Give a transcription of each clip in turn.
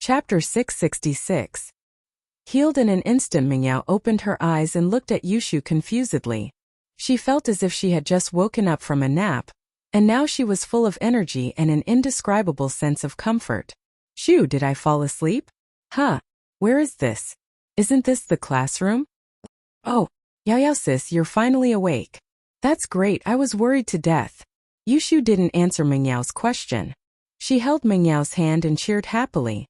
Chapter 666. Healed in an instant, Mingyao opened her eyes and looked at Yushu confusedly. She felt as if she had just woken up from a nap, and now she was full of energy and an indescribable sense of comfort. Shoo, did I fall asleep? Huh. Where is this? Isn't this the classroom? Oh, Yao sis, you're finally awake. That's great, I was worried to death. Yushu didn't answer Mingyao's question. She held Mingyao's hand and cheered happily.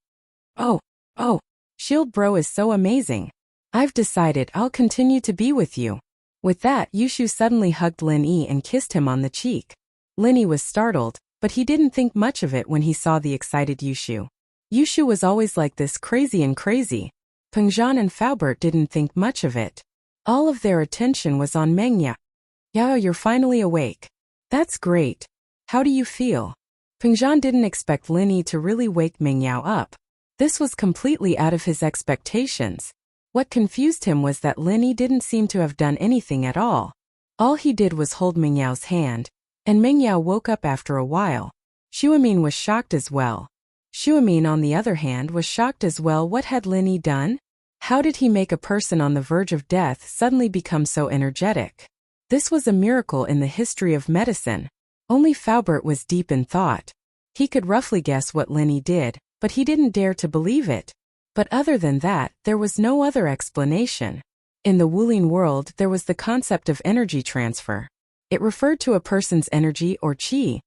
Oh, Shield Bro is so amazing. I've decided I'll continue to be with you. With that, Yushu suddenly hugged Lin Yi and kissed him on the cheek. Lin Yi was startled, but he didn't think much of it when he saw the excited Yushu. Yushu was always like this, crazy and crazy. Pengzhan and Faubert didn't think much of it. All of their attention was on Mengyao. Yao, you're finally awake. That's great. How do you feel? Pengzhan didn't expect Lin Yi to really wake Mengyao up. This was completely out of his expectations. What confused him was that Lin Yi didn't seem to have done anything at all. All he did was hold Mingyao's hand, and Mengyao woke up after a while. Xuemin was shocked as well. Xuemin, on the other hand, was shocked as well. What had Lin Yi done? How did he make a person on the verge of death suddenly become so energetic? This was a miracle in the history of medicine. Only Faubert was deep in thought. He could roughly guess what Lin Yi did, but he didn't dare to believe it. But other than that, there was no other explanation. In the Wuling world, there was the concept of energy transfer. It referred to a person's energy or qi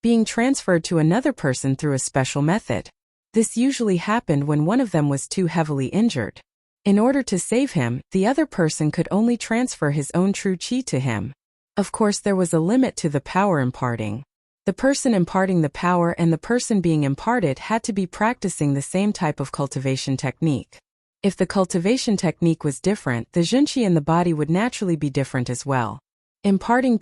being transferred to another person through a special method. This usually happened when one of them was too heavily injured. In order to save him, the other person could only transfer his own true qi to him. Of course, there was a limit to the power imparting. The person imparting the power and the person being imparted had to be practicing the same type of cultivation technique. If the cultivation technique was different, the junqi in the body would naturally be different as well. Imparting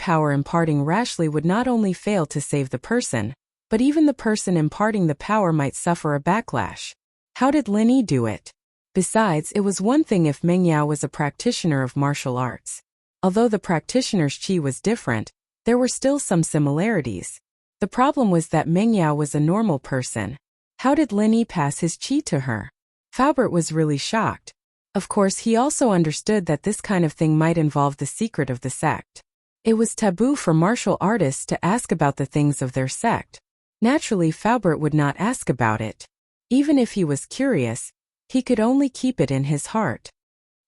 rashly would not only fail to save the person, but even the person imparting the power might suffer a backlash. How did Lin Yi do it? Besides, it was one thing if Mengyao was a practitioner of martial arts. Although the practitioner's qi was different, there were still some similarities. The problem was that Mengyao was a normal person. How did Lin Yi pass his qi to her? Faubert was really shocked. Of course, he also understood that this kind of thing might involve the secret of the sect. It was taboo for martial artists to ask about the things of their sect. Naturally, Faubert would not ask about it. Even if he was curious, he could only keep it in his heart.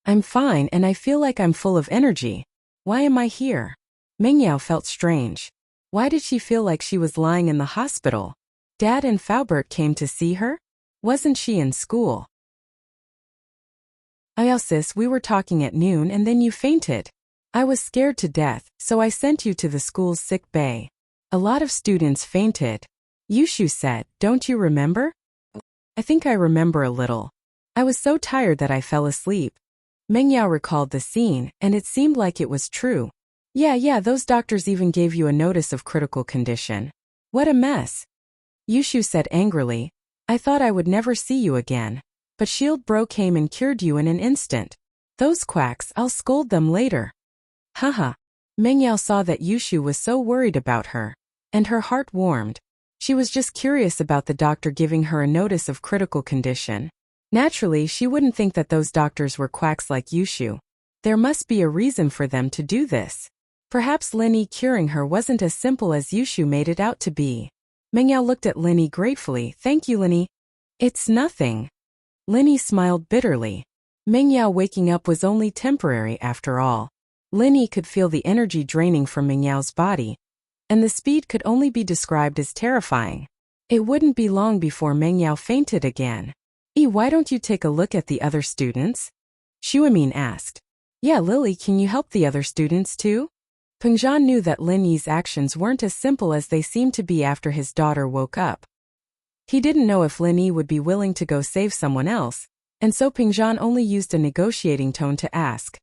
I'm fine and I feel like I'm full of energy. Why am I here? Mengyao felt strange. Why did she feel like she was lying in the hospital? Dad and Faubert came to see her? Wasn't she in school? Sis, we were talking at noon and then you fainted. I was scared to death, so I sent you to the school's sick bay. A lot of students fainted. Yushu said, don't you remember? I think I remember a little. I was so tired that I fell asleep. Mengyao recalled the scene, and it seemed like it was true. Yeah, those doctors even gave you a notice of critical condition. What a mess. Yushu said angrily, I thought I would never see you again. But Shield Bro came and cured you in an instant. Those quacks, I'll scold them later. Haha. Mengyao saw that Yushu was so worried about her, and her heart warmed. She was just curious about the doctor giving her a notice of critical condition. Naturally, she wouldn't think that those doctors were quacks like Yushu. There must be a reason for them to do this. Perhaps Lin Yi curing her wasn't as simple as Yushu made it out to be. Mengyao looked at Lin Yi gratefully. Thank you, Lin Yi. It's nothing. Lin Yi smiled bitterly. Mengyao waking up was only temporary after all. Lin Yi could feel the energy draining from Mengyao's body, and the speed could only be described as terrifying. It wouldn't be long before Mengyao fainted again. Why don't you take a look at the other students? Xuemin asked. Yeah, Lily, can you help the other students too? Pengzhan knew that Lin Yi's actions weren't as simple as they seemed to be after his daughter woke up. He didn't know if Lin Yi would be willing to go save someone else, and so Pengzhan only used a negotiating tone to ask.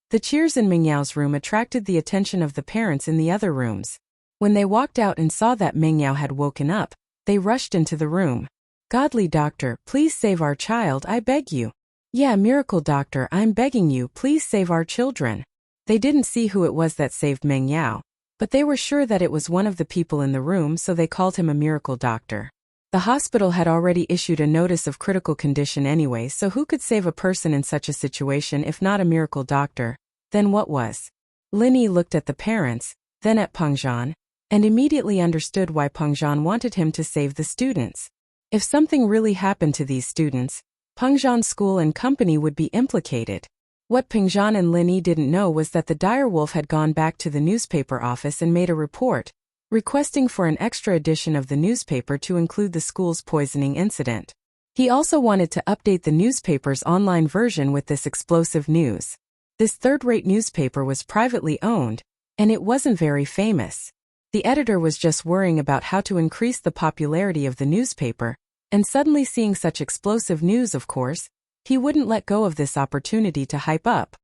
The cheers in Mengyao's room attracted the attention of the parents in the other rooms. When they walked out and saw that Mengyao had woken up, they rushed into the room. Godly doctor, please save our child, I beg you. Yeah, miracle doctor, I'm begging you, please save our children. They didn't see who it was that saved Mengyao, but they were sure that it was one of the people in the room, so they called him a miracle doctor. The hospital had already issued a notice of critical condition anyway, so who could save a person in such a situation if not a miracle doctor? Then what was? Linny looked at the parents, then at Pengzhan, and immediately understood why Pengzhan wanted him to save the students. If something really happened to these students, Pengzhan's school and company would be implicated. What Pengzhan and Linny didn't know was that the direwolf had gone back to the newspaper office and made a report, requesting for an extra edition of the newspaper to include the school's poisoning incident. He also wanted to update the newspaper's online version with this explosive news. This third-rate newspaper was privately owned, and it wasn't very famous. The editor was just worrying about how to increase the popularity of the newspaper, and suddenly seeing such explosive news, of course, he wouldn't let go of this opportunity to hype up.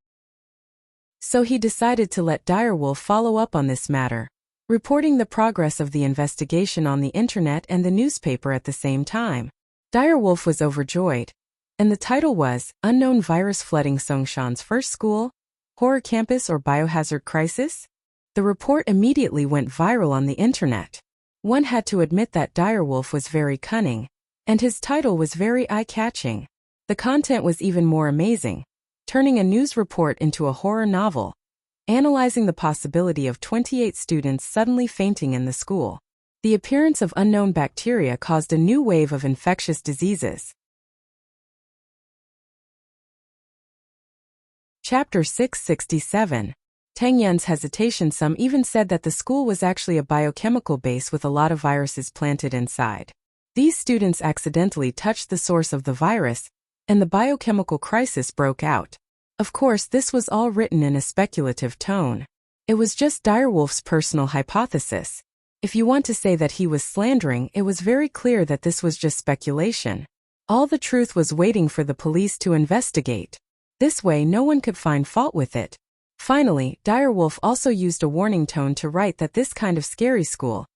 So he decided to let Direwolf follow up on this matter, reporting the progress of the investigation on the internet and the newspaper at the same time. Direwolf was overjoyed, and the title was Unknown Virus Flooding Songshan's First School, Horror Campus or Biohazard Crisis? The report immediately went viral on the internet. One had to admit that Direwolf was very cunning, and his title was very eye-catching. The content was even more amazing, turning a news report into a horror novel, analyzing the possibility of 28 students suddenly fainting in the school. The appearance of unknown bacteria caused a new wave of infectious diseases. Chapter 667. Tang Yun's hesitation. Some even said that the school was actually a biochemical base with a lot of viruses planted inside. These students accidentally touched the source of the virus, and the biochemical crisis broke out. Of course, this was all written in a speculative tone. It was just Direwolf's personal hypothesis. If you want to say that he was slandering, it was very clear that this was just speculation. All the truth was waiting for the police to investigate. This way no one could find fault with it. Finally, Direwolf also used a warning tone to write that this kind of scary school,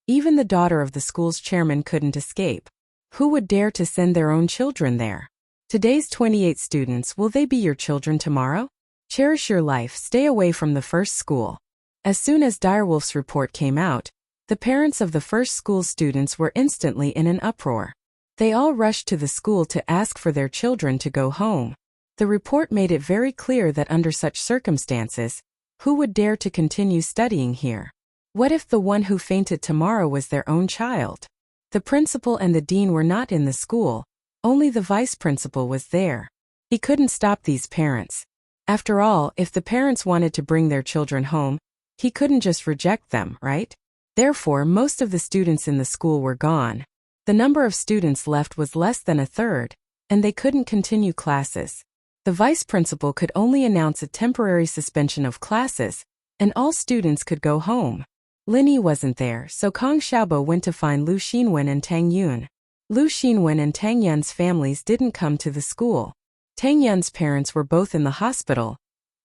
even the daughter of the school's chairman couldn't escape. Who would dare to send their own children there? Today's 28 students, will they be your children tomorrow? Cherish your life, stay away from the first school. As soon as Direwolf's report came out, the parents of the first school students were instantly in an uproar. They all rushed to the school to ask for their children to go home. The report made it very clear that under such circumstances, who would dare to continue studying here? What if the one who fainted tomorrow was their own child? The principal and the dean were not in the school, only the vice principal was there. He couldn't stop these parents. After all, if the parents wanted to bring their children home, he couldn't just reject them, right? Therefore, most of the students in the school were gone. The number of students left was less than a third, and they couldn't continue classes. The vice principal could only announce a temporary suspension of classes, and all students could go home. Linny wasn't there, so Kang Xiaobo went to find Lu Xinwen and Tang Yun. Lu Xinwen and Tang Yun's families didn't come to the school. Tang Yun's parents were both in the hospital,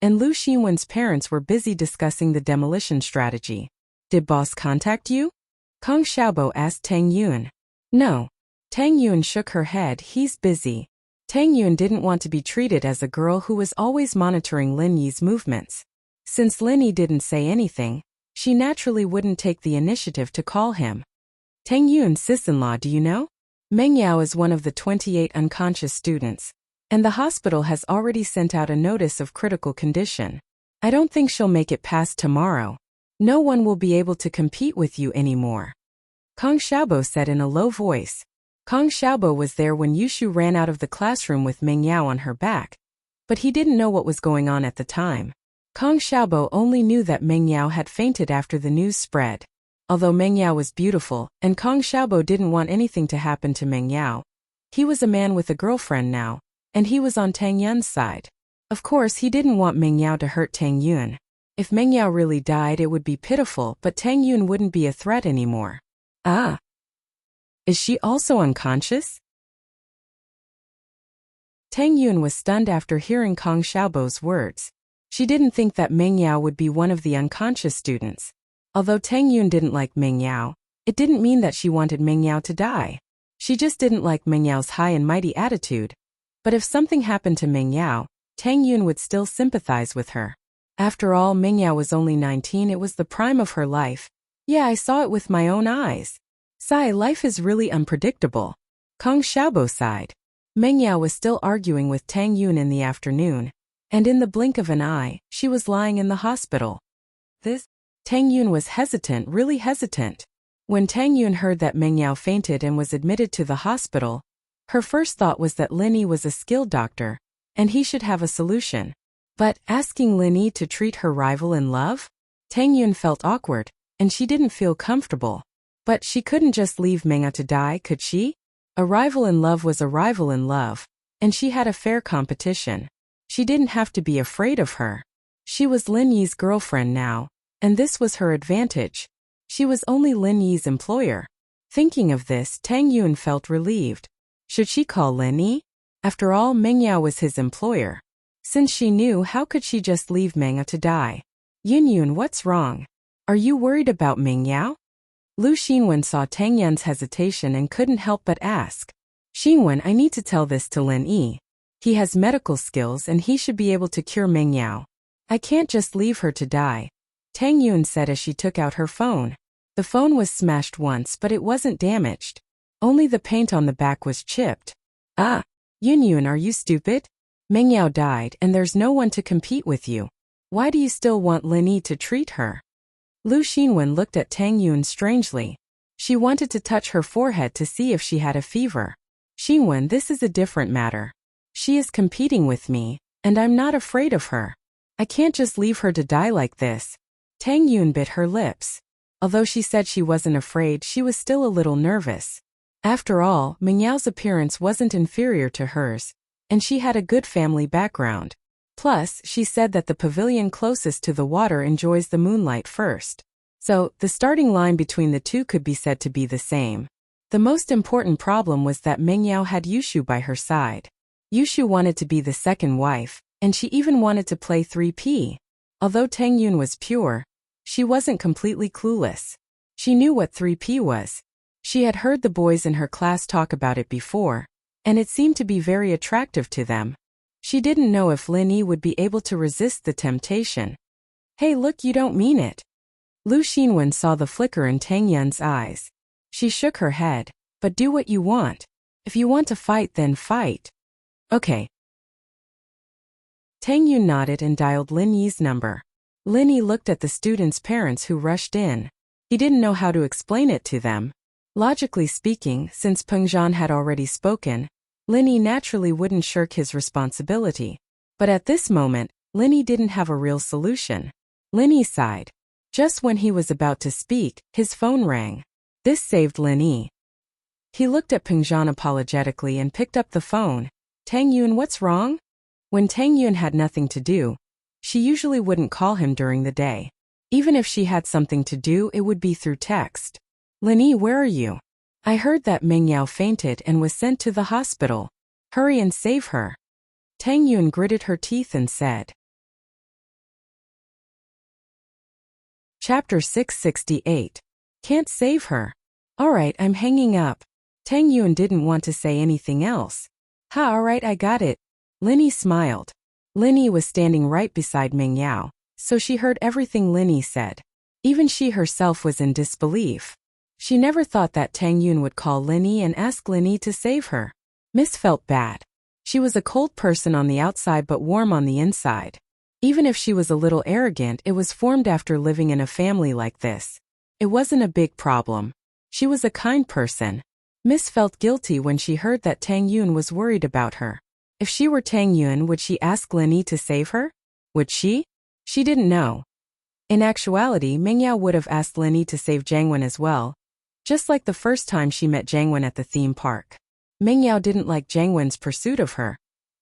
and Lu Xinwen's parents were busy discussing the demolition strategy. Did boss contact you? Kang Xiaobo asked Tang Yun. No. Tang Yun shook her head. He's busy. Tang Yun didn't want to be treated as a girl who was always monitoring Lin Yi's movements. Since Lin Yi didn't say anything, she naturally wouldn't take the initiative to call him. Tang Yun's sis-in-law, do you know? Meng Yao is one of the 28 unconscious students, and the hospital has already sent out a notice of critical condition. I don't think she'll make it past tomorrow. No one will be able to compete with you anymore. Kang Xiaobo said in a low voice. Kang Xiaobo was there when Yushu ran out of the classroom with Meng Yao on her back, but he didn't know what was going on at the time. Kang Xiaobo only knew that Meng Yao had fainted after the news spread. Although Meng Yao was beautiful, and Kang Xiaobo didn't want anything to happen to Meng Yao, he was a man with a girlfriend now, and he was on Tang Yun's side. Of course, he didn't want Meng Yao to hurt Tang Yun. If Meng Yao really died, it would be pitiful, but Tang Yun wouldn't be a threat anymore. Ah. Is she also unconscious? Tang Yun was stunned after hearing Kang Xiaobo's words. She didn't think that Meng Yao would be one of the unconscious students. Although Tang Yun didn't like Meng Yao, it didn't mean that she wanted Meng Yao to die. She just didn't like Meng Yao's high and mighty attitude. But if something happened to Meng Yao, Tang Yun would still sympathize with her. After all, Meng Yao was only 19, it was the prime of her life. Yeah, I saw it with my own eyes. Sigh, life is really unpredictable. Kong Xiaobo sighed. Meng Yao was still arguing with Tang Yun in the afternoon, and in the blink of an eye, she was lying in the hospital. Tang Yun was hesitant, really hesitant. When Tang Yun heard that Meng Yao fainted and was admitted to the hospital, her first thought was that Lin Yi was a skilled doctor, and he should have a solution. But asking Lin Yi to treat her rival in love? Tang Yun felt awkward, and she didn't feel comfortable. But she couldn't just leave Meng Yao to die, could she? A rival in love was a rival in love, and she had a fair competition. She didn't have to be afraid of her. She was Lin Yi's girlfriend now, and this was her advantage. She was only Lin Yi's employer. Thinking of this, Tang Yun felt relieved. Should she call Lin Yi? After all, Meng Yao was his employer. Since she knew, how could she just leave Meng Yao to die? Yun, what's wrong? Are you worried about Meng Yao? Lu Xinwen saw Tang Yun's hesitation and couldn't help but ask. Xinwen, I need to tell this to Lin Yi. He has medical skills and he should be able to cure Meng Yao. I can't just leave her to die. Tang Yun said as she took out her phone. The phone was smashed once, but it wasn't damaged. Only the paint on the back was chipped. Yun, are you stupid? Meng Yao died and there's no one to compete with you. Why do you still want Lin Yi to treat her? Lu Xinwen looked at Tang Yun strangely. She wanted to touch her forehead to see if she had a fever. Xinwen, this is a different matter. She is competing with me, and I'm not afraid of her. I can't just leave her to die like this. Tang Yun bit her lips. Although she said she wasn't afraid, she was still a little nervous. After all, Meng Yao's appearance wasn't inferior to hers, and she had a good family background. Plus, she said that the pavilion closest to the water enjoys the moonlight first. So, the starting line between the two could be said to be the same. The most important problem was that Meng Yao had Yushu by her side. Yushu wanted to be the second wife, and she even wanted to play 3P. Although Tang Yun was pure, she wasn't completely clueless. She knew what 3P was. She had heard the boys in her class talk about it before, and it seemed to be very attractive to them. She didn't know if Lin Yi would be able to resist the temptation. Hey, look, you don't mean it. Lu Xinwen saw the flicker in Tang Yun's eyes. She shook her head. But do what you want. If you want to fight, then fight. Okay. Tang Yun nodded and dialed Lin Yi's number. Lin Yi looked at the students' parents who rushed in. He didn't know how to explain it to them. Logically speaking, since Peng Zhan had already spoken, Lin Yi naturally wouldn't shirk his responsibility. But at this moment, Lin Yi didn't have a real solution. Lin Yi sighed. Just when he was about to speak, his phone rang. This saved Lin Yi. He looked at Peng Zhan apologetically and picked up the phone. Tang Yun, what's wrong? When Tang Yun had nothing to do, she usually wouldn't call him during the day. Even if she had something to do, it would be through text. Lin Yi, where are you? I heard that Meng Yao fainted and was sent to the hospital. Hurry and save her. Tang Yun gritted her teeth and said. Chapter 668. Can't save her. Alright, I'm hanging up. Tang Yun didn't want to say anything else. Alright, I got it. Lin Yi smiled. Lin Yi was standing right beside Meng Yao, so she heard everything Lin Yi said. Even she herself was in disbelief. She never thought that Tang Yun would call Lin Yi and ask Lin Yi to save her. Miss felt bad. She was a cold person on the outside but warm on the inside. Even if she was a little arrogant, it was formed after living in a family like this. It wasn't a big problem. She was a kind person. Miss felt guilty when she heard that Tang Yun was worried about her. If she were Tang Yun, would she ask Lin Yi to save her? Would she? She didn't know. In actuality, Meng Yao would have asked Lin Yi to save Jiang Wen as well. Just like the first time she met Jiang Wen at the theme park. Meng Yao didn't like Jiang Wen's pursuit of her.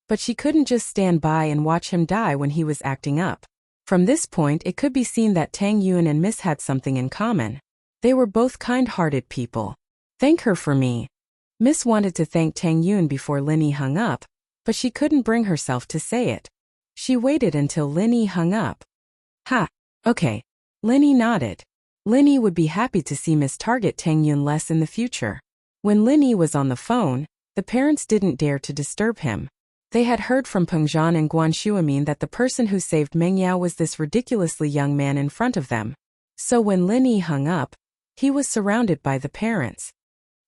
But she couldn't just stand by and watch him die when he was acting up. From this point, it could be seen that Tang Yun and Miss had something in common. They were both kind-hearted people. Thank her for me. Miss wanted to thank Tang Yun before Lin Yi hung up, but she couldn't bring herself to say it. She waited until Lin Yi hung up. Okay. Lin Yi nodded. Lin Yi would be happy to see Miss target Tang Yun less in the future. When Lin Yi was on the phone, the parents didn't dare to disturb him. They had heard from Peng Zhan and Guan Shuamin that the person who saved Meng Yao was this ridiculously young man in front of them. So when Lin Yi hung up, He was surrounded by the parents.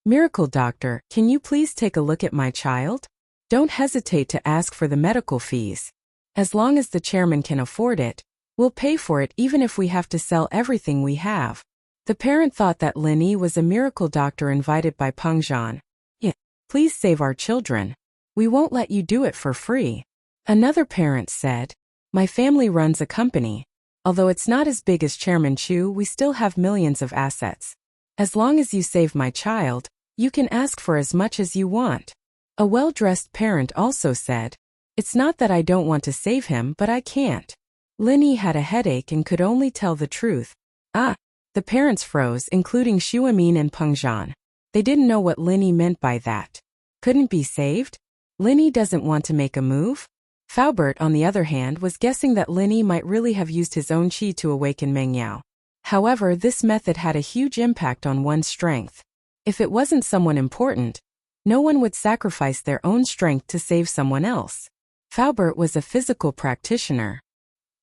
"Miracle doctor, can you please take a look at my child? Don't hesitate to ask for the medical fees. As long as the chairman can afford it, we'll pay for it even if we have to sell everything we have." The parent thought that Lin Yi was a miracle doctor invited by Peng Zhan. "Yeah, please save our children. We won't let you do it for free." Another parent said, "My family runs a company. Although it's not as big as Chairman Chu, we still have millions of assets. As long as you save my child, you can ask for as much as you want." A well-dressed parent also said, "It's not that I don't want to save him, but I can't." Lin Yi had a headache and could only tell the truth. "Ah." The parents froze, including Xu Amin and Peng Zhan. They didn't know what Lin Yi meant by that. Couldn't be saved? Lin Yi doesn't want to make a move? Faubert, on the other hand, was guessing that Lin Yi might really have used his own qi to awaken Meng Yao. However, this method had a huge impact on one's strength. If it wasn't someone important, no one would sacrifice their own strength to save someone else. Faubert was a physical practitioner.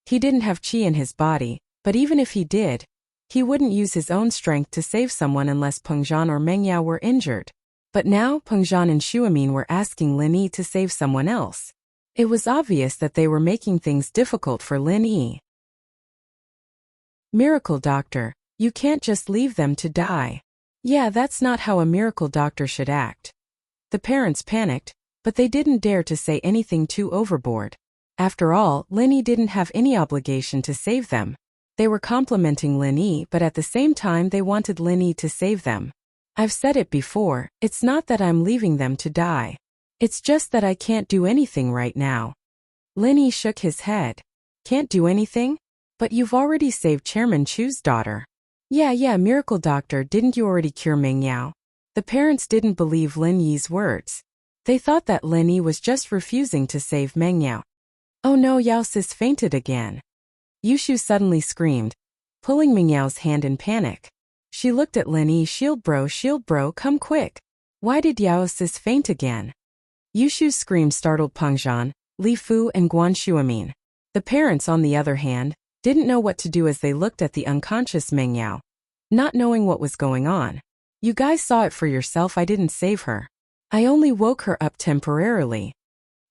He didn't have qi in his body, but even if he did, he wouldn't use his own strength to save someone unless Peng Zhan or Meng Yao were injured. But now Peng Zhan and Xu Amin were asking Lin Yi to save someone else. It was obvious that they were making things difficult for Lin Yi. "Miracle doctor, you can't just leave them to die." "Yeah, that's not how a miracle doctor should act." The parents panicked, but they didn't dare to say anything too overboard. After all, Lin Yi didn't have any obligation to save them. They were complimenting Lin Yi, but at the same time they wanted Lin Yi to save them. "I've said it before, it's not that I'm leaving them to die. It's just that I can't do anything right now." Lin Yi shook his head. "Can't do anything? But you've already saved Chairman Chu's daughter." Yeah, miracle doctor, didn't you already cure Meng Yao?" The parents didn't believe Lin Yi's words. They thought that Lin Yi was just refusing to save Meng Yao. "Oh no, Yao sis fainted again." Yushu suddenly screamed, pulling Meng Yao's hand in panic. She looked at Lin Yi. Shield bro, come quick. Why did Yao sis faint again?" Yushu's scream startled Peng Zhan, Li Fu and Guan Xuemin. The parents, on the other hand, didn't know what to do as they looked at the unconscious Meng Yao, not knowing what was going on. "You guys saw it for yourself. I didn't save her. I only woke her up temporarily."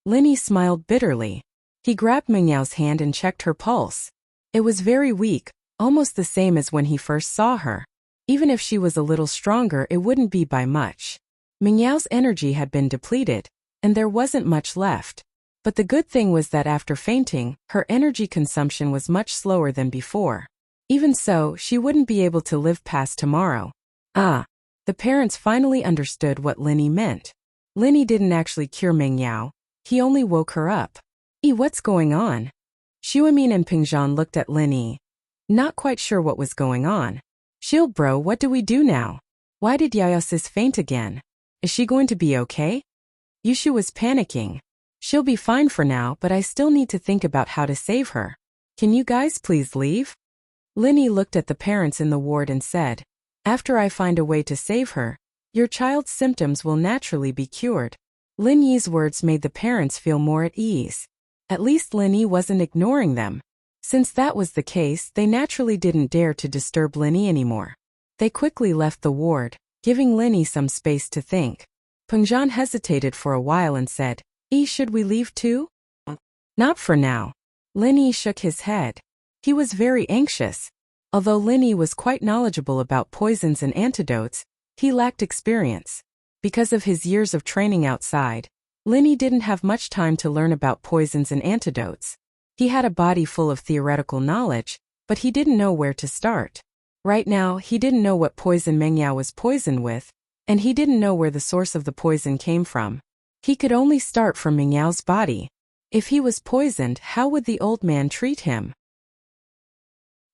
Lin Yi smiled bitterly. He grabbed Meng Yao's hand and checked her pulse. It was very weak, almost the same as when he first saw her. Even if she was a little stronger, it wouldn't be by much. Meng Yao's energy had been depleted, and there wasn't much left. But the good thing was that after fainting, her energy consumption was much slower than before. Even so, she wouldn't be able to live past tomorrow. Ah! The parents finally understood what Lin Yi meant. Lin Yi didn't actually cure Meng Yao, he only woke her up. What's going on?" Xu Amin and Peng Zhan looked at Lin Yi, not quite sure what was going on. "Shield bro, what do we do now? Why did Yao sis faint again? Is she going to be okay?" Yushu was panicking. "She'll be fine for now, but I still need to think about how to save her. Can you guys please leave?" Lin Yi looked at the parents in the ward and said, "After I find a way to save her, your child's symptoms will naturally be cured." Lin Yi's words made the parents feel more at ease. At least Lin Yi wasn't ignoring them. Since that was the case, they naturally didn't dare to disturb Lin Yi anymore. They quickly left the ward, giving Lin Yi some space to think. Peng Zhan hesitated for a while and said, Should we leave too?" "Not for now." Lin Yi shook his head. He was very anxious. Although Lin Yi was quite knowledgeable about poisons and antidotes, he lacked experience. Because of his years of training outside, Lin Yi didn't have much time to learn about poisons and antidotes. He had a body full of theoretical knowledge, but he didn't know where to start. Right now, he didn't know what poison Meng Yao was poisoned with, and he didn't know where the source of the poison came from. He could only start from Meng Yao's body. If he was poisoned, how would the old man treat him?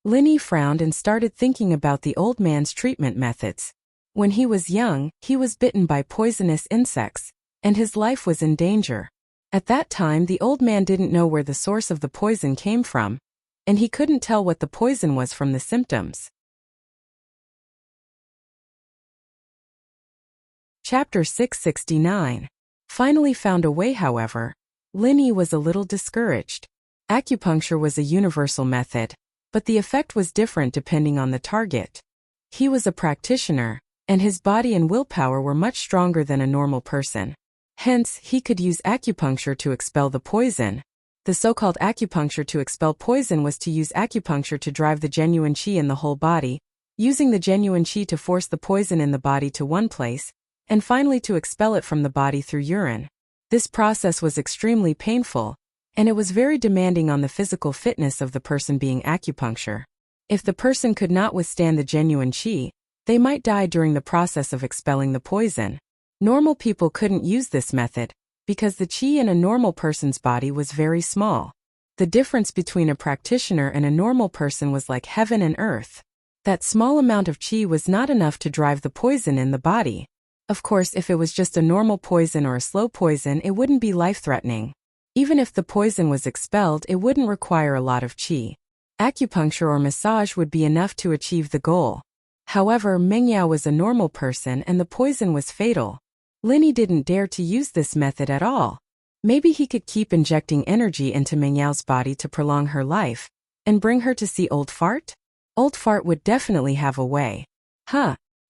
Lin Yi frowned and started thinking about the old man's treatment methods. When he was young, he was bitten by poisonous insects, and his life was in danger. At that time, the old man didn't know where the source of the poison came from, and he couldn't tell what the poison was from the symptoms. Chapter 669. Finally found a way, however. Lin Yi was a little discouraged. Acupuncture was a universal method, but the effect was different depending on the target. He was a practitioner, and his body and willpower were much stronger than a normal person. Hence, he could use acupuncture to expel the poison. The so-called acupuncture to expel poison was to use acupuncture to drive the genuine qi in the whole body, using the genuine qi to force the poison in the body to one place, and finally to expel it from the body through urine. This process was extremely painful, and it was very demanding on the physical fitness of the person being acupuncture. If the person could not withstand the genuine qi, they might die during the process of expelling the poison. Normal people couldn't use this method, because the qi in a normal person's body was very small. The difference between a practitioner and a normal person was like heaven and earth. That small amount of qi was not enough to drive the poison in the body. Of course, if it was just a normal poison or a slow poison, it wouldn't be life-threatening. Even if the poison was expelled, it wouldn't require a lot of qi. Acupuncture or massage would be enough to achieve the goal. However, Mengyao was a normal person and the poison was fatal. Linny didn't dare to use this method at all. Maybe he could keep injecting energy into Mengyao's body to prolong her life, and bring her to see Old Fart? Old Fart would definitely have a way.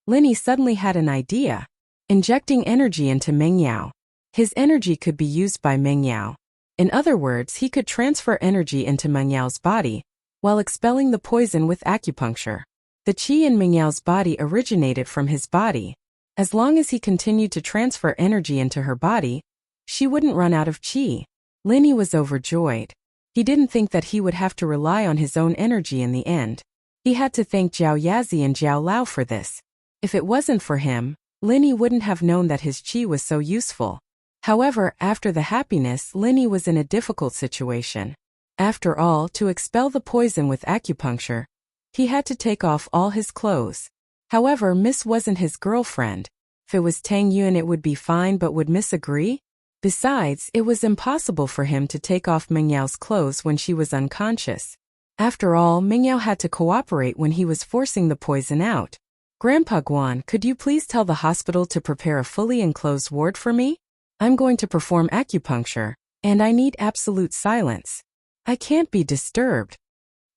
Linny suddenly had an idea. Injecting energy into Mengyao. His energy could be used by Mengyao. In other words, he could transfer energy into Mengyao's body, while expelling the poison with acupuncture. The qi in Mengyao's body originated from his body. As long as he continued to transfer energy into her body, she wouldn't run out of qi. Linny was overjoyed. He didn't think that he would have to rely on his own energy in the end. He had to thank Jiao Yazi and Jiao Lao for this. If it wasn't for him, Linny wouldn't have known that his qi was so useful. However, after the happiness, Linny was in a difficult situation. After all, to expel the poison with acupuncture, he had to take off all his clothes. However, Miss wasn't his girlfriend. If it was Tang Yuan, it would be fine, but would Miss agree? Besides, it was impossible for him to take off Mengyao's clothes when she was unconscious. After all, Mengyao had to cooperate when he was forcing the poison out. Grandpa Guan, could you please tell the hospital to prepare a fully enclosed ward for me? I'm going to perform acupuncture, and I need absolute silence. I can't be disturbed.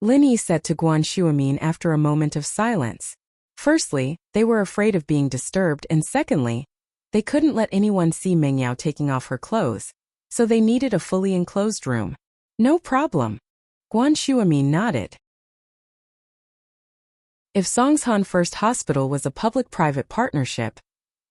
Linny said to Guan Shuamin after a moment of silence. Firstly, they were afraid of being disturbed, and secondly, they couldn't let anyone see Mengyao taking off her clothes, so they needed a fully enclosed room. No problem. Guan Shuamin nodded. If Songshan First Hospital was a public-private partnership,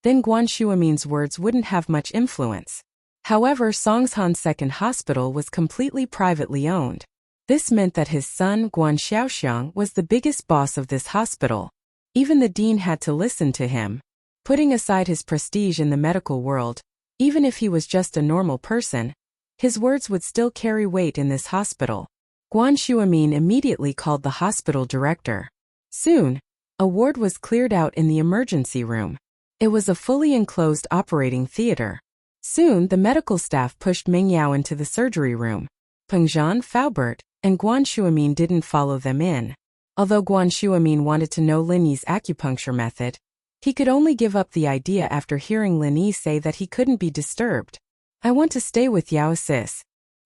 then Guan Shuamin's words wouldn't have much influence. However, Songshan Second Hospital was completely privately owned. This meant that his son, Guan Xiaoxiang, was the biggest boss of this hospital. Even the dean had to listen to him. Putting aside his prestige in the medical world, even if he was just a normal person, his words would still carry weight in this hospital. Guan Shuamin immediately called the hospital director. Soon, a ward was cleared out in the emergency room. It was a fully enclosed operating theater. Soon, the medical staff pushed Mengyao into the surgery room. Pengzhan, Faubert, and Guan Shuamin didn't follow them in. Although Guan Shuamin wanted to know Linny's acupuncture method, he could only give up the idea after hearing Linny say that he couldn't be disturbed. I want to stay with Yao Sis.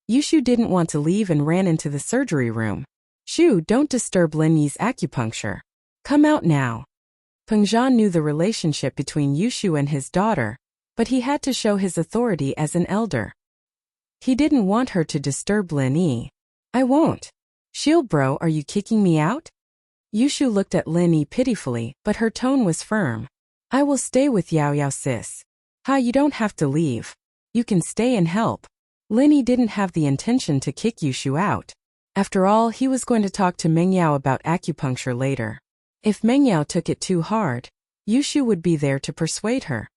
Yushu didn't want to leave and ran into the surgery room. Shu, don't disturb Linny's acupuncture. Come out now. Pengzhan knew the relationship between Yushu and his daughter, but he had to show his authority as an elder. He didn't want her to disturb Linny. I won't. Shield bro, are you kicking me out? Yushu looked at Linny pitifully, but her tone was firm. I will stay with Yao sis. You don't have to leave. You can stay and help. Linny didn't have the intention to kick Yushu out. After all, he was going to talk to Mengyao about acupuncture later. If Mengyao took it too hard, Yushu would be there to persuade her.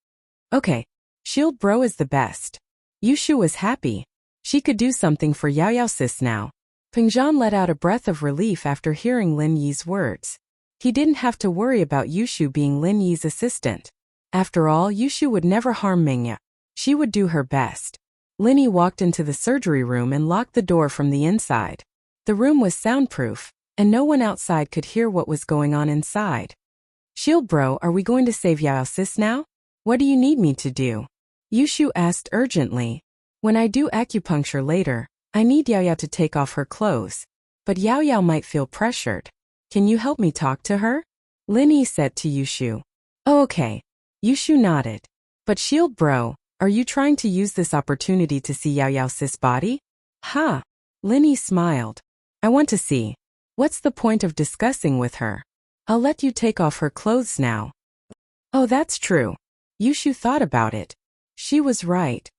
Okay, Shield bro is the best. Yushu was happy. She could do something for Yao sis now. Pengzhan let out a breath of relief after hearing Lin Yi's words. He didn't have to worry about Yushu being Lin Yi's assistant. After all, Yushu would never harm Mengyao. She would do her best. Lin Yi walked into the surgery room and locked the door from the inside. The room was soundproof, and no one outside could hear what was going on inside. Shield bro, are we going to save Yao sis now? What do you need me to do? Yushu asked urgently. When I do acupuncture later, I need Yao to take off her clothes. But Yao might feel pressured. Can you help me talk to her? Linny said to Yushu. Oh, okay. Yushu nodded. But Shield Bro, are you trying to use this opportunity to see Yao Yao Sis' body? Ha! Linny smiled. I want to see. What's the point of discussing with her? I'll let you take off her clothes now. Oh, that's true. Yushu thought about it. She was right.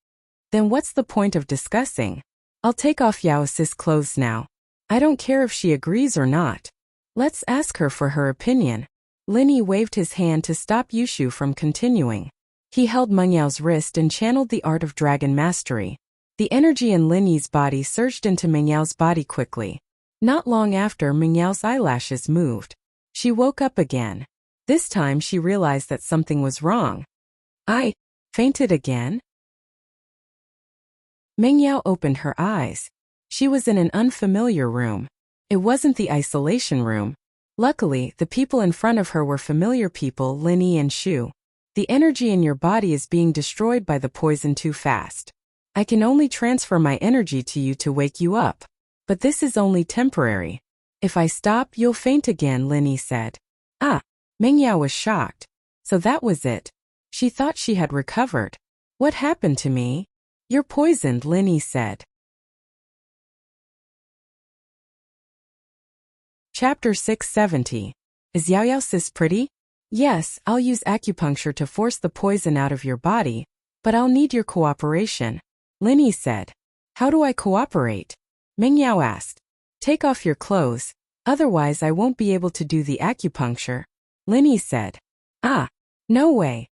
Then what's the point of discussing? I'll take off Yao Sis' clothes now. I don't care if she agrees or not. Let's ask her for her opinion. Linny waved his hand to stop Yushu from continuing. He held Meng Yao's wrist and channeled the art of dragon mastery. The energy in Linny's body surged into Meng Yao's body quickly. Not long after, Meng Yao's eyelashes moved. She woke up again. This time she realized that something was wrong. I fainted again? Meng Yao opened her eyes. She was in an unfamiliar room. It wasn't the isolation room. Luckily, the people in front of her were familiar people, Linny and Shu. The energy in your body is being destroyed by the poison too fast. I can only transfer my energy to you to wake you up. But this is only temporary. If I stop, you'll faint again, Linny said. Ah! Meng Yao was shocked. So that was it. She thought she had recovered. What happened to me? You're poisoned, Linny said. Chapter 670. Is Yao Yao Sis pretty? Yes, I'll use acupuncture to force the poison out of your body, but I'll need your cooperation. Linny said. How do I cooperate? Meng Yao asked. Take off your clothes, otherwise I won't be able to do the acupuncture. Linny said. Ah, no way.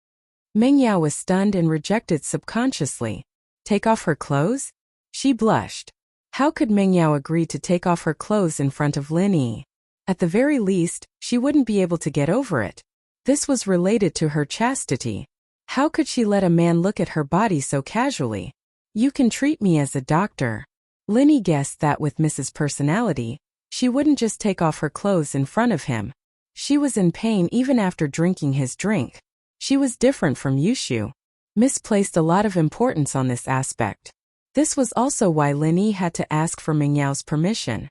Meng Yao was stunned and rejected subconsciously. Take off her clothes? She blushed. How could Meng Yao agree to take off her clothes in front of Linny? At the very least, she wouldn't be able to get over it. This was related to her chastity. How could she let a man look at her body so casually? You can treat me as a doctor. Linny guessed that with Mrs. Personality, she wouldn't just take off her clothes in front of him. She was in pain even after drinking his drink. She was different from Yushu. Miss placed a lot of importance on this aspect. This was also why Linny had to ask for Meng Yao's permission.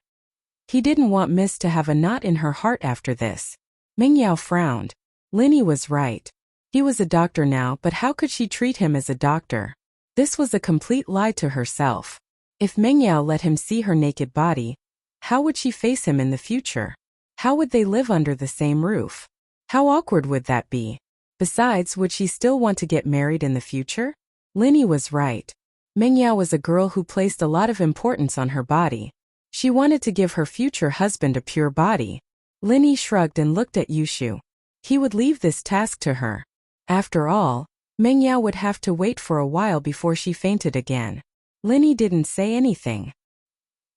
He didn't want Miss to have a knot in her heart after this. Meng Yao frowned. Linny was right. He was a doctor now, but how could she treat him as a doctor? This was a complete lie to herself. If Meng Yao let him see her naked body, how would she face him in the future? How would they live under the same roof? How awkward would that be? Besides, would she still want to get married in the future? Linny was right. Meng Yao was a girl who placed a lot of importance on her body. She wanted to give her future husband a pure body. Linny shrugged and looked at Yushu. He would leave this task to her. After all, Meng Yao would have to wait for a while before she fainted again. Linny didn't say anything.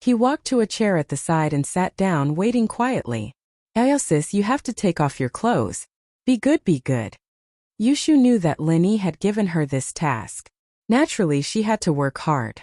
He walked to a chair at the side and sat down, waiting quietly. Yao Yao Sis, you have to take off your clothes. Be good, be good. Yushu knew that Linny had given her this task. Naturally, she had to work hard.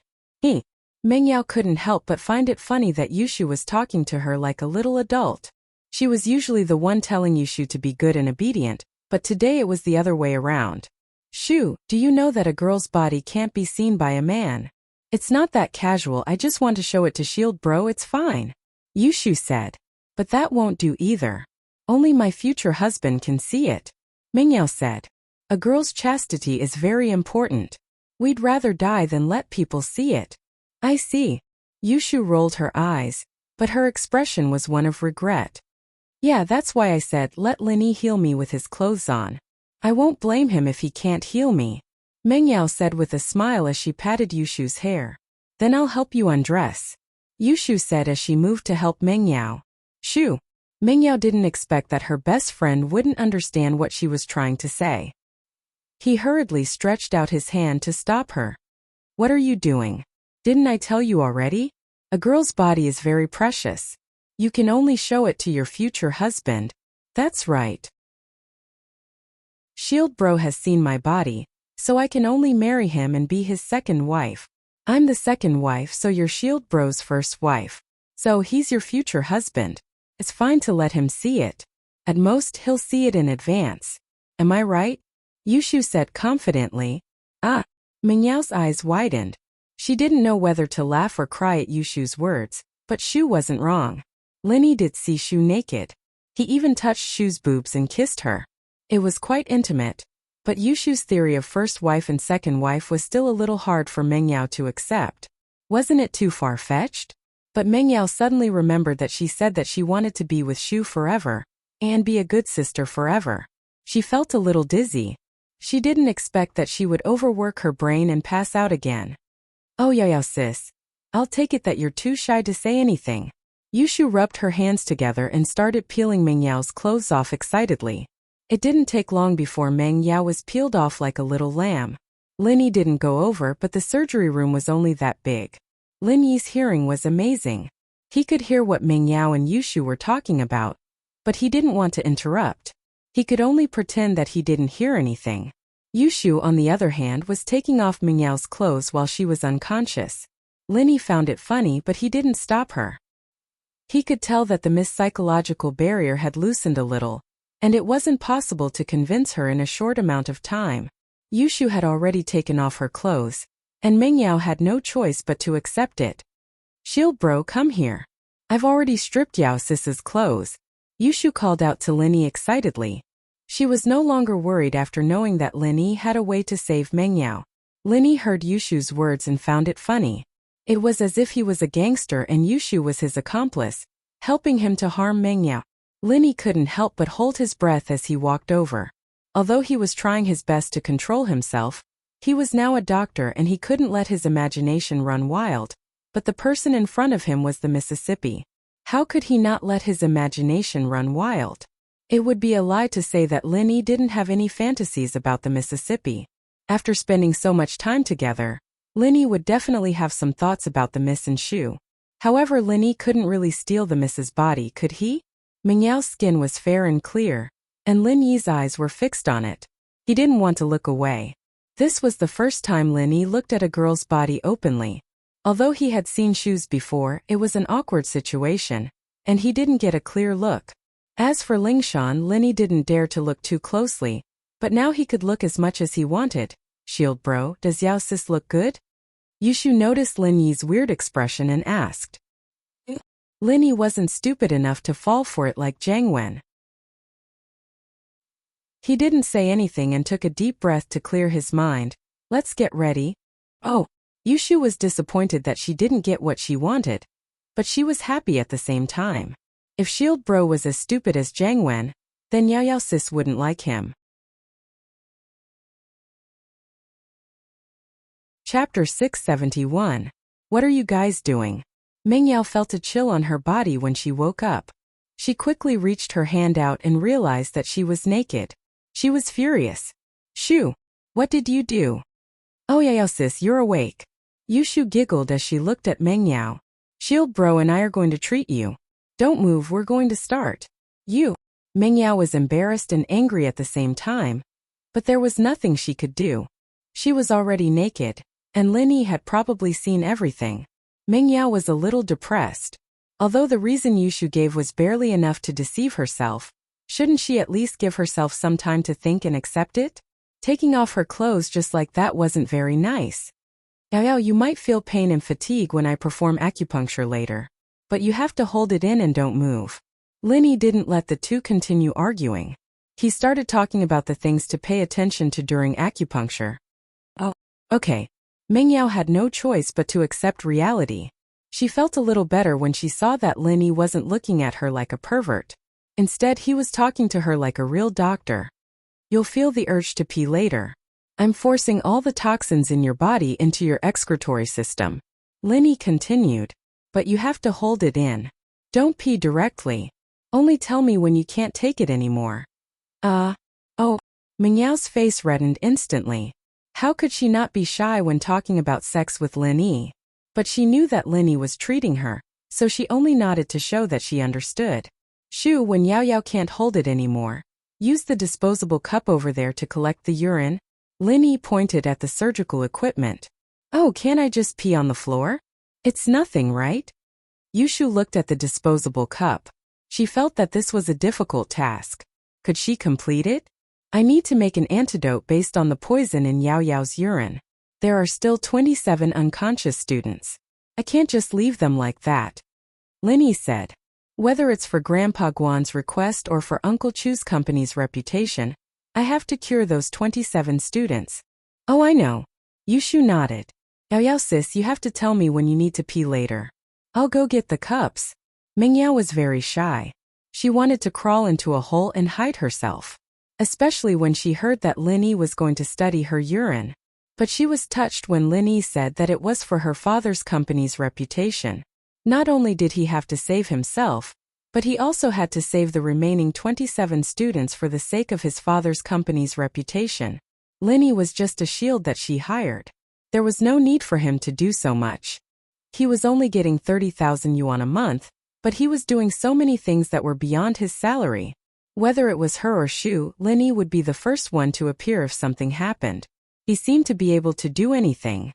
Meng Yao couldn't help but find it funny that Yushu was talking to her like a little adult. She was usually the one telling Yushu to be good and obedient, but today it was the other way around. Shu, do you know that a girl's body can't be seen by a man? It's not that casual, I just want to show it to Shield Bro, it's fine. Yushu said. But that won't do either. Only my future husband can see it. Meng Yao said. A girl's chastity is very important. We'd rather die than let people see it. I see. Yushu rolled her eyes, but her expression was one of regret. Yeah, that's why I said let Linny heal me with his clothes on. I won't blame him if he can't heal me. Meng Yao said with a smile as she patted Yushu's hair. Then I'll help you undress. Yushu said as she moved to help Meng Yao. Shoo. Meng Yao didn't expect that her best friend wouldn't understand what she was trying to say. He hurriedly stretched out his hand to stop her. What are you doing? Didn't I tell you already? A girl's body is very precious. You can only show it to your future husband. That's right. Shield Bro has seen my body, so I can only marry him and be his second wife. I'm the second wife, so you're Shield Bro's first wife. So he's your future husband. It's fine to let him see it. At most, he'll see it in advance. Am I right? Yushu said confidently. Ah. Meng Yao's eyes widened. She didn't know whether to laugh or cry at Yushu's words, but Shu wasn't wrong. Linny did see Shu naked. He even touched Shu's boobs and kissed her. It was quite intimate. But Yushu's theory of first wife and second wife was still a little hard for Meng Yao to accept. Wasn't it too far-fetched? But Meng Yao suddenly remembered that she said that she wanted to be with Shu forever, and be a good sister forever. She felt a little dizzy. She didn't expect that she would overwork her brain and pass out again. Oh Yao sis. I'll take it that you're too shy to say anything. Yushu rubbed her hands together and started peeling Meng Yao's clothes off excitedly. It didn't take long before Meng Yao was peeled off like a little lamb. Lin Yi didn't go over, but the surgery room was only that big. Lin Yi's hearing was amazing. He could hear what Meng Yao and Yushu were talking about, but he didn't want to interrupt. He could only pretend that he didn't hear anything. Yushu, on the other hand, was taking off Meng Yao's clothes while she was unconscious. Lin Yi found it funny, but he didn't stop her. He could tell that the psychological barrier had loosened a little, and it wasn't possible to convince her in a short amount of time. Yushu had already taken off her clothes, and Meng Yao had no choice but to accept it. Shield bro, come here. I've already stripped Yao sis's clothes. Yushu called out to Lin Yi excitedly. She was no longer worried after knowing that Lin Yi had a way to save Meng Yao. Lin Yi heard Yushu's words and found it funny. It was as if he was a gangster and Yushu was his accomplice, helping him to harm Meng Yao. Lin Yi couldn't help but hold his breath as he walked over. Although he was trying his best to control himself, he was now a doctor and he couldn't let his imagination run wild, but the person in front of him was the Mississippi. How could he not let his imagination run wild? It would be a lie to say that Lin Yi didn't have any fantasies about the Mississippi. After spending so much time together, Lin Yi would definitely have some thoughts about the Miss and Shu. However, Lin Yi couldn't really steal the Miss's body, could he? Meng Yao's skin was fair and clear, and Lin Yi's eyes were fixed on it. He didn't want to look away. This was the first time Lin Yi looked at a girl's body openly. Although he had seen Shu's before, it was an awkward situation, and he didn't get a clear look. As for Lingshan, Lin Yi didn't dare to look too closely, but now he could look as much as he wanted. Shield bro, does Yao sis look good? Yushu noticed Lin Yi's weird expression and asked. Lin Yi wasn't stupid enough to fall for it like Jiang Wen. He didn't say anything and took a deep breath to clear his mind. Let's get ready. Oh, Yushu was disappointed that she didn't get what she wanted, but she was happy at the same time. If Shield bro was as stupid as Jiang Wen, then Yao sis wouldn't like him. Chapter 671. What are you guys doing? Meng Yao felt a chill on her body when she woke up. She quickly reached her hand out and realized that she was naked. She was furious. Shu, what did you do? Oh Yao sis, you're awake. Yushu giggled as she looked at Meng Yao. Shield bro and I are going to treat you. Don't move, we're going to start. You. Meng Yao was embarrassed and angry at the same time, but there was nothing she could do. She was already naked, and Lin Yi had probably seen everything. Meng Yao was a little depressed. Although the reason Yushu gave was barely enough to deceive herself, shouldn't she at least give herself some time to think and accept it? Taking off her clothes just like that wasn't very nice. Yao, you might feel pain and fatigue when I perform acupuncture later, but you have to hold it in and don't move. Lin Yi didn't let the two continue arguing. He started talking about the things to pay attention to during acupuncture. Oh, okay. Meng Yao had no choice but to accept reality. She felt a little better when she saw that Lin Yi wasn't looking at her like a pervert. Instead, he was talking to her like a real doctor. You'll feel the urge to pee later. I'm forcing all the toxins in your body into your excretory system. Lin Yi continued. But you have to hold it in. Don't pee directly. Only tell me when you can't take it anymore. Oh. Meng Yao's face reddened instantly. How could she not be shy when talking about sex with Lin Yi? But she knew that Lin Yi was treating her, so she only nodded to show that she understood. Shu, when Yao can't hold it anymore, use the disposable cup over there to collect the urine. Lin Yi pointed at the surgical equipment. Oh, can't I just pee on the floor? It's nothing, right? Yushu looked at the disposable cup. She felt that this was a difficult task. Could she complete it? I need to make an antidote based on the poison in Yao's urine. There are still 27 unconscious students. I can't just leave them like that. Lin Yi said. Whether it's for Grandpa Guan's request or for Uncle Chu's company's reputation, I have to cure those 27 students. Oh, I know. Yushu nodded. Yao Yao sis, you have to tell me when you need to pee later. I'll go get the cups. Mingyao was very shy. She wanted to crawl into a hole and hide herself, especially when she heard that Linny was going to study her urine. But she was touched when Linny said that it was for her father's company's reputation. Not only did he have to save himself, but he also had to save the remaining 27 students for the sake of his father's company's reputation. Linny was just a shield that she hired. There was no need for him to do so much. He was only getting 30,000 yuan a month, but he was doing so many things that were beyond his salary. Whether it was her or Shu, Linny would be the first one to appear if something happened. He seemed to be able to do anything.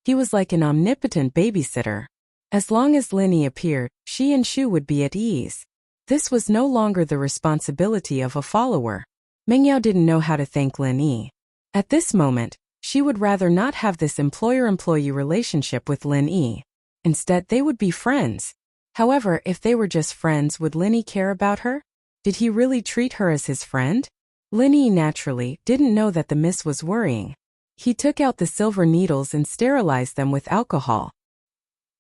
He was like an omnipotent babysitter. As long as Linny appeared, she and Shu would be at ease. This was no longer the responsibility of a follower. Mingyao didn't know how to thank Linny. At this moment, she would rather not have this employer-employee relationship with Linny. Instead, they would be friends. However, if they were just friends, would Linny care about her? Did he really treat her as his friend? Linny naturally didn't know that the miss was worrying. He took out the silver needles and sterilized them with alcohol.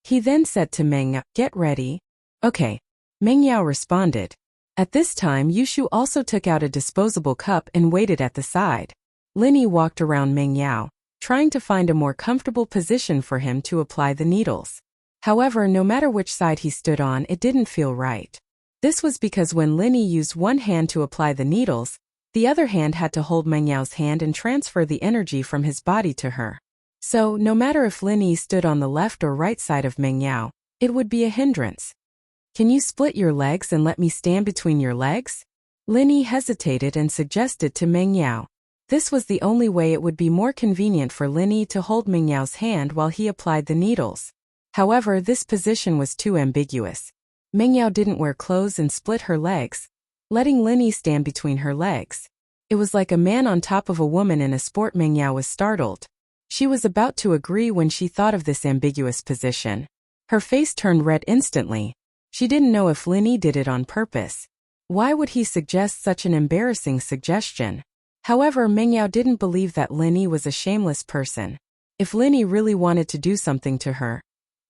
He then said to Mengyao, "Get ready." Okay. Mengyao responded. At this time, Yushu also took out a disposable cup and waited at the side. Linny walked around Mengyao, trying to find a more comfortable position for him to apply the needles. However, no matter which side he stood on, it didn't feel right. This was because when Linny used one hand to apply the needles, the other hand had to hold Mengyao's hand and transfer the energy from his body to her. So, no matter if Linny stood on the left or right side of Mengyao, it would be a hindrance. "Can you split your legs and let me stand between your legs?" Linny hesitated and suggested to Mengyao. This was the only way it would be more convenient for Linny to hold Mengyao's hand while he applied the needles. However, this position was too ambiguous. Mengyao didn't wear clothes and split her legs, letting Linny stand between her legs. It was like a man on top of a woman in a sport. Mengyao was startled. She was about to agree when she thought of this ambiguous position. Her face turned red instantly. She didn't know if Linny did it on purpose. Why would he suggest such an embarrassing suggestion? However, Mengyao didn't believe that Linny was a shameless person. If Linny really wanted to do something to her,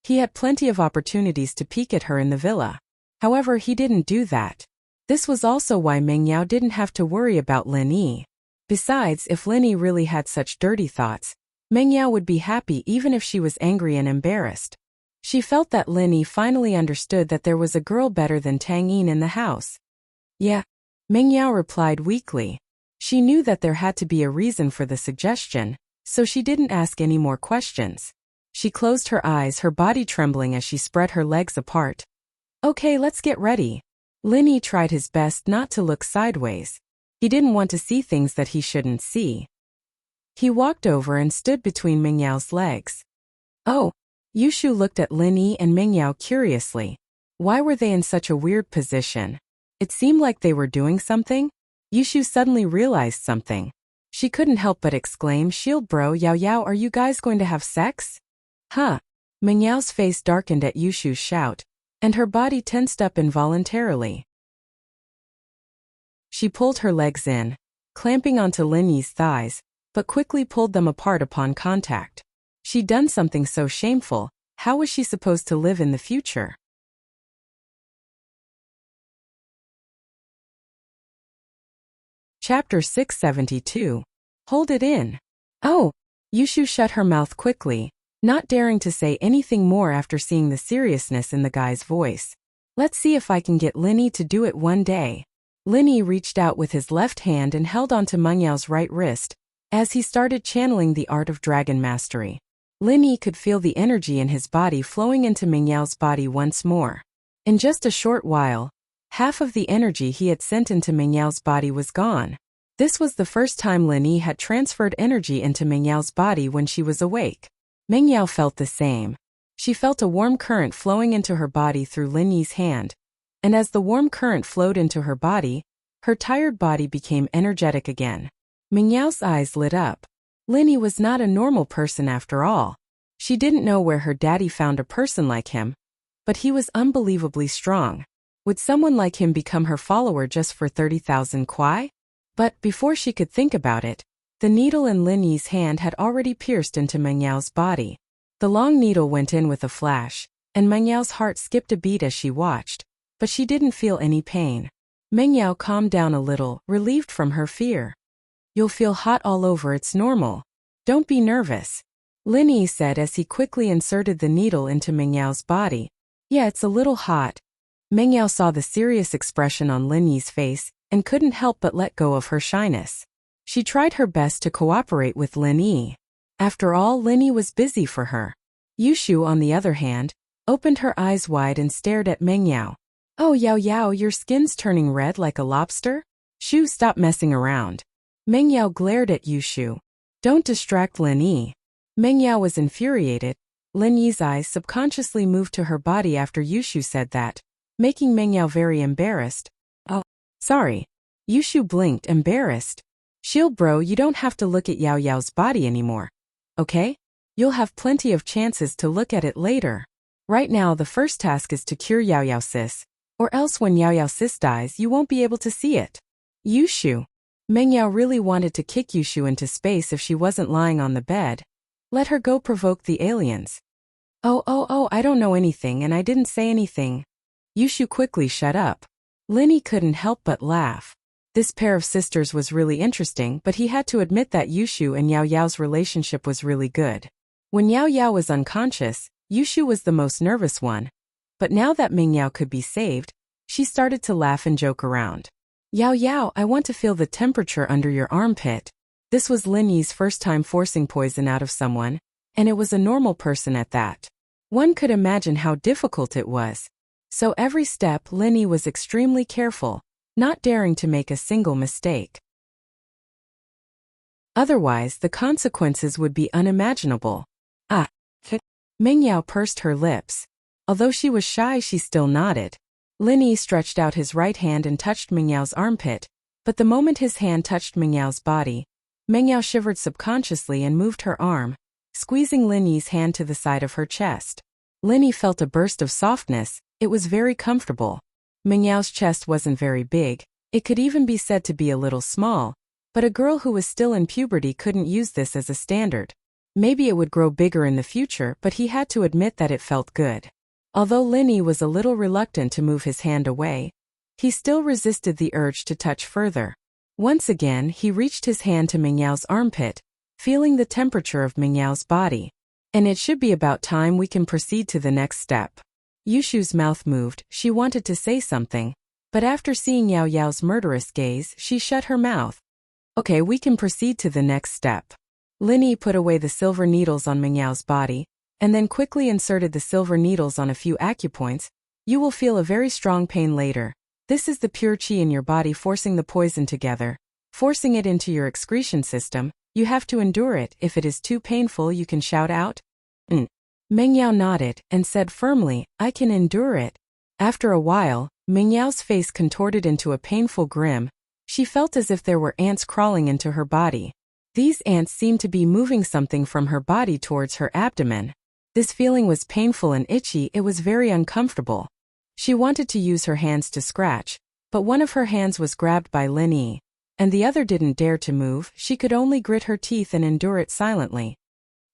he had plenty of opportunities to peek at her in the villa. However, he didn't do that. This was also why Mengyao didn't have to worry about Linny. Besides, if Linny really had such dirty thoughts, Mengyao would be happy even if she was angry and embarrassed. She felt that Linny finally understood that there was a girl better than Tang Yin in the house. "Yeah," Mengyao replied weakly. She knew that there had to be a reason for the suggestion, so she didn't ask any more questions. She closed her eyes, her body trembling as she spread her legs apart. "Okay, let's get ready." Linny tried his best not to look sideways. He didn't want to see things that he shouldn't see. He walked over and stood between Mengyao's legs. "Oh." Yushu looked at Linny and Mengyao curiously. Why were they in such a weird position? It seemed like they were doing something. Yushu suddenly realized something. She couldn't help but exclaim, "Shield bro, Yao Yao, are you guys going to have sex?" "Huh?" Mengyao's face darkened at Yushu's shout, and her body tensed up involuntarily. She pulled her legs in, clamping onto Linny's thighs, but quickly pulled them apart upon contact. She'd done something so shameful. How was she supposed to live in the future? Chapter 672. Hold it in. "Oh!" Yushu shut her mouth quickly, not daring to say anything more after seeing the seriousness in the guy's voice. "Let's see if I can get Linny to do it one day." Linny reached out with his left hand and held onto Mengyao's right wrist, as he started channeling the art of dragon mastery. Linny could feel the energy in his body flowing into Mengyao's body once more. In just a short while, half of the energy he had sent into Mengyao's body was gone. This was the first time Linny had transferred energy into Mengyao's body when she was awake. Mengyao felt the same. She felt a warm current flowing into her body through Linny's hand, and as the warm current flowed into her body, her tired body became energetic again. Mengyao's eyes lit up. Linny was not a normal person after all. She didn't know where her daddy found a person like him, but he was unbelievably strong. Would someone like him become her follower just for 30,000 kwai? But before she could think about it, the needle in Lin Yi's hand had already pierced into Meng Yao's body. The long needle went in with a flash, and Meng Yao's heart skipped a beat as she watched, but she didn't feel any pain. Meng Yao calmed down a little, relieved from her fear. "You'll feel hot all over, it's normal. Don't be nervous," Lin Yi said as he quickly inserted the needle into Meng Yao's body. "Yeah, it's a little hot." Meng Yao saw the serious expression on Lin Yi's face and couldn't help but let go of her shyness. She tried her best to cooperate with Lin Yi. After all, Lin Yi was busy for her. Yushu, on the other hand, opened her eyes wide and stared at Meng Yao. "Oh, Yao Yao, your skin's turning red like a lobster? Shu, stop messing around." Meng Yao glared at Yushu. "Don't distract Lin Yi." Meng Yao was infuriated. Lin Yi's eyes subconsciously moved to her body after Yushu said that, making Meng Yao very embarrassed. "Oh, sorry." Yushu blinked, embarrassed. "Shield bro, you don't have to look at Yao Yao's body anymore. Okay? You'll have plenty of chances to look at it later. Right now the first task is to cure Yao Yao sis, or else when Yao Yao sis dies you won't be able to see it." Yushu. Meng Yao really wanted to kick Yushu into space if she wasn't lying on the bed. Let her go provoke the aliens. Oh, I don't know anything and I didn't say anything." Yushu quickly shut up. Lin Yi couldn't help but laugh. This pair of sisters was really interesting, but he had to admit that Yushu and Yao Yao's relationship was really good. When Yao Yao was unconscious, Yushu was the most nervous one. But now that Meng Yao could be saved, she started to laugh and joke around. "Yao Yao, I want to feel the temperature under your armpit." This was Lin Yi's first time forcing poison out of someone, and it was a normal person at that. One could imagine how difficult it was. So every step Lin Yi was extremely careful, not daring to make a single mistake. Otherwise, the consequences would be unimaginable. Meng Yao pursed her lips. Although she was shy, she still nodded. Lin Yi stretched out his right hand and touched Meng Yao's armpit, but the moment his hand touched Meng Yao's body, Meng Yao shivered subconsciously and moved her arm, squeezing Lin Yi's hand to the side of her chest. Lin Yi felt a burst of softness. It was very comfortable. Meng Yao's chest wasn't very big, it could even be said to be a little small, but a girl who was still in puberty couldn't use this as a standard. Maybe it would grow bigger in the future, but he had to admit that it felt good. Although Lin Yi was a little reluctant to move his hand away, he still resisted the urge to touch further. Once again, he reached his hand to Meng Yao's armpit, feeling the temperature of Meng Yao's body. "And it should be about time we can proceed to the next step." Yushu's mouth moved. She wanted to say something, but after seeing Yao Yao's murderous gaze, she shut her mouth. "Okay, we can proceed to the next step." Lin Yi put away the silver needles on Meng Yao's body, and then quickly inserted the silver needles on a few acupoints. "You will feel a very strong pain later. This is the pure qi in your body forcing the poison together, forcing it into your excretion system. You have to endure it. If it is too painful, you can shout out." Meng Yao nodded and said firmly, "I can endure it." After a while, Meng Yao's face contorted into a painful grin. She felt as if there were ants crawling into her body. These ants seemed to be moving something from her body towards her abdomen. This feeling was painful and itchy. It was very uncomfortable. She wanted to use her hands to scratch, but one of her hands was grabbed by Lin Yi, and the other didn't dare to move. She could only grit her teeth and endure it silently.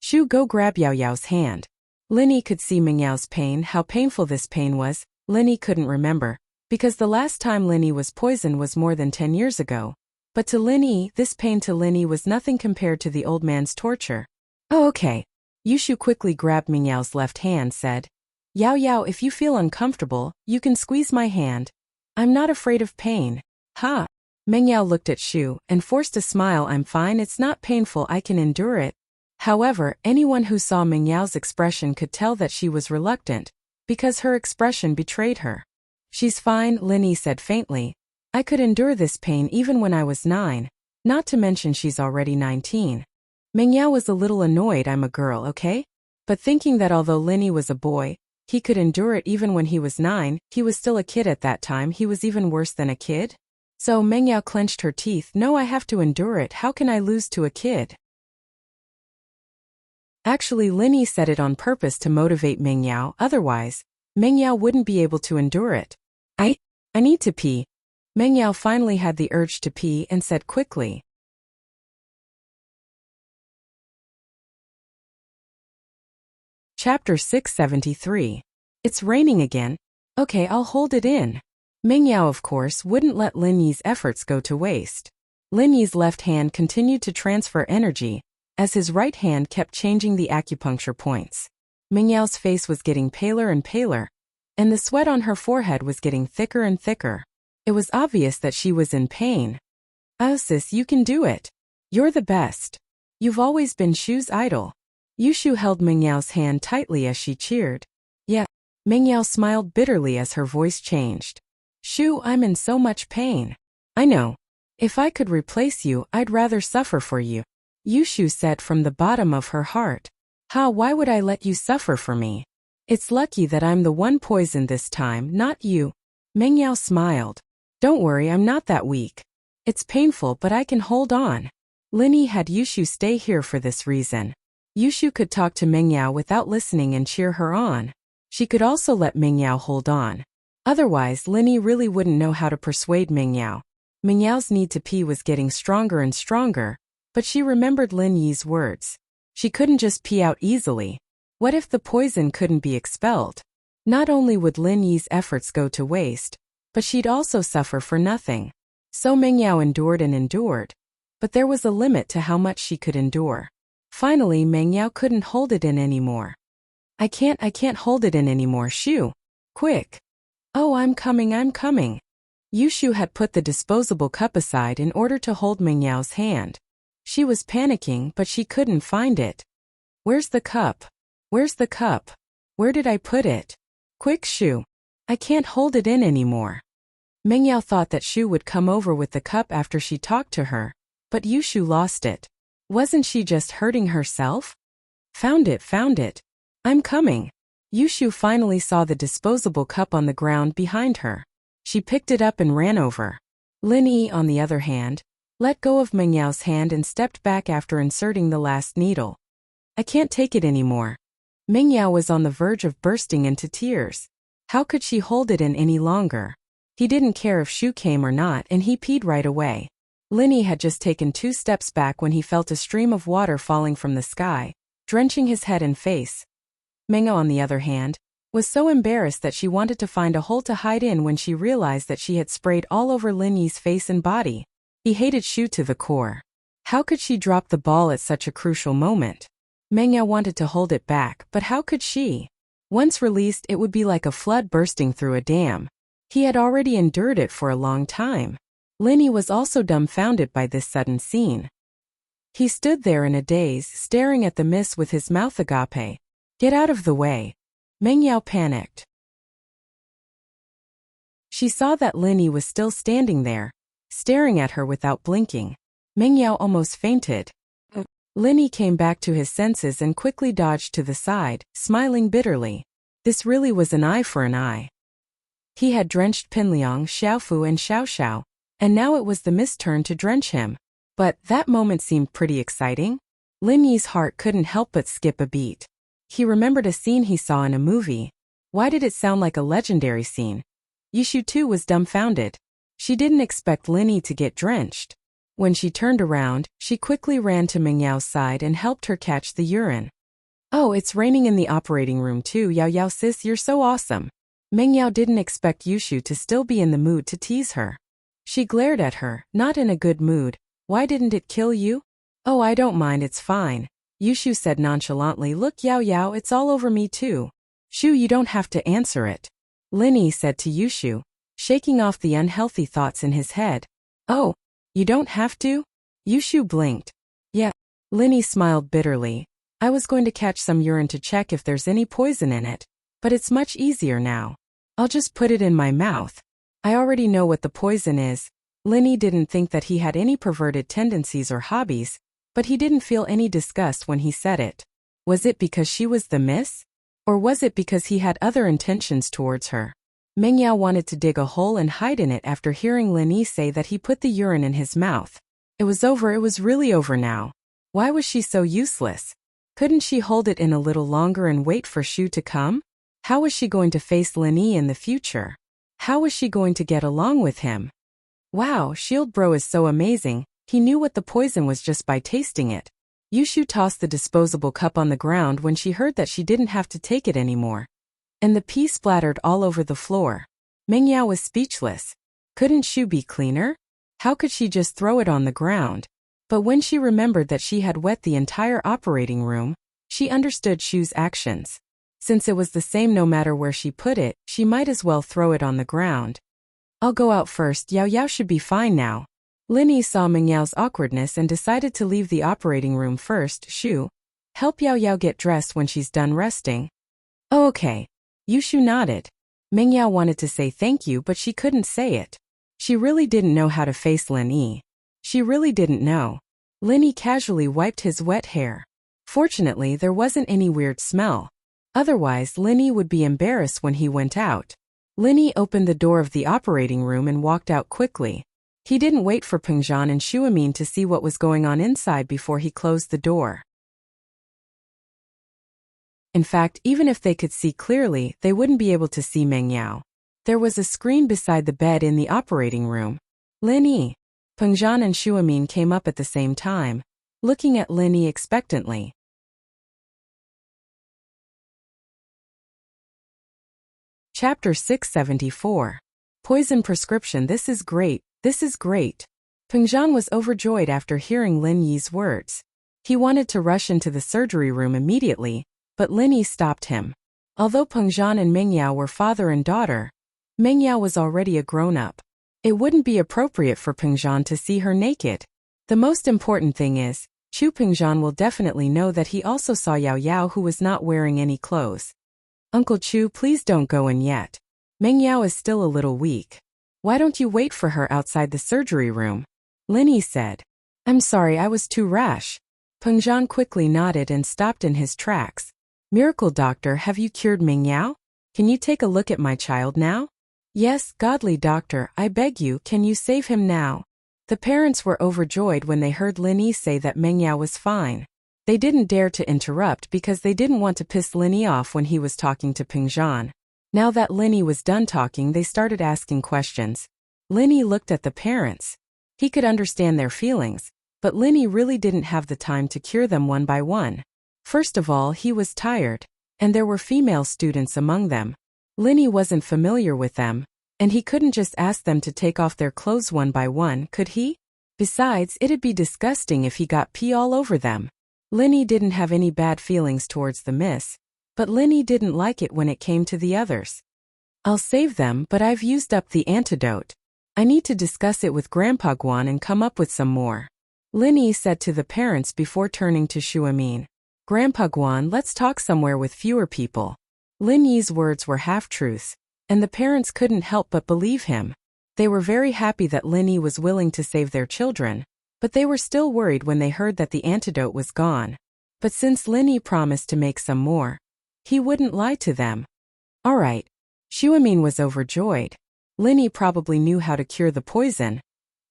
"Shu, go grab Yao Yao's hand." Lin Yi could see Meng Yao's pain, how painful this pain was. Lin Yi couldn't remember, because the last time Lin Yi was poisoned was more than 10 years ago. But to Lin Yi, this pain to Lin Yi was nothing compared to the old man's torture. "Oh, okay." Yushu quickly grabbed Meng Yao's left hand, said, "Yao Yao, if you feel uncomfortable, you can squeeze my hand. I'm not afraid of pain." "Ha!" Meng Yao looked at Shu and forced a smile. "I'm fine, it's not painful, I can endure it." However, anyone who saw Meng Yao's expression could tell that she was reluctant, because her expression betrayed her. "She's fine," Lin Yi said faintly. "I could endure this pain even when I was 9, not to mention she's already 19. Meng Yao was a little annoyed. "I'm a girl, okay?" But thinking that although Lin Yi was a boy, he could endure it even when he was 9, he was still a kid at that time. He was even worse than a kid. So Meng Yao clenched her teeth. "No, I have to endure it. How can I lose to a kid?" Actually, Lin Yi said it on purpose to motivate Meng Yao. Otherwise, Meng Yao wouldn't be able to endure it. I need to pee. Meng Yao finally had the urge to pee and said quickly. Chapter 673. It's raining again. Okay, I'll hold it in. Meng Yao, of course, wouldn't let Lin Yi's efforts go to waste. Lin Yi's left hand continued to transfer energy, as his right hand kept changing the acupuncture points. Meng Yao's face was getting paler and paler, and the sweat on her forehead was getting thicker and thicker. It was obvious that she was in pain. Oh sis, you can do it. You're the best. You've always been Shu's idol. Yushu held Meng Yao's hand tightly as she cheered. Yeah. Meng Yao smiled bitterly as her voice changed. Shu, I'm in so much pain. I know. If I could replace you, I'd rather suffer for you. Yushu said from the bottom of her heart. Why would I let you suffer for me? It's lucky that I'm the one poisoned this time, not you. Meng Yao smiled. Don't worry, I'm not that weak. It's painful, but I can hold on. Lin Yi had Yushu stay here for this reason. Yushu could talk to Meng Yao without listening and cheer her on. She could also let Meng Yao hold on. Otherwise, Lin Yi really wouldn't know how to persuade Meng Yao. Meng Yao's need to pee was getting stronger and stronger, but she remembered Lin Yi's words. She couldn't just pee out easily. What if the poison couldn't be expelled? Not only would Lin Yi's efforts go to waste, but she'd also suffer for nothing. So Meng Yao endured and endured, but there was a limit to how much she could endure. Finally, Meng Yao couldn't hold it in anymore. I can't hold it in anymore, Shu. Quick. Oh, I'm coming. Yushu had put the disposable cup aside in order to hold Meng Yao's hand. She was panicking, but she couldn't find it. Where's the cup? Where's the cup? Where did I put it? Quick, Shu. I can't hold it in anymore. Meng Yao thought that Shu would come over with the cup after she talked to her, but Yushu lost it. Wasn't she just hurting herself? Found it. I'm coming. Yushu finally saw the disposable cup on the ground behind her. She picked it up and ran over. Lin Yi, on the other hand, let go of Meng Yao's hand and stepped back after inserting the last needle. I can't take it anymore. Meng Yao was on the verge of bursting into tears. How could she hold it in any longer? He didn't care if Shu came or not, and he peed right away. Lin Yi had just taken 2 steps back when he felt a stream of water falling from the sky, drenching his head and face. Meng Yao, on the other hand, was so embarrassed that she wanted to find a hole to hide in when she realized that she had sprayed all over Lin Yi's face and body. He hated Shu to the core. How could she drop the ball at such a crucial moment? Meng Yao wanted to hold it back, but how could she? Once released, it would be like a flood bursting through a dam. He had already endured it for a long time. Lin Yi was also dumbfounded by this sudden scene. He stood there in a daze, staring at the mist with his mouth agape. Get out of the way. Meng Yao panicked. She saw that Lin Yi was still standing there, staring at her without blinking. Meng Yao almost fainted. Lin Yi came back to his senses and quickly dodged to the side, smiling bitterly. This really was an eye for an eye. He had drenched Pinliang, Xiaofu and Xiaoxiao, and now it was the mist's turn to drench him. But that moment seemed pretty exciting. Lin Yi's heart couldn't help but skip a beat. He remembered a scene he saw in a movie. Why did it sound like a legendary scene? Yushu too was dumbfounded. She didn't expect Lin Yi to get drenched. When she turned around, she quickly ran to Meng Yao's side and helped her catch the urine. Oh, it's raining in the operating room too, Yao Yao sis, you're so awesome. Meng Yao didn't expect Yushu to still be in the mood to tease her. She glared at her, not in a good mood. Why didn't it kill you? Oh, I don't mind, it's fine. Yushu said nonchalantly, look Yao Yao, it's all over me too. Shu, you don't have to answer it. Lin Yi said to Yushu, shaking off the unhealthy thoughts in his head. Oh, you don't have to? Yushu blinked. Yeah. Lin Yi smiled bitterly. I was going to catch some urine to check if there's any poison in it, but it's much easier now. I'll just put it in my mouth. I already know what the poison is. Lin Yi didn't think that he had any perverted tendencies or hobbies, but he didn't feel any disgust when he said it. Was it because she was the miss? Or was it because he had other intentions towards her? Meng Yao wanted to dig a hole and hide in it after hearing Lin Yi say that he put the urine in his mouth. It was over, it was really over now. Why was she so useless? Couldn't she hold it in a little longer and wait for Shu to come? How was she going to face Lin Yi in the future? How was she going to get along with him? Wow, Shield Bro is so amazing, he knew what the poison was just by tasting it. Yushu tossed the disposable cup on the ground when she heard that she didn't have to take it anymore. And the pee splattered all over the floor. Mengyao was speechless. Couldn't Shu be cleaner? How could she just throw it on the ground? But when she remembered that she had wet the entire operating room, she understood Shu's actions. Since it was the same no matter where she put it, she might as well throw it on the ground. I'll go out first, Yao Yao should be fine now. Lin Yi saw Mengyao's awkwardness and decided to leave the operating room first. Shu, help Yao Yao get dressed when she's done resting. Oh, okay. Yushu nodded. Mengyao wanted to say thank you but she couldn't say it. She really didn't know how to face Lin Yi. She really didn't know. Lin Yi casually wiped his wet hair. Fortunately, there wasn't any weird smell. Otherwise, Lin Yi would be embarrassed when he went out. Lin Yi opened the door of the operating room and walked out quickly. He didn't wait for Pengzhan and Shuamin to see what was going on inside before he closed the door. In fact, even if they could see clearly, they wouldn't be able to see Mengyao. There was a screen beside the bed in the operating room. Lin Yi. Pengzhan and Shuamin came up at the same time, looking at Lin Yi expectantly. Chapter 674. Poison prescription. This is great, this is great. Pengzhan was overjoyed after hearing Lin Yi's words. He wanted to rush into the surgery room immediately, but Lin Yi stopped him. Although Pengzhan and Mengyao were father and daughter, Mengyao was already a grown-up. It wouldn't be appropriate for Pengzhan to see her naked. The most important thing is, Chu Pengzhan will definitely know that he also saw Yao Yao who was not wearing any clothes. Uncle Chu, please don't go in yet. Mengyao is still a little weak. Why don't you wait for her outside the surgery room? Lin Yi said. I'm sorry, I was too rash. Pengzhan quickly nodded and stopped in his tracks. Miracle doctor, have you cured Mengyao? Can you take a look at my child now? Yes, godly doctor, I beg you, can you save him now? The parents were overjoyed when they heard Lin Yi say that Mengyao was fine. They didn't dare to interrupt because they didn't want to piss Lin Yi off when he was talking to Pengzhan. Now that Lin Yi was done talking, they started asking questions. Lin Yi looked at the parents. He could understand their feelings, but Lin Yi really didn't have the time to cure them one by one. First of all, he was tired, and there were female students among them. Lin Yi wasn't familiar with them, and he couldn't just ask them to take off their clothes one by one, could he? Besides, it'd be disgusting if he got pee all over them. Lin Yi didn't have any bad feelings towards the miss, but Lin Yi didn't like it when it came to the others. I'll save them, but I've used up the antidote. I need to discuss it with Grandpa Guan and come up with some more. Lin Yi said to the parents before turning to Shuamin. Grandpa Guan, let's talk somewhere with fewer people. Lin Yi's words were half-truths, and the parents couldn't help but believe him. They were very happy that Lin Yi was willing to save their children, but they were still worried when they heard that the antidote was gone. But since Lin Yi promised to make some more, he wouldn't lie to them. All right. Shuamin was overjoyed. Lin Yi probably knew how to cure the poison,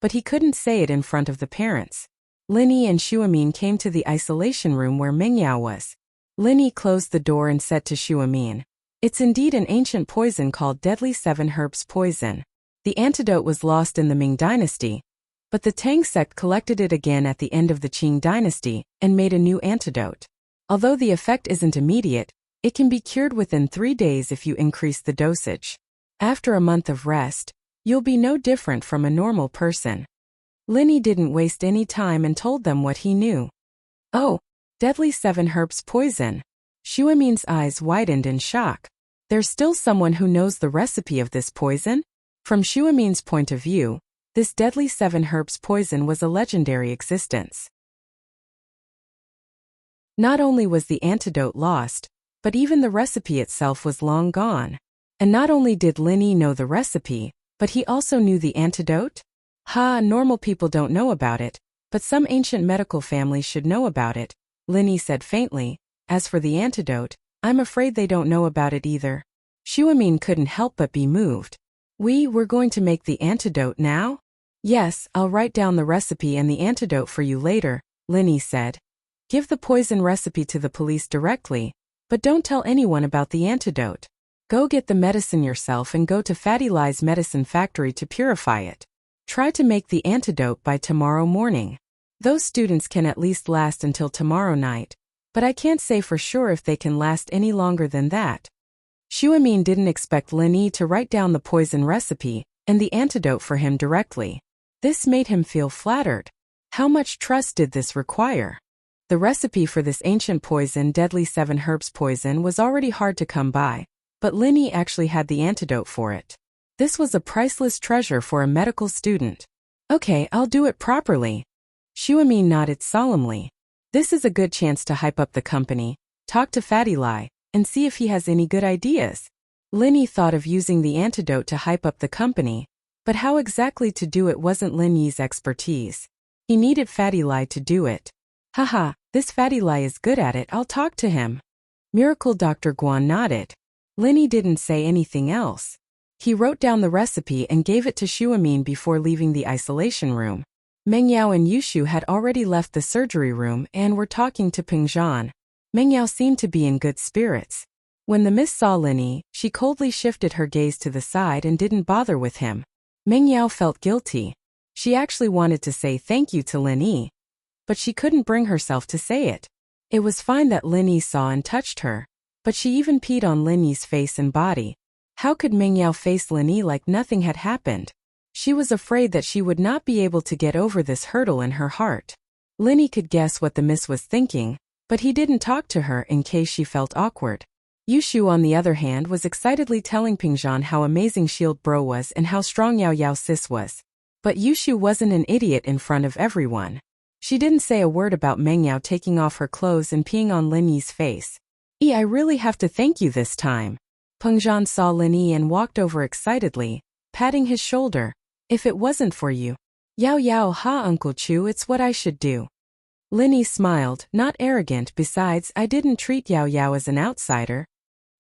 but he couldn't say it in front of the parents. Lin Yi and Shuamin came to the isolation room where Mengyao was. Lin Yi closed the door and said to Shuamin, it's indeed an ancient poison called Deadly 7 Herbs Poison. The antidote was lost in the Ming Dynasty, but the Tang sect collected it again at the end of the Qing Dynasty and made a new antidote. Although the effect isn't immediate, it can be cured within 3 days if you increase the dosage. After a month of rest, you'll be no different from a normal person. Lin Yi didn't waste any time and told them what he knew. Oh, Deadly 7 Herbs Poison. Shuamin's eyes widened in shock. There's still someone who knows the recipe of this poison? From Shuamin's point of view, this Deadly 7 Herbs Poison was a legendary existence. Not only was the antidote lost, but even the recipe itself was long gone. And not only did Lin Yi know the recipe, but he also knew the antidote? Ha, normal people don't know about it, but some ancient medical families should know about it, Lin Yi said faintly. As for the antidote, I'm afraid they don't know about it either. Shuamin couldn't help but be moved. We're going to make the antidote now? Yes, I'll write down the recipe and the antidote for you later, Lin Yi said. Give the poison recipe to the police directly, but don't tell anyone about the antidote. Go get the medicine yourself and go to Fatty Lie's medicine factory to purify it. Try to make the antidote by tomorrow morning. Those students can at least last until tomorrow night, but I can't say for sure if they can last any longer than that. Xu Amin didn't expect Lin Yi to write down the poison recipe and the antidote for him directly. This made him feel flattered. How much trust did this require? The recipe for this ancient poison, deadly 7 herbs poison, was already hard to come by, but Lin Yi actually had the antidote for it. This was a priceless treasure for a medical student. Okay, I'll do it properly. Xu Amin nodded solemnly. This is a good chance to hype up the company, talk to Fatty Lie, and see if he has any good ideas. Lin Yi thought of using the antidote to hype up the company, but how exactly to do it wasn't Lin Yi's expertise. He needed Fatty Lie to do it. Haha, this Fatty Lie is good at it, I'll talk to him. Miracle Dr. Guan nodded. Lin Yi didn't say anything else. He wrote down the recipe and gave it to Xu Amin before leaving the isolation room. Meng Yao and Yushu had already left the surgery room and were talking to Peng Zhan. Meng Yao seemed to be in good spirits. When the miss saw Lin Yi, she coldly shifted her gaze to the side and didn't bother with him. Meng Yao felt guilty. She actually wanted to say thank you to Lin Yi, but she couldn't bring herself to say it. It was fine that Lin Yi saw and touched her, but she even peed on Lin Yi's face and body. How could Meng Yao face Lin Yi like nothing had happened? She was afraid that she would not be able to get over this hurdle in her heart. Lin Yi could guess what the miss was thinking, but he didn't talk to her in case she felt awkward. Yushu, on the other hand, was excitedly telling Peng Zhan how amazing Shield Bro was and how strong Yao Yao Sis was. But Yushu wasn't an idiot in front of everyone. She didn't say a word about Meng Yao taking off her clothes and peeing on Lin Yi's face. I really have to thank you this time. Peng Zhan saw Lin Yi and walked over excitedly, patting his shoulder. If it wasn't for you. Yao Yao ha Uncle Chu, it's what I should do. Lin Yi smiled, not arrogant. Besides, I didn't treat Yao Yao as an outsider.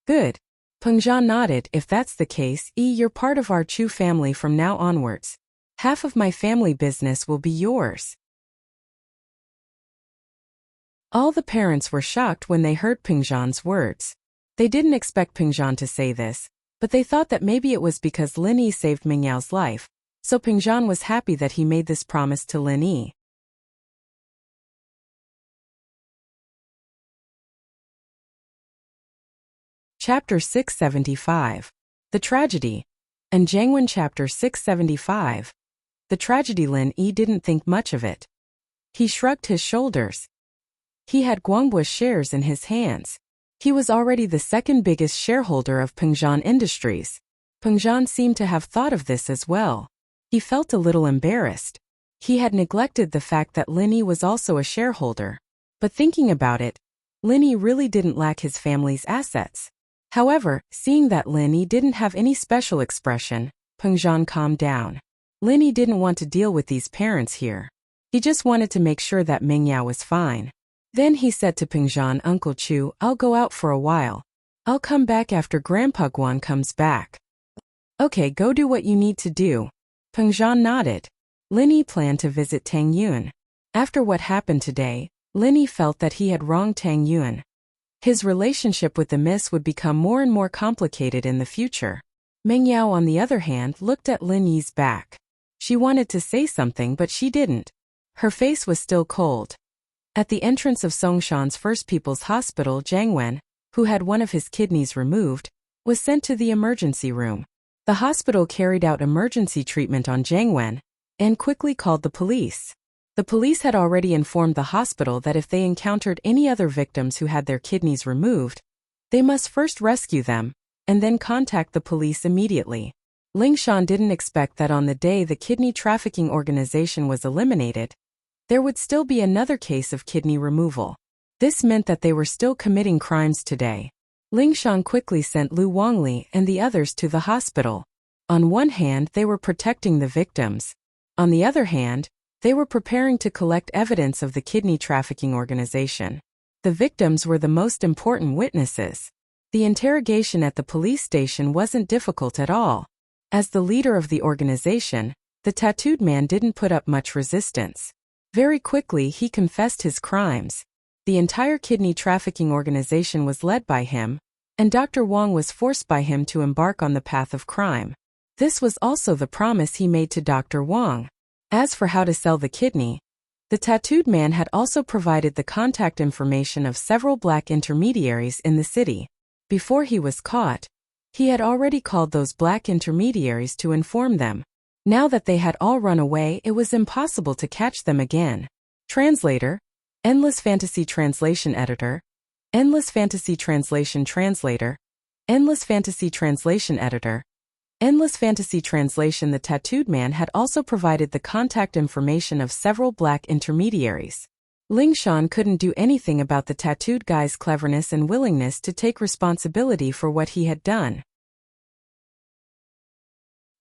Good. Peng Zhan nodded. If that's the case, you're part of our Chu family from now onwards. Half of my family business will be yours. All the parents were shocked when they heard Peng Zhan's words. They didn't expect Peng Zhan to say this, but they thought that maybe it was because Lin Yi saved Meng Yao's life, so Peng Zhan was happy that he made this promise to Lin Yi. Chapter 675. The Tragedy. And Jiangwen Chapter 675. The Tragedy. Lin Yi didn't think much of it. He shrugged his shoulders. He had Guangbu's shares in his hands. He was already the second biggest shareholder of Peng Zhan Industries. Peng Zhan seemed to have thought of this as well. He felt a little embarrassed. He had neglected the fact that Lin Yi was also a shareholder. But thinking about it, Lin Yi really didn't lack his family's assets. However, seeing that Lin Yi didn't have any special expression, Peng Zhan calmed down. Lin Yi didn't want to deal with these parents here. He just wanted to make sure that Meng Yao was fine. Then he said to Peng Zhan, Uncle Chu, I'll go out for a while. I'll come back after Grandpa Guan comes back. Okay, go do what you need to do. Peng Zhan nodded. Lin Yi planned to visit Tang Yun. After what happened today, Lin Yi felt that he had wronged Tang Yun. His relationship with the miss would become more and more complicated in the future. Meng Yao, on the other hand, looked at Lin Yi's back. She wanted to say something, but she didn't. Her face was still cold. At the entrance of Songshan's First People's Hospital, Jiang Wen, who had one of his kidneys removed, was sent to the emergency room. The hospital carried out emergency treatment on Jiang Wen and quickly called the police. The police had already informed the hospital that if they encountered any other victims who had their kidneys removed, they must first rescue them and then contact the police immediately. Ling Shan didn't expect that on the day the kidney trafficking organization was eliminated, there would still be another case of kidney removal. This meant that they were still committing crimes today. Ling Shan quickly sent Lu Wangli and the others to the hospital. On one hand, they were protecting the victims. On the other hand, they were preparing to collect evidence of the kidney trafficking organization. The victims were the most important witnesses. The interrogation at the police station wasn't difficult at all. As the leader of the organization, the tattooed man didn't put up much resistance. Very quickly he confessed his crimes. The entire kidney trafficking organization was led by him, and Dr. Wang was forced by him to embark on the path of crime. This was also the promise he made to Dr. Wang. As for how to sell the kidney, the tattooed man had also provided the contact information of several black intermediaries in the city. Before he was caught, he had already called those black intermediaries to inform them. Now that they had all run away, it was impossible to catch them again. Translator, Endless Fantasy Translation Editor, Endless Fantasy Translation Translator, Endless Fantasy Translation Editor, Endless Fantasy Translation. The tattooed man had also provided the contact information of several black intermediaries. Ling Shan couldn't do anything about the tattooed guy's cleverness and willingness to take responsibility for what he had done.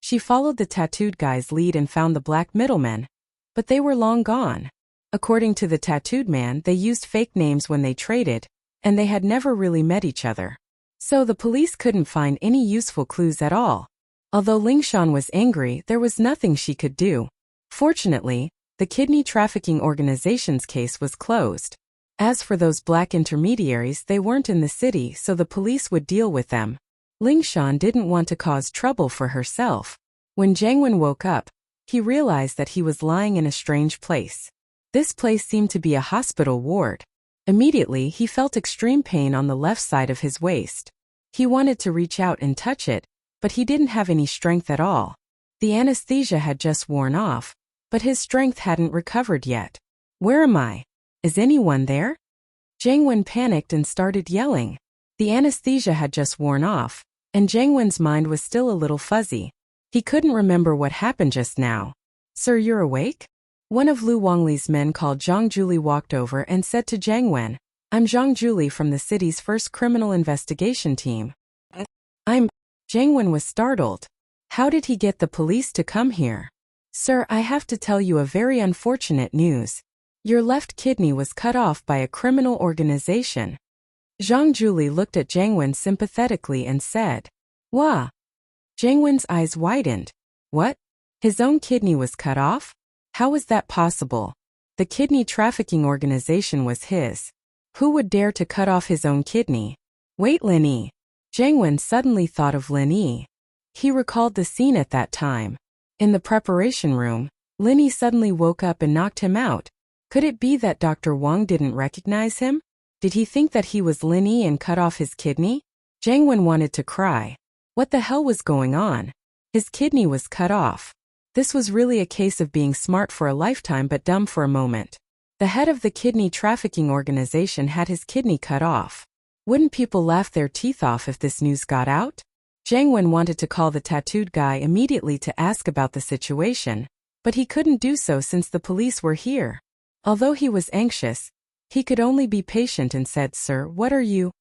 She followed the tattooed guy's lead and found the black middlemen, but they were long gone. According to the tattooed man, they used fake names when they traded, and they had never really met each other. So the police couldn't find any useful clues at all. Although Ling Shan was angry, there was nothing she could do. Fortunately, the kidney trafficking organization's case was closed. As for those black intermediaries, they weren't in the city, so the police would deal with them. Ling Shan didn't want to cause trouble for herself. When Jiang Wen woke up, he realized that he was lying in a strange place. This place seemed to be a hospital ward. Immediately, he felt extreme pain on the left side of his waist. He wanted to reach out and touch it, but he didn't have any strength at all. The anesthesia had just worn off, but his strength hadn't recovered yet. Where am I? Is anyone there? Jiang Wen panicked and started yelling. The anesthesia had just worn off, and Jiang Wen's mind was still a little fuzzy. He couldn't remember what happened just now. Sir, you're awake? One of Lu Wangli's men called Zhang Juli walked over and said to Jiang Wen, I'm Zhang Juli from the city's first criminal investigation team. Jiang Wen was startled. How did he get the police to come here? Sir, I have to tell you a very unfortunate news. Your left kidney was cut off by a criminal organization. Zhang Juli looked at Jiang Wen sympathetically and said, Wah! Jiang Wen's eyes widened. What? His own kidney was cut off? How was that possible? The kidney trafficking organization was his. Who would dare to cut off his own kidney? Wait, Lin Yi. Jiang Wen suddenly thought of Lin Yi. He recalled the scene at that time. In the preparation room, Lin Yi suddenly woke up and knocked him out. Could it be that Dr. Wang didn't recognize him? Did he think that he was Lin Yi and cut off his kidney? Jiang Wen wanted to cry. What the hell was going on? His kidney was cut off. This was really a case of being smart for a lifetime but dumb for a moment. The head of the kidney trafficking organization had his kidney cut off. Wouldn't people laugh their teeth off if this news got out? Jiang Wen wanted to call the tattooed guy immediately to ask about the situation, but he couldn't do so since the police were here. Although he was anxious, he could only be patient and said, Sir, what are you?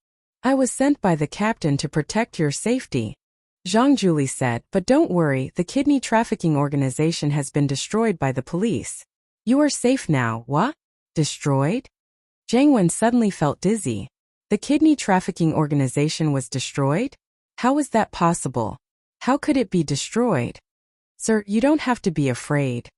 I was sent by the captain to protect your safety. Zhang Juli said, but don't worry, the kidney trafficking organization has been destroyed by the police. You are safe now. What? Destroyed? Jiang Wen suddenly felt dizzy. The kidney trafficking organization was destroyed? How was that possible? How could it be destroyed? Sir, you don't have to be afraid.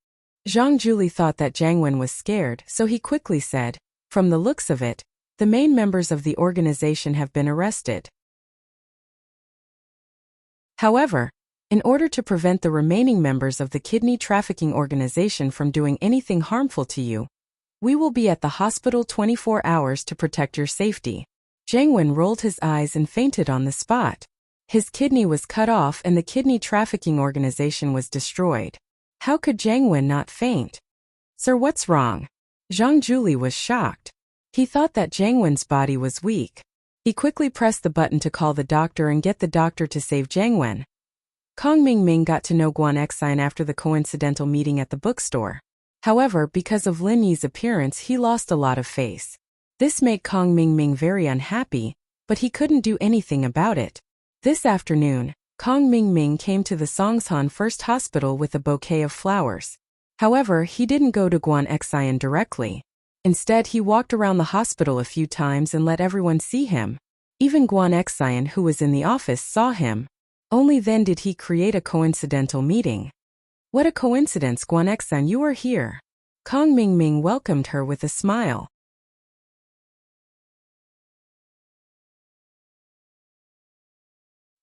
Zhang Juli thought that Jiang Wen was scared, so he quickly said, from the looks of it, the main members of the organization have been arrested. However, in order to prevent the remaining members of the kidney trafficking organization from doing anything harmful to you, we will be at the hospital 24 hours to protect your safety. Jiang Wen rolled his eyes and fainted on the spot. His kidney was cut off and the kidney trafficking organization was destroyed. How could Jiang Wen not faint? Sir, what's wrong? Zhang Juli was shocked. He thought that Jiang Wen's body was weak. He quickly pressed the button to call the doctor and get the doctor to save Jiang Wen. Kong Mingming got to know Guan Xine after the coincidental meeting at the bookstore. However, because of Lin Yi's appearance, he lost a lot of face. This made Kong Mingming very unhappy, but he couldn't do anything about it. This afternoon, Kong Mingming came to the Songshan First Hospital with a bouquet of flowers. However, he didn't go to Guan Xine directly. Instead, he walked around the hospital a few times and let everyone see him. Even Guan Xine, who was in the office, saw him. Only then did he create a coincidental meeting. What a coincidence, Guan Xine, you are here. Kong Mingming welcomed her with a smile.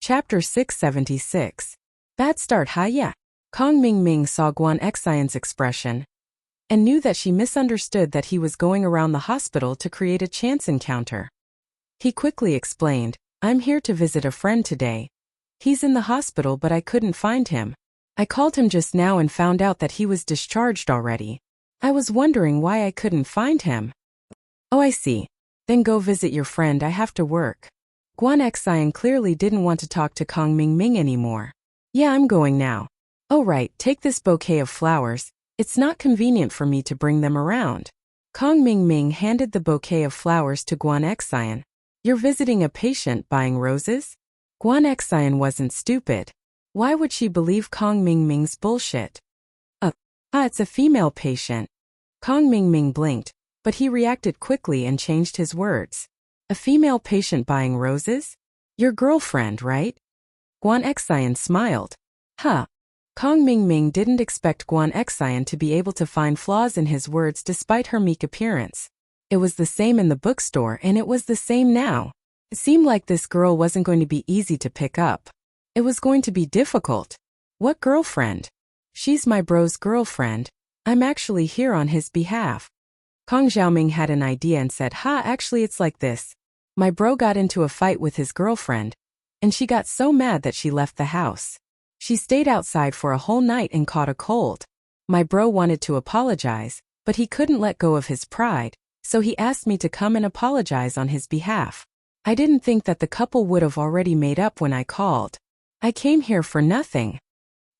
Chapter 676. Bad start, huh? Yeah. Kong Ming saw Guan Xian's expression and knew that she misunderstood that he was going around the hospital to create a chance encounter. He quickly explained, I'm here to visit a friend today. He's in the hospital but I couldn't find him. I called him just now and found out that he was discharged already. I was wondering why I couldn't find him. Oh, I see. Then go visit your friend, I have to work. Guan Xian clearly didn't want to talk to Kong Ming anymore. Yeah, I'm going now. Oh right, take this bouquet of flowers. It's not convenient for me to bring them around. Kong Ming handed the bouquet of flowers to Guan Xian. You're visiting a patient buying roses? Guan Xian wasn't stupid. Why would she believe Kong Ming's bullshit? It's a female patient. Kong Ming blinked, but he reacted quickly and changed his words. A female patient buying roses? Your girlfriend, right? Guan Xian smiled. Huh. Kong Ming didn't expect Guan Xian to be able to find flaws in his words despite her meek appearance. It was the same in the bookstore and it was the same now. It seemed like this girl wasn't going to be easy to pick up. It was going to be difficult. What girlfriend? She's my bro's girlfriend. I'm actually here on his behalf. Kong Xiaoming had an idea and said, actually it's like this. My bro got into a fight with his girlfriend, and she got so mad that she left the house. She stayed outside for a whole night and caught a cold. My bro wanted to apologize, but he couldn't let go of his pride, so he asked me to come and apologize on his behalf. I didn't think that the couple would have already made up when I called. I came here for nothing.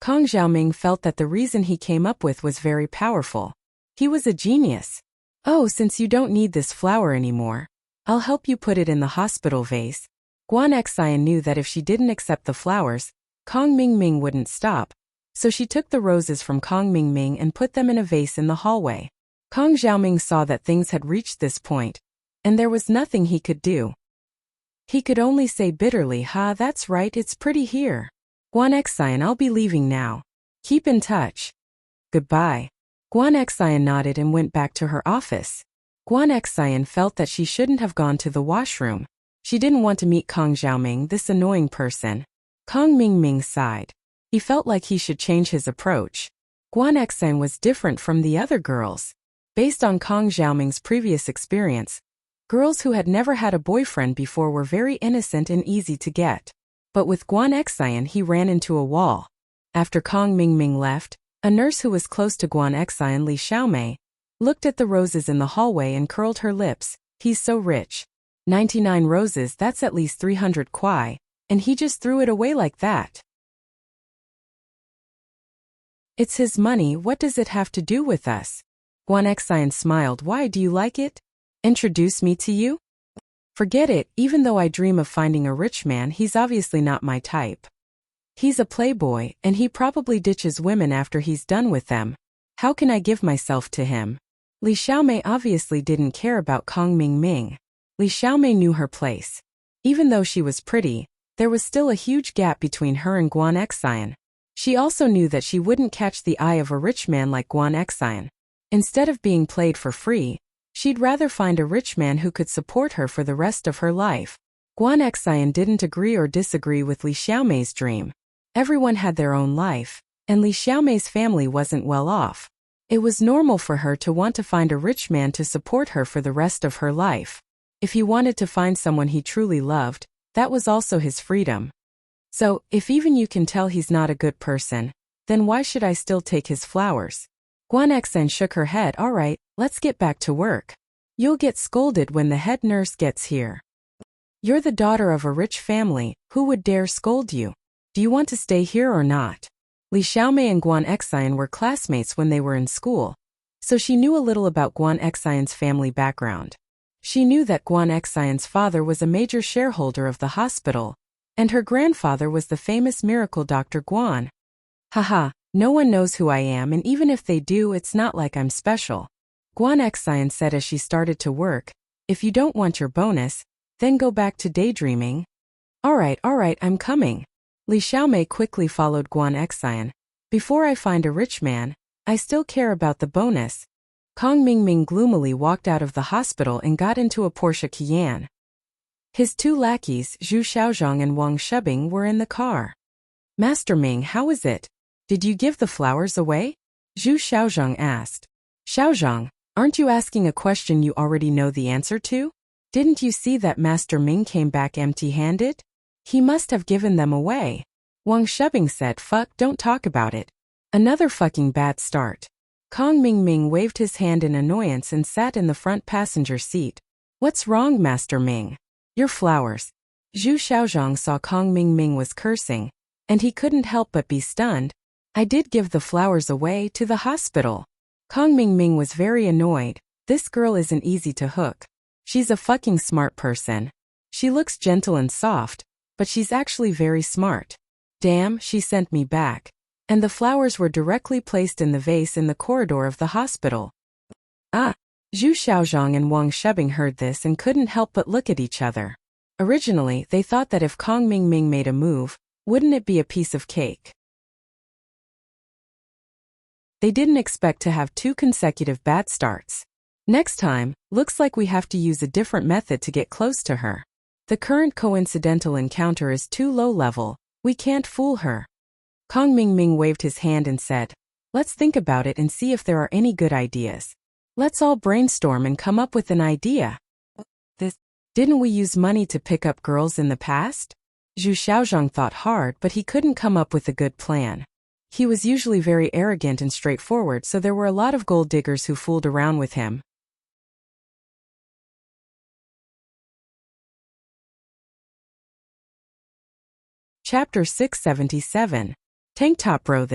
Kong Xiaoming felt that the reason he came up with was very powerful. He was a genius. Oh, since you don't need this flower anymore, I'll help you put it in the hospital vase. Guan Xian knew that if she didn't accept the flowers, Kong Ming wouldn't stop, so she took the roses from Kong Ming and put them in a vase in the hallway. Kong Xiaoming saw that things had reached this point, and there was nothing he could do. He could only say bitterly, that's right, it's pretty here. Guan Xian, I'll be leaving now. Keep in touch. Goodbye. Guan Xian nodded and went back to her office. Guan Xian felt that she shouldn't have gone to the washroom. She didn't want to meet Kong Xiaoming, this annoying person. Kong Ming sighed. He felt like he should change his approach. Guan Xian was different from the other girls. Based on Kong Xiaoming's previous experience, girls who had never had a boyfriend before were very innocent and easy to get. But with Guan Xian he ran into a wall. After Kong Ming left, a nurse who was close to Guan Xian, Li Xiaomei, looked at the roses in the hallway and curled her lips. He's so rich. 99 roses, that's at least 300 kuai, and he just threw it away like that. It's his money, what does it have to do with us? Guan Xian smiled. Why, do you like it? Introduce me to you? Forget it, even though I dream of finding a rich man, he's obviously not my type. He's a playboy, and he probably ditches women after he's done with them. How can I give myself to him? Li Xiaomei obviously didn't care about Kong Ming. Li Xiaomei knew her place. Even though she was pretty, there was still a huge gap between her and Guan Xian. She also knew that she wouldn't catch the eye of a rich man like Guan Xian. Instead of being played for free, she'd rather find a rich man who could support her for the rest of her life. Guan Xian didn't agree or disagree with Li Xiaomei's dream. Everyone had their own life, and Li Xiaomei's family wasn't well off. It was normal for her to want to find a rich man to support her for the rest of her life. If he wanted to find someone he truly loved, that was also his freedom. So, if even you can tell he's not a good person, then why should I still take his flowers? Guan Xian shook her head. All right, let's get back to work. You'll get scolded when the head nurse gets here. You're the daughter of a rich family, who would dare scold you? Do you want to stay here or not? Li Xiaomei and Guan Xian were classmates when they were in school, so she knew a little about Guan Xian's family background. She knew that Guan Xian's father was a major shareholder of the hospital, and her grandfather was the famous miracle Dr. Guan. Haha, no one knows who I am, and even if they do, it's not like I'm special. Guan Xian said as she started to work. If you don't want your bonus, then go back to daydreaming. All right, I'm coming. Li Xiaomei quickly followed Guan Xian. Before I find a rich man, I still care about the bonus. Kong Ming gloomily walked out of the hospital and got into a Porsche Cayenne. His two lackeys, Zhu Xiaozhang and Wang Shebing, were in the car. Master Ming, how is it? Did you give the flowers away? Zhu Xiaozhang asked. Xiaozhang, aren't you asking a question you already know the answer to? Didn't you see that Master Ming came back empty-handed? He must have given them away. Wang Shebing said, fuck, don't talk about it. Another fucking bad start. Kong Ming waved his hand in annoyance and sat in the front passenger seat. What's wrong, Master Ming? Your flowers. Zhu Xiaozhang saw Kong Ming was cursing, and he couldn't help but be stunned. I did give the flowers away to the hospital. Kong Ming was very annoyed. This girl isn't easy to hook. She's a fucking smart person. She looks gentle and soft, but she's actually very smart. Damn, she sent me back. And the flowers were directly placed in the vase in the corridor of the hospital. Ah! Zhu Xiaozhang and Wang Shebing heard this and couldn't help but look at each other. Originally, they thought that if Kong Ming made a move, wouldn't it be a piece of cake? They didn't expect to have 2 consecutive bad starts. Next time, looks like we have to use a different method to get close to her. The current coincidental encounter is too low level, we can't fool her. Kong Ming waved his hand and said, let's think about it and see if there are any good ideas. Let's all brainstorm and come up with an idea. Didn't we use money to pick up girls in the past? Zhu Xiaozhang thought hard, but he couldn't come up with a good plan. He was usually very arrogant and straightforward, so there were a lot of gold diggers who fooled around with him. Chapter 677. Tank Top Bro.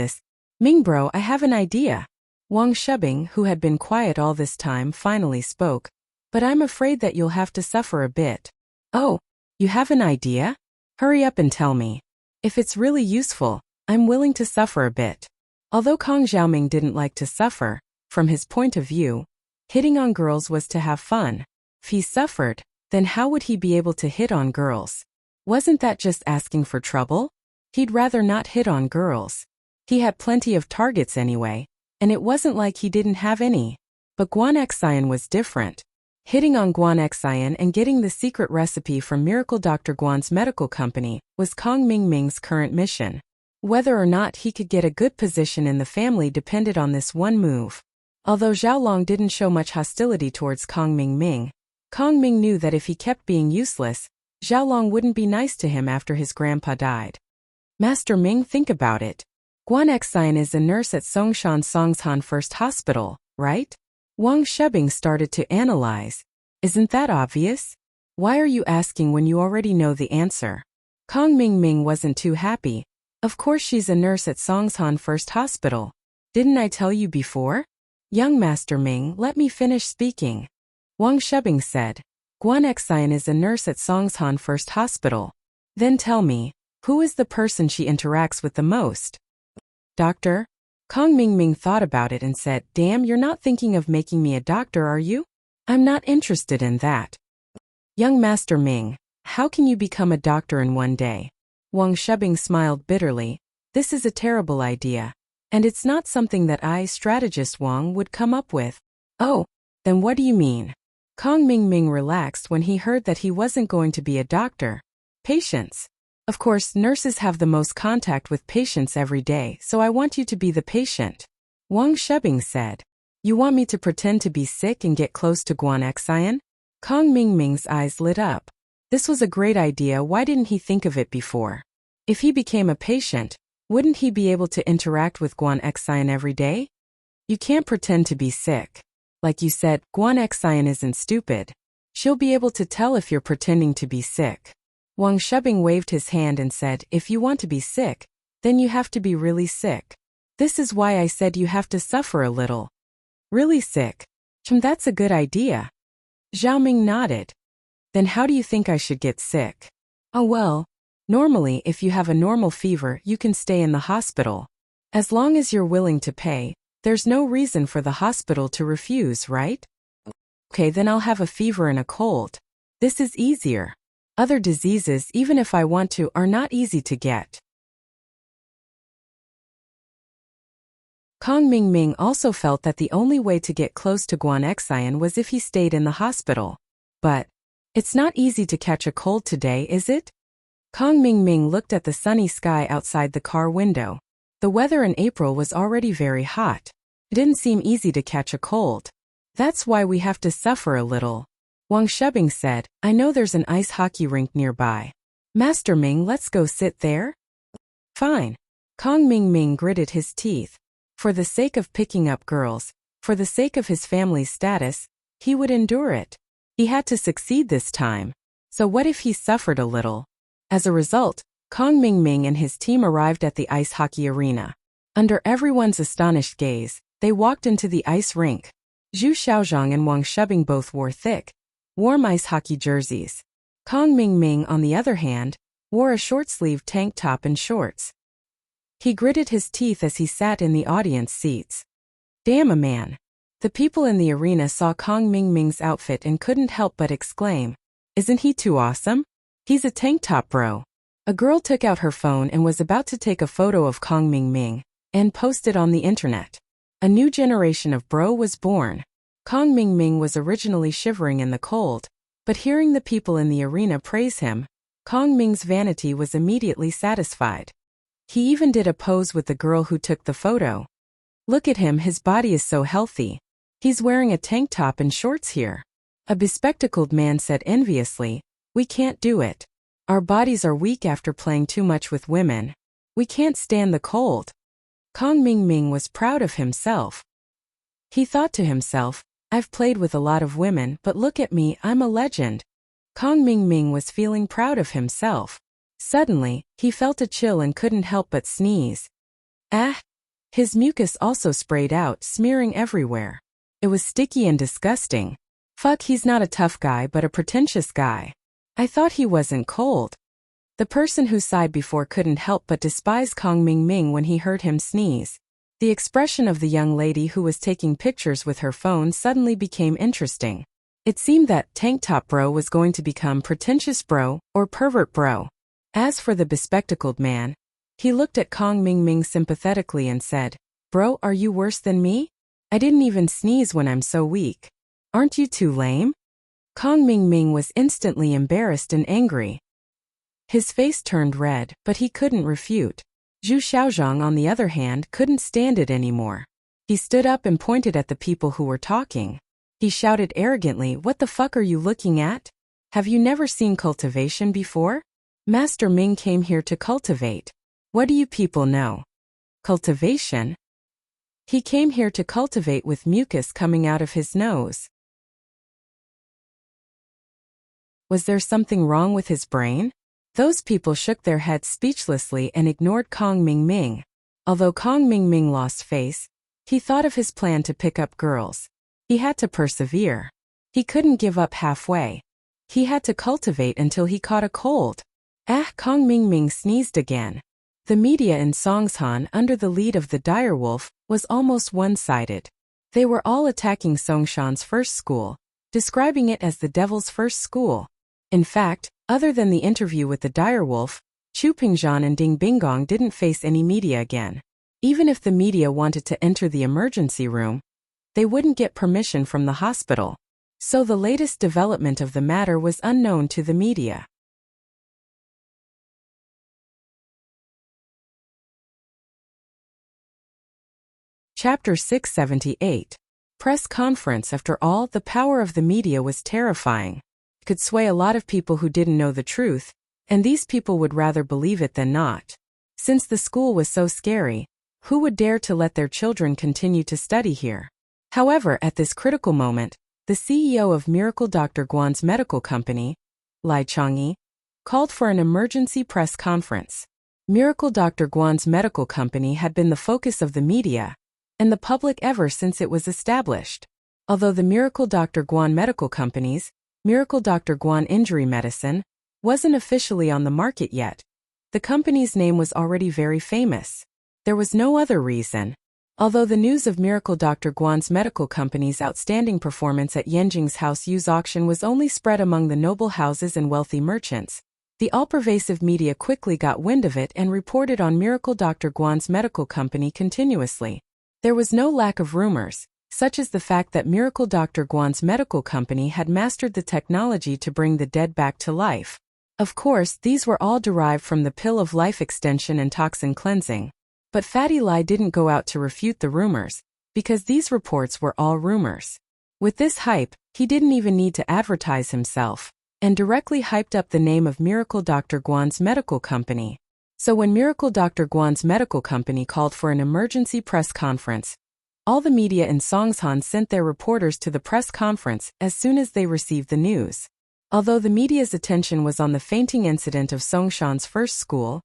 Ming bro, I have an idea. Wang Shebing, who had been quiet all this time, finally spoke. But I'm afraid that you'll have to suffer a bit. Oh, you have an idea? Hurry up and tell me. If it's really useful, I'm willing to suffer a bit. Although Kong Xiaoming didn't like to suffer, from his point of view, hitting on girls was to have fun. If he suffered, then how would he be able to hit on girls? Wasn't that just asking for trouble? He'd rather not hit on girls. He had plenty of targets anyway, and it wasn't like he didn't have any. But Guan Xian was different. Hitting on Guan Xian and getting the secret recipe from Miracle Dr. Guan's medical company was Kong Ming's current mission. Whether or not he could get a good position in the family depended on this one move. Although Zhao Long didn't show much hostility towards Kong Ming knew that if he kept being useless, Zhao Long wouldn't be nice to him after his grandpa died. Master Ming, think about it. Guan Xian is a nurse at Songshan Songshan First Hospital, right? Wang Shebing started to analyze. Isn't that obvious? Why are you asking when you already know the answer? Kong Ming wasn't too happy. Of course she's a nurse at Songshan First Hospital. Didn't I tell you before? Young Master Ming, let me finish speaking. Wang Shebing said. Guan Xian is a nurse at Songshan First Hospital. Then tell me, who is the person she interacts with the most? Doctor? Kong Ming thought about it and said, damn, you're not thinking of making me a doctor, are you? I'm not interested in that. Young Master Ming, how can you become a doctor in one day? Wang Shebing smiled bitterly. This is a terrible idea. And it's not something that I, strategist Wang, would come up with. Oh, then what do you mean? Kong Ming relaxed when he heard that he wasn't going to be a doctor. Patients. Of course, nurses have the most contact with patients every day, so I want you to be the patient. Wang Shebing said. You want me to pretend to be sick and get close to Guan Xian? Kong Ming's eyes lit up. This was a great idea, why didn't he think of it before? If he became a patient, wouldn't he be able to interact with Guan Xian every day? You can't pretend to be sick. Like you said, Guan Xian isn't stupid. She'll be able to tell if you're pretending to be sick. Wang Shebing waved his hand and said, if you want to be sick, then you have to be really sick. This is why I said you have to suffer a little. Really sick? That's a good idea. Zhao Ming nodded. Then how do you think I should get sick? Oh well, normally if you have a normal fever you can stay in the hospital. As long as you're willing to pay, there's no reason for the hospital to refuse, right? Okay, then I'll have a fever and a cold. This is easier. Other diseases, even if I want to, are not easy to get. Kong Ming also felt that the only way to get close to Guan Xian was if he stayed in the hospital. But It's not easy to catch a cold today, is it? Kong Mingming looked at the sunny sky outside the car window. The weather in April was already very hot. It didn't seem easy to catch a cold. That's why we have to suffer a little. Wang Shebing said, I know there's an ice hockey rink nearby. Master Ming, let's go sit there? Fine. Kong Mingming gritted his teeth. For the sake of picking up girls, for the sake of his family's status, he would endure it. He had to succeed this time. So what if he suffered a little? As a result, Kong Mingming and his team arrived at the ice hockey arena. Under everyone's astonished gaze, they walked into the ice rink. Zhu Xiaozhang and Wang Shebing both wore thick, warm ice hockey jerseys. Kong Mingming, on the other hand, wore a short-sleeved tank top and shorts. He gritted his teeth as he sat in the audience seats. Damn a man. The people in the arena saw Kong Mingming's outfit and couldn't help but exclaim, Isn't he too awesome? He's a tank top bro. A girl took out her phone and was about to take a photo of Kong Mingming and post it on the internet. A new generation of bro was born. Kong Mingming was originally shivering in the cold, but hearing the people in the arena praise him, Kong Ming's vanity was immediately satisfied. He even did a pose with the girl who took the photo. Look at him, his body is so healthy. He's wearing a tank top and shorts here. A bespectacled man said enviously, We can't do it. Our bodies are weak after playing too much with women. We can't stand the cold. Kong Mingming was proud of himself. He thought to himself, I've played with a lot of women, but look at me, I'm a legend. Kong Mingming was feeling proud of himself. Suddenly, he felt a chill and couldn't help but sneeze. Ah! His mucus also sprayed out, smearing everywhere. It was sticky and disgusting. Fuck, he's not a tough guy but a pretentious guy. I thought he wasn't cold. The person who sighed before couldn't help but despise Kong Mingming when he heard him sneeze. The expression of the young lady who was taking pictures with her phone suddenly became interesting. It seemed that tank top bro was going to become pretentious bro or pervert bro. As for the bespectacled man, he looked at Kong Mingming sympathetically and said, Bro, are you worse than me? I didn't even sneeze when I'm so weak. Aren't you too lame? Kong Mingming was instantly embarrassed and angry. His face turned red, but he couldn't refute. Zhu Xiaozhang, on the other hand, couldn't stand it anymore. He stood up and pointed at the people who were talking. He shouted arrogantly, What the fuck are you looking at? Have you never seen cultivation before? Master Ming came here to cultivate. What do you people know? Cultivation? He came here to cultivate with mucus coming out of his nose. Was there something wrong with his brain? Those people shook their heads speechlessly and ignored Kong Mingming. Although Kong Mingming lost face, he thought of his plan to pick up girls. He had to persevere. He couldn't give up halfway. He had to cultivate until he caught a cold. Ah! Kong Mingming sneezed again. The media in Songshan, under the lead of the direwolf, was almost one-sided. They were all attacking Songshan's first school, describing it as the devil's first school. In fact, other than the interview with the direwolf, Chu Pingzhan and Ding Binggong didn't face any media again. Even if the media wanted to enter the emergency room, they wouldn't get permission from the hospital. So the latest development of the matter was unknown to the media. Chapter 678. Press conference. After all, the power of the media was terrifying. It could sway a lot of people who didn't know the truth, and these people would rather believe it than not. Since the school was so scary, who would dare to let their children continue to study here? However, at this critical moment, the CEO of Miracle Dr. Guan's medical company, Lai Changyi, called for an emergency press conference. Miracle Dr. Guan's medical company had been the focus of the media and the public ever since it was established. Although the Miracle Dr. Guan medical company's Miracle Dr. Guan Injury Medicine wasn't officially on the market yet, the company's name was already very famous. There was no other reason. Although the news of Miracle Dr. Guan's medical company's outstanding performance at Yanjing's house use auction was only spread among the noble houses and wealthy merchants, the all-pervasive media quickly got wind of it and reported on Miracle Dr. Guan's medical company continuously. There was no lack of rumors, such as the fact that Miracle Dr. Guan's medical company had mastered the technology to bring the dead back to life. Of course, these were all derived from the pill of life extension and toxin cleansing. But Fatty Lai didn't go out to refute the rumors, because these reports were all rumors. With this hype, he didn't even need to advertise himself, and directly hyped up the name of Miracle Dr. Guan's medical company. So when Miracle Dr. Guan's medical company called for an emergency press conference, all the media in Songshan sent their reporters to the press conference as soon as they received the news. Although the media's attention was on the fainting incident of Songshan's first school,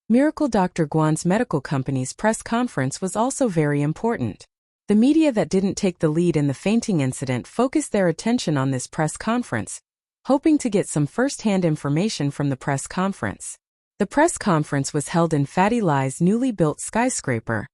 Miracle Dr. Guan's medical company's press conference was also very important. The media that didn't take the lead in the fainting incident focused their attention on this press conference, hoping to get some first-hand information from the press conference. The press conference was held in Fatty Lai's newly built skyscraper,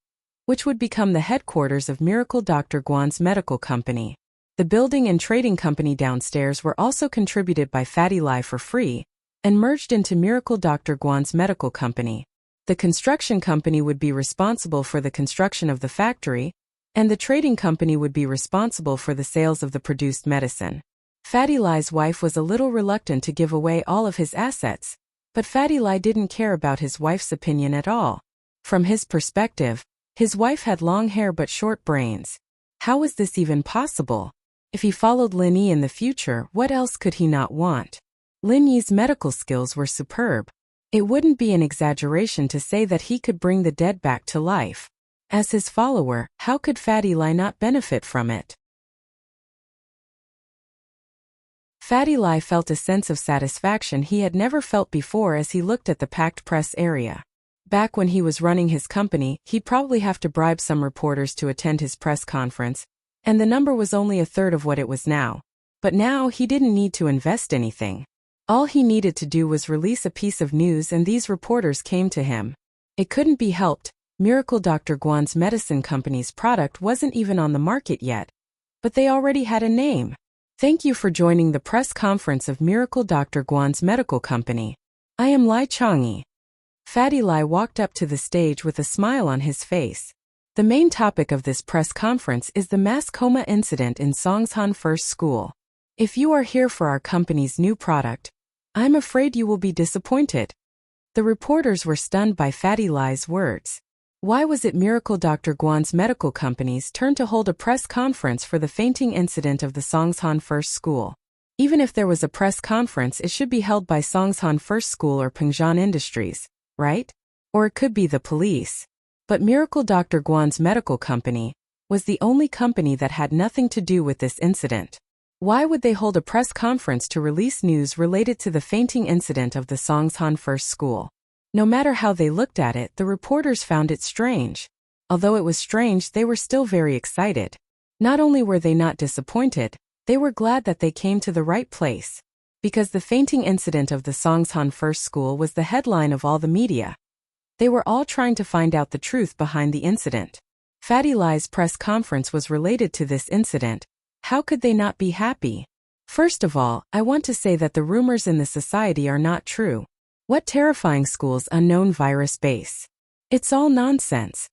which would become the headquarters of Miracle Dr. Guan's medical company. The building and trading company downstairs were also contributed by Fatty Lai for free and merged into Miracle Dr. Guan's medical company. The construction company would be responsible for the construction of the factory, and the trading company would be responsible for the sales of the produced medicine. Fatty Lai's wife was a little reluctant to give away all of his assets, but Fatty Lai didn't care about his wife's opinion at all. From his perspective, his wife had long hair but short brains. How was this even possible? If he followed Lin Yi in the future, what else could he not want? Lin Yi's medical skills were superb. It wouldn't be an exaggeration to say that he could bring the dead back to life. As his follower, how could Fatty Lai not benefit from it? Fatty Lai felt a sense of satisfaction he had never felt before as he looked at the packed press area. Back when he was running his company, he'd probably have to bribe some reporters to attend his press conference, and the number was only a third of what it was now. But now he didn't need to invest anything. All he needed to do was release a piece of news and these reporters came to him. It couldn't be helped, Miracle Dr. Guan's medicine company's product wasn't even on the market yet. But they already had a name. Thank you for joining the press conference of Miracle Dr. Guan's medical company. I am Lai Changyi. Fatty Lai walked up to the stage with a smile on his face. The main topic of this press conference is the mass coma incident in Songshan First School. If you are here for our company's new product, I'm afraid you will be disappointed. The reporters were stunned by Fatty Lai's words. Why was it Miracle Dr. Guan's medical company's turn to hold a press conference for the fainting incident of the Songshan First School? Even if there was a press conference, it should be held by Songshan First School or Pengzhan Industries, right? Or it could be the police. But Miracle Dr. Guan's medical company was the only company that had nothing to do with this incident. Why would they hold a press conference to release news related to the fainting incident of the Songshan First School? No matter how they looked at it, the reporters found it strange. Although it was strange, they were still very excited. Not only were they not disappointed, they were glad that they came to the right place. Because the fainting incident of the Songshan First School was the headline of all the media. They were all trying to find out the truth behind the incident. Fatty Lai's press conference was related to this incident. How could they not be happy? First of all, I want to say that the rumors in the society are not true. What terrifying school's unknown virus base? It's all nonsense.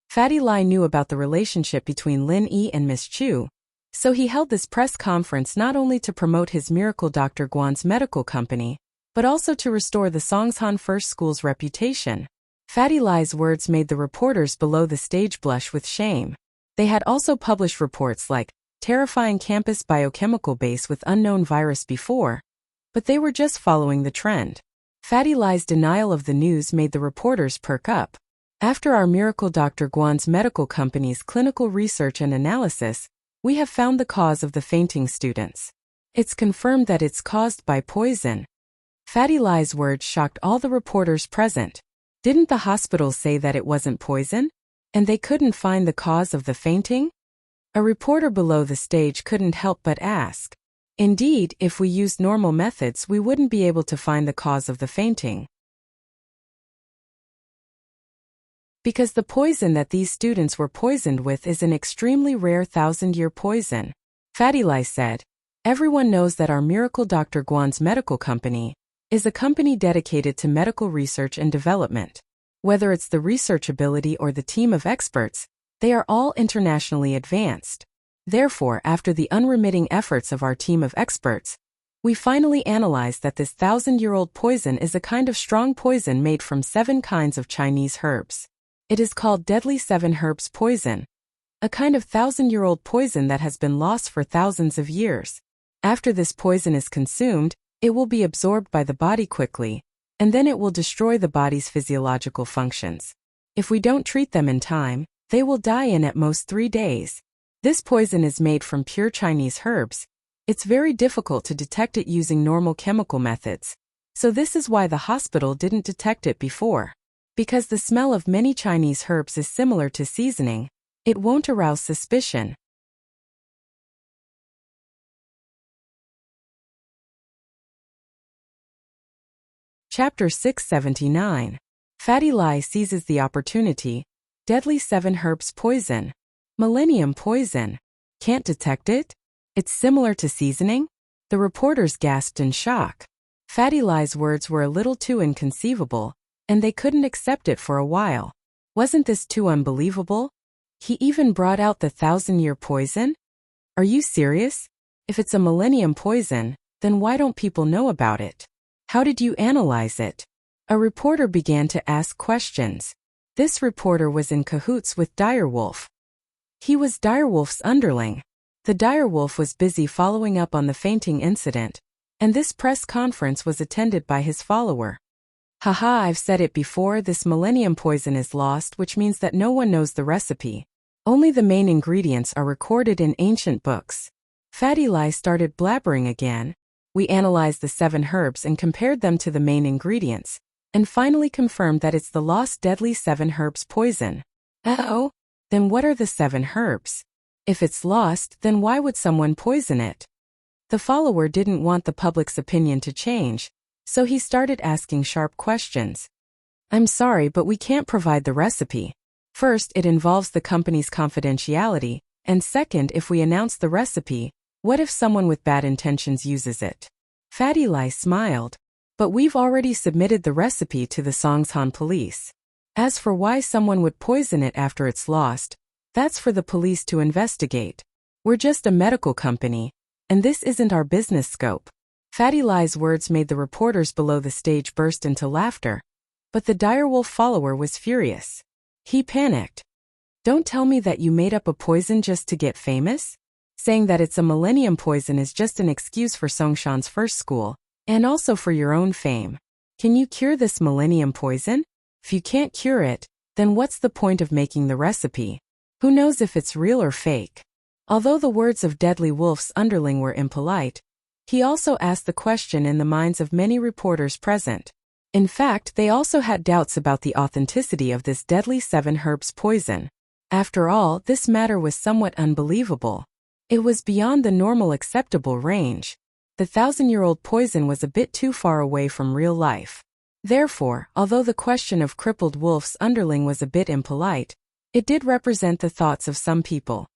Fatty Lai knew about the relationship between Lin Yi and Miss Chu, so he held this press conference not only to promote his Miracle Dr. Guan's medical company, but also to restore the Songshan First School's reputation. Fatty Lai's words made the reporters below the stage blush with shame. They had also published reports like, terrifying campus biochemical base with unknown virus before, but they were just following the trend. Fatty Lai's denial of the news made the reporters perk up. After our Miracle Dr. Guan's medical company's clinical research and analysis, we have found the cause of the fainting students. It's confirmed that it's caused by poison. Fatty Lai's words shocked all the reporters present. Didn't the hospital say that it wasn't poison? And they couldn't find the cause of the fainting? A reporter below the stage couldn't help but ask. Indeed, if we used normal methods, we wouldn't be able to find the cause of the fainting. Because the poison that these students were poisoned with is an extremely rare 1,000-year poison. Fatty Lai said, everyone knows that our Miracle Dr. Guan's medical company is a company dedicated to medical research and development. Whether it's the research ability or the team of experts, they are all internationally advanced. Therefore, after the unremitting efforts of our team of experts, we finally analyzed that this 1,000-year-old poison is a kind of strong poison made from 7 kinds of Chinese herbs. It is called deadly 7 herbs poison, a kind of 1,000-year-old poison that has been lost for thousands of years. After this poison is consumed, it will be absorbed by the body quickly, and then it will destroy the body's physiological functions. If we don't treat them in time, they will die in at most 3 days. This poison is made from pure Chinese herbs. It's very difficult to detect it using normal chemical methods. So this is why the hospital didn't detect it before. Because the smell of many Chinese herbs is similar to seasoning, it won't arouse suspicion. Chapter 679. Fatty Lie seizes the opportunity. Deadly 7 herbs poison. Millennium poison. Can't detect it? It's similar to seasoning? The reporters gasped in shock. Fatty Lie's words were a little too inconceivable, and they couldn't accept it for a while. Wasn't this too unbelievable? He even brought out the 1,000-year poison? Are you serious? If it's a millennium poison, then why don't people know about it? How did you analyze it? A reporter began to ask questions. This reporter was in cahoots with Direwolf. He was Direwolf's underling. The Direwolf was busy following up on the fainting incident, and this press conference was attended by his follower. Haha, I've said it before, this millennium poison is lost, which means that no one knows the recipe. Only the main ingredients are recorded in ancient books. Fatty Lie started blabbering again. We analyzed the 7 herbs and compared them to the main ingredients, and finally confirmed that it's the lost deadly 7 herbs poison. Oh? Then what are the 7 herbs? If it's lost, then why would someone poison it? The follower didn't want the public's opinion to change, so he started asking sharp questions. I'm sorry, but we can't provide the recipe. First, it involves the company's confidentiality, and second, if we announce the recipe, what if someone with bad intentions uses it? Fatty Lie smiled. But we've already submitted the recipe to the Songshan police. As for why someone would poison it after it's lost, that's for the police to investigate. We're just a medical company, and this isn't our business scope. Fatty Lie's words made the reporters below the stage burst into laughter. But the Direwolf follower was furious. He panicked. Don't tell me that you made up a poison just to get famous? Saying that it's a millennium poison is just an excuse for Songshan's first school, and also for your own fame. Can you cure this millennium poison? If you can't cure it, then what's the point of making the recipe? Who knows if it's real or fake? Although the words of Deadly Wolf's underling were impolite, he also asked the question in the minds of many reporters present. In fact, they also had doubts about the authenticity of this deadly 7 herbs poison. After all, this matter was somewhat unbelievable. It was beyond the normal acceptable range. The 1,000-year-old poison was a bit too far away from real life. Therefore, although the question of crippled Wolf's underling was a bit impolite, it did represent the thoughts of some people.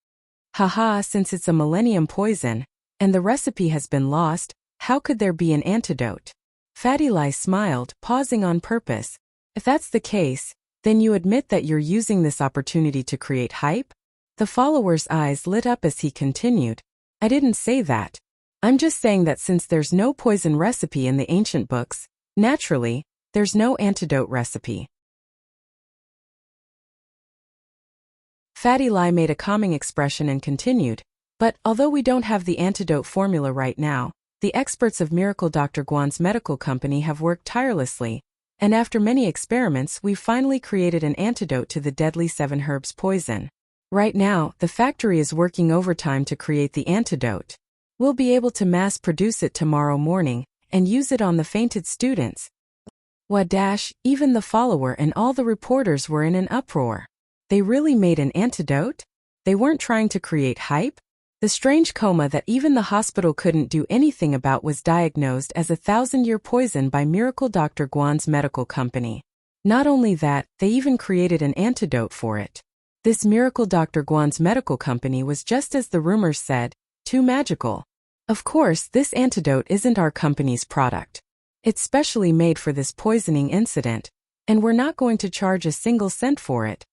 Haha, since it's a millennium poison, and the recipe has been lost, how could there be an antidote? Fatty Lie smiled, pausing on purpose. If that's the case, then you admit that you're using this opportunity to create hype? The follower's eyes lit up as he continued. I didn't say that. I'm just saying that since there's no poison recipe in the ancient books, naturally, there's no antidote recipe. Fatty Lie made a calming expression and continued, but although we don't have the antidote formula right now, the experts of Miracle Dr. Guan's medical company have worked tirelessly, and after many experiments we've finally created an antidote to the deadly 7 herbs poison. Right now, the factory is working overtime to create the antidote. We'll be able to mass produce it tomorrow morning, and use it on the fainted students. Even the follower and all the reporters were in an uproar. They really made an antidote? They weren't trying to create hype? The strange coma that even the hospital couldn't do anything about was diagnosed as a 1,000-year poison by Miracle Dr. Guan's medical company. Not only that, they even created an antidote for it. This Miracle Dr. Guan's medical company was, just as the rumors said, too magical. Of course, this antidote isn't our company's product. It's specially made for this poisoning incident, and we're not going to charge a single cent for it.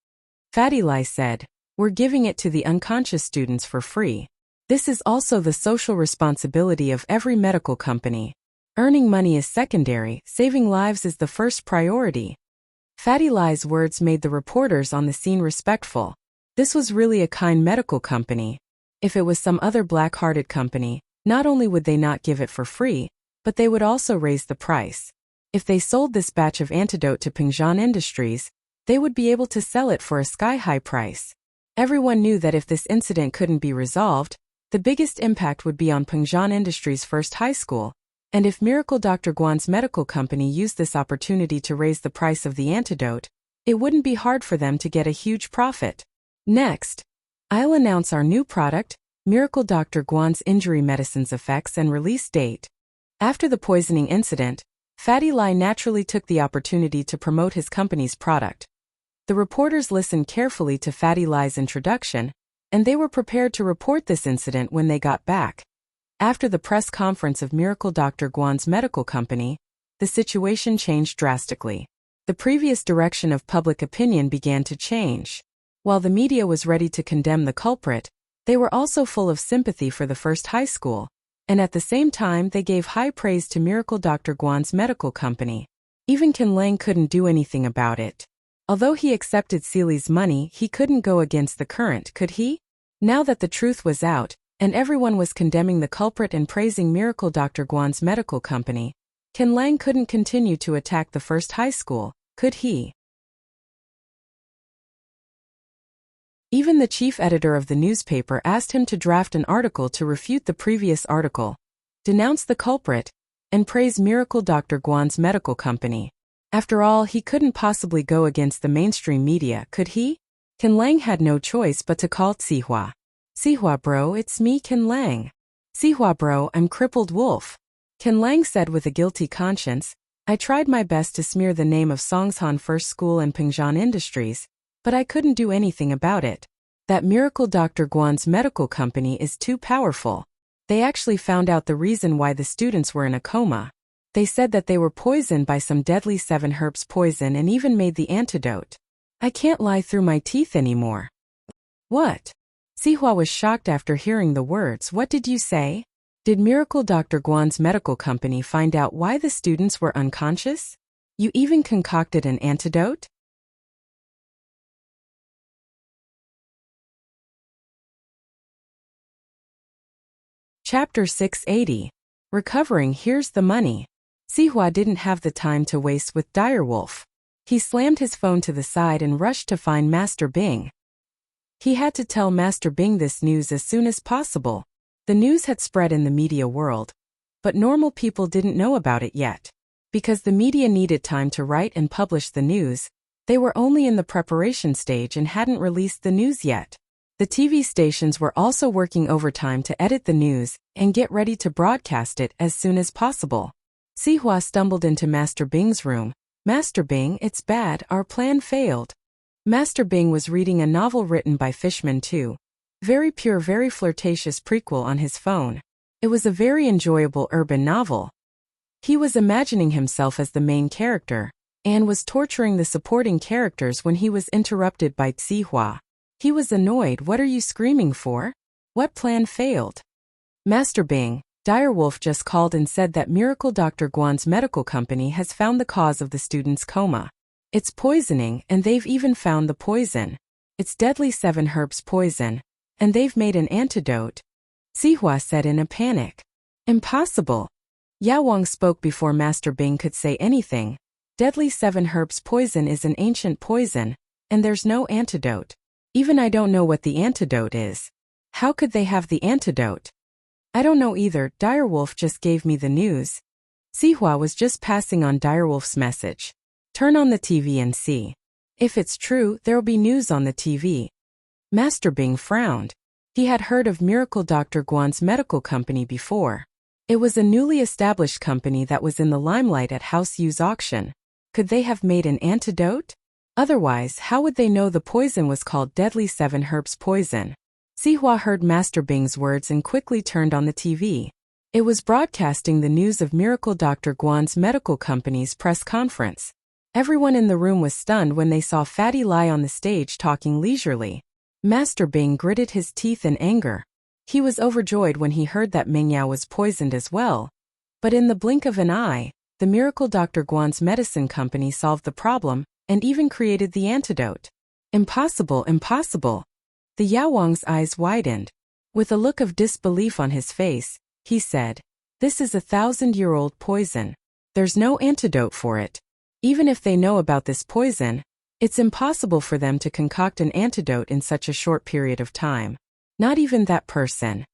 Fatty Lie said, We're giving it to the unconscious students for free. This is also the social responsibility of every medical company. Earning money is secondary, saving lives is the first priority. Fatty Lie's words made the reporters on the scene respectful. This was really a kind medical company. If it was some other black-hearted company, not only would they not give it for free, but they would also raise the price. If they sold this batch of antidote to Pingzhan Industries, they would be able to sell it for a sky-high price. Everyone knew that if this incident couldn't be resolved, the biggest impact would be on Pingzhan Industries' first high school, and if Miracle Dr. Guan's medical company used this opportunity to raise the price of the antidote, it wouldn't be hard for them to get a huge profit. Next, I'll announce our new product, Miracle Dr. Guan's Injury Medicine's effects and release date. After the poisoning incident, Fatty Lie naturally took the opportunity to promote his company's product. The reporters listened carefully to Fatty Lie's introduction, and they were prepared to report this incident when they got back. After the press conference of Miracle Dr. Guan's medical company, the situation changed drastically. The previous direction of public opinion began to change. While the media was ready to condemn the culprit, they were also full of sympathy for the first high school, and at the same time they gave high praise to Miracle Dr. Guan's medical company. Even Ken Lang couldn't do anything about it. Although he accepted Seely's money, he couldn't go against the current, could he? Now that the truth was out, and everyone was condemning the culprit and praising Miracle Dr. Guan's medical company, Ken Lang couldn't continue to attack the first high school, could he? Even the chief editor of the newspaper asked him to draft an article to refute the previous article, denounce the culprit, and praise Miracle Dr. Guan's medical company. After all, he couldn't possibly go against the mainstream media, could he? Ken Lang had no choice but to call Sihua. Sihua bro, it's me Ken Lang. Sihua bro, I'm crippled wolf. Ken Lang said with a guilty conscience, I tried my best to smear the name of Songshan First School and Pingzhan Industries, but I couldn't do anything about it. That Miracle Dr. Guan's medical company is too powerful. They actually found out the reason why the students were in a coma. They said that they were poisoned by some deadly 7 herbs poison and even made the antidote. I can't lie through my teeth anymore. What? Sihua was shocked after hearing the words. What did you say? Did Miracle Dr. Guan's medical company find out why the students were unconscious? You even concocted an antidote? Chapter 680. Recovering. Here's the money. Sihua didn't have the time to waste with Direwolf. He slammed his phone to the side and rushed to find Master Bing. He had to tell Master Bing this news as soon as possible. The news had spread in the media world, but normal people didn't know about it yet. Because the media needed time to write and publish the news, they were only in the preparation stage and hadn't released the news yet. The TV stations were also working overtime to edit the news and get ready to broadcast it as soon as possible. Sihua stumbled into Master Bing's room. Master Bing, it's bad, our plan failed. Master Bing was reading a novel written by Fishman II. Very pure, very flirtatious prequel on his phone. It was a very enjoyable urban novel. He was imagining himself as the main character, and was torturing the supporting characters when he was interrupted by Sihua. He was annoyed. What are you screaming for? What plan failed? Master Bing, Direwolf just called and said that Miracle Dr. Guan's medical company has found the cause of the student's coma. It's poisoning, and they've even found the poison. It's deadly 7 herbs poison, and they've made an antidote. Sihua said in a panic. Impossible. Yao Wang spoke before Master Bing could say anything. Deadly 7 herbs poison is an ancient poison, and there's no antidote. Even I don't know what the antidote is. How could they have the antidote? I don't know either. Direwolf just gave me the news. Sihua was just passing on Direwolf's message. Turn on the TV and see. If it's true, there'll be news on the TV. Master Bing frowned. He had heard of Miracle Dr. Guan's medical company before. It was a newly established company that was in the limelight at House Yu's auction. Could they have made an antidote? Otherwise, how would they know the poison was called deadly 7 herbs poison? Sihua heard Master Bing's words and quickly turned on the TV. It was broadcasting the news of Miracle Dr. Guan's medical company's press conference. Everyone in the room was stunned when they saw Fatty Lie on the stage talking leisurely. Master Bing gritted his teeth in anger. He was overjoyed when he heard that Ming Yao was poisoned as well. But in the blink of an eye, the miracle Dr. Guan's medicine company solved the problem and even created the antidote. Impossible, impossible. The Yao Wang's eyes widened. With a look of disbelief on his face, he said, "This is 1,000-year-old poison. There's no antidote for it. Even if they know about this poison, it's impossible for them to concoct an antidote in such a short period of time. Not even that person."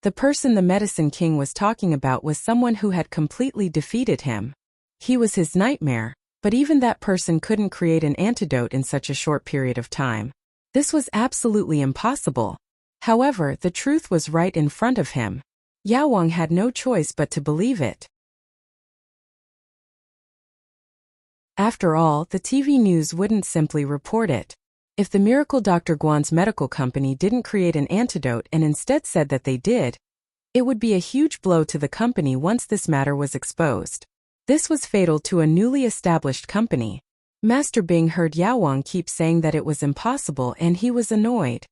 The person the Medicine King was talking about was someone who had completely defeated him. He was his nightmare, but even that person couldn't create an antidote in such a short period of time. This was absolutely impossible. However, the truth was right in front of him. Yao Wang had no choice but to believe it. After all, the TV news wouldn't simply report it. If the miracle Dr. Guan's medical company didn't create an antidote and instead said that they did, it would be a huge blow to the company once this matter was exposed. This was fatal to a newly established company. Master Bing heard Yao Wang keep saying that it was impossible and he was annoyed.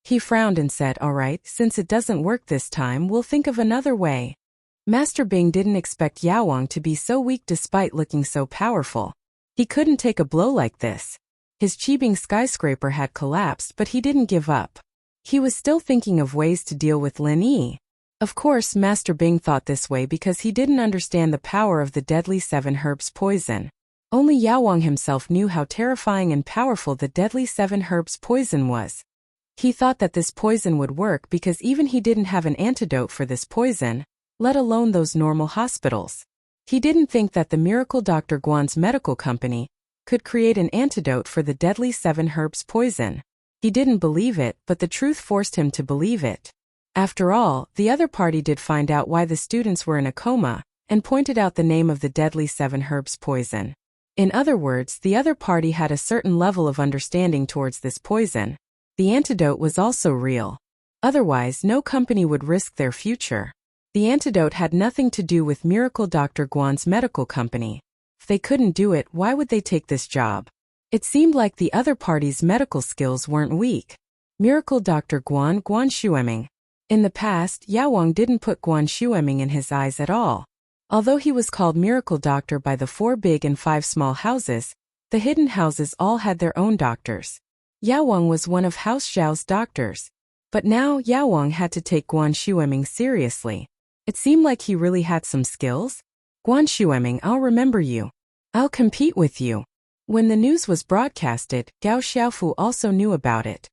He frowned and said, "All right, since it doesn't work this time, we'll think of another way." Master Bing didn't expect Yao Wang to be so weak despite looking so powerful. He couldn't take a blow like this. His Qibing skyscraper had collapsed, but he didn't give up. He was still thinking of ways to deal with Lin Yi. Of course, Master Bing thought this way because he didn't understand the power of the deadly 7 herbs poison. Only Yao Wang himself knew how terrifying and powerful the deadly 7 herbs poison was. He thought that this poison would work because even he didn't have an antidote for this poison, let alone those normal hospitals. He didn't think that the miracle Dr. Guan's medical company could create an antidote for the deadly 7 herbs poison. He didn't believe it, but the truth forced him to believe it. After all, the other party did find out why the students were in a coma, and pointed out the name of the deadly 7 herbs poison. In other words, the other party had a certain level of understanding towards this poison. The antidote was also real. Otherwise, no company would risk their future. The antidote had nothing to do with miracle Dr. Guan's medical company. If they couldn't do it, why would they take this job? It seemed like the other party's medical skills weren't weak. Miracle Dr. Guan Shueming. In the past, Yao Wang didn't put Guan Shueming in his eyes at all. Although he was called Miracle Doctor by the 4 big and 5 small houses, the hidden houses all had their own doctors. Yao Wang was one of House Zhao's doctors. But now Yao Wang had to take Guan Shueming seriously. It seemed like he really had some skills. "Guan Shueming, I'll remember you. I'll compete with you." When the news was broadcasted, Gao Xiaofu also knew about it.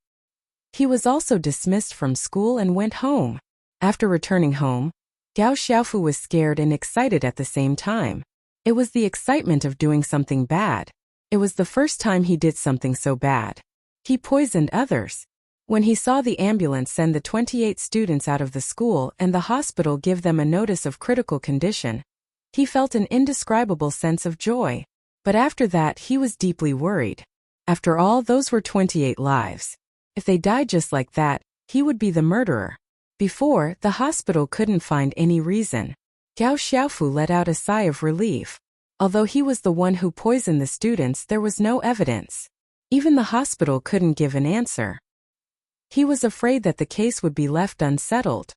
He was also dismissed from school and went home. After returning home, Gao Xiaofu was scared and excited at the same time. It was the excitement of doing something bad. It was the first time he did something so bad. He poisoned others. When he saw the ambulance send the 28 students out of the school and the hospital give them a notice of critical condition, he felt an indescribable sense of joy. But after that, he was deeply worried. After all, those were 28 lives. If they died just like that, he would be the murderer. Before, the hospital couldn't find any reason. Gao Xiaofu let out a sigh of relief. Although he was the one who poisoned the students, there was no evidence. Even the hospital couldn't give an answer. He was afraid that the case would be left unsettled.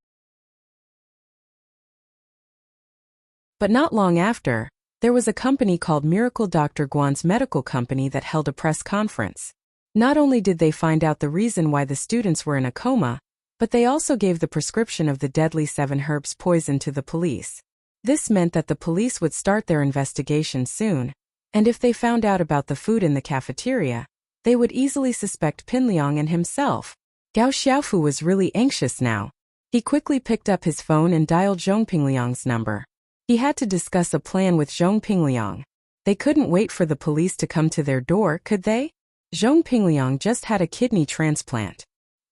But not long after, there was a company called Miracle Dr. Guan's medical company that held a press conference. Not only did they find out the reason why the students were in a coma, but they also gave the prescription of the deadly 7 herbs poison to the police. This meant that the police would start their investigation soon, and if they found out about the food in the cafeteria, they would easily suspect Pinliang and himself. Gao Xiaofu was really anxious now. He quickly picked up his phone and dialed Zhong Pingliang's number. He had to discuss a plan with Zhong Pingliang. They couldn't wait for the police to come to their door, could they? Zhong Pingliang just had a kidney transplant.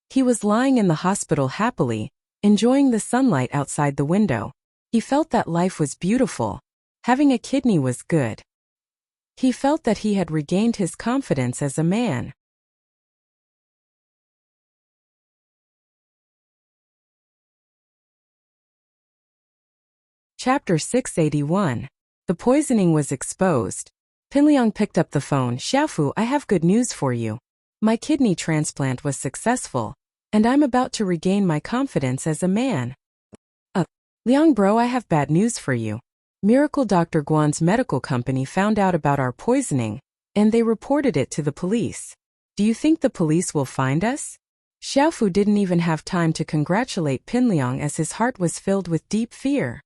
He was lying in the hospital happily, enjoying the sunlight outside the window. He felt that life was beautiful. Having a kidney was good. He felt that he had regained his confidence as a man. Chapter 681. The poisoning was exposed. Pinliang picked up the phone. "Xiaofu, I have good news for you. My kidney transplant was successful, and I'm about to regain my confidence as a man. Liang bro, I have bad news for you. Miracle Dr. Guan's medical company found out about our poisoning, and they reported it to the police. Do you think the police will find us? Xiaofu didn't even have time to congratulate Pinliang as his heart was filled with deep fear.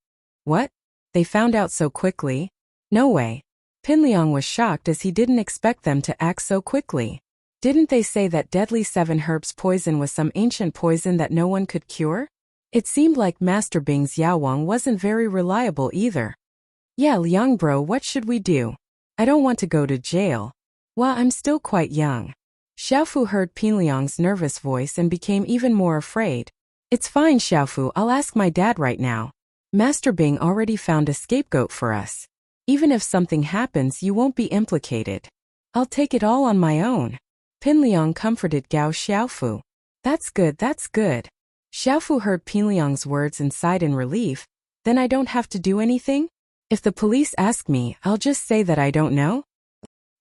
What? They found out so quickly? No way. Pinliang was shocked as he didn't expect them to act so quickly. Didn't they say that deadly 7 herbs poison was some ancient poison that no one could cure? It seemed like Master Bing's Yaowang wasn't very reliable either. Yeah, Liang bro, what should we do? I don't want to go to jail. Well, I'm still quite young. Xiaofu heard Pinliang's nervous voice and became even more afraid. It's fine, Xiaofu, I'll ask my dad right now. Master Bing already found a scapegoat for us. Even if something happens, you won't be implicated. I'll take it all on my own. Pinliang comforted Gao Xiaofu. That's good, that's good. Xiaofu heard Pinliang's words and sighed in relief. Then I don't have to do anything? If the police ask me, I'll just say that I don't know?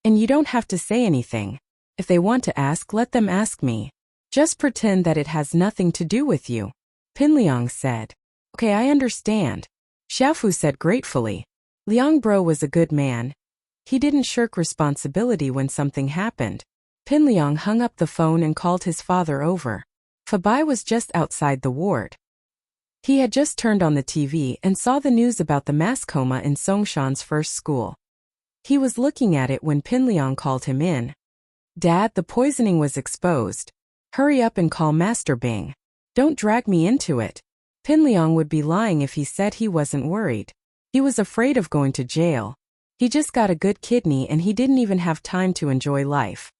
And you don't have to say anything. If they want to ask, let them ask me. Just pretend that it has nothing to do with you. Pinliang said. Okay, I understand. Xiaofu said gratefully. Liang bro was a good man. He didn't shirk responsibility when something happened. Pinliang hung up the phone and called his father over. Fabai was just outside the ward. He had just turned on the TV and saw the news about the mass coma in Songshan's first school. He was looking at it when Pinliang called him in. Dad, the poisoning was exposed. Hurry up and call Master Bing. Don't drag me into it. Pinliang would be lying if he said he wasn't worried. He was afraid of going to jail. He just got a good kidney and he didn't even have time to enjoy life.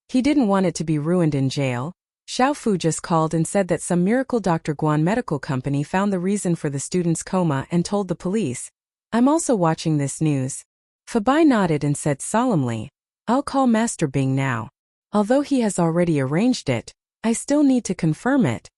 He didn't want it to be ruined in jail. Xiaofu just called and said that some Miracle Dr. Guan medical company found the reason for the student's coma and told the police. I'm also watching this news. Fabai nodded and said solemnly, I'll call Master Bing now. Although he has already arranged it, I still need to confirm it.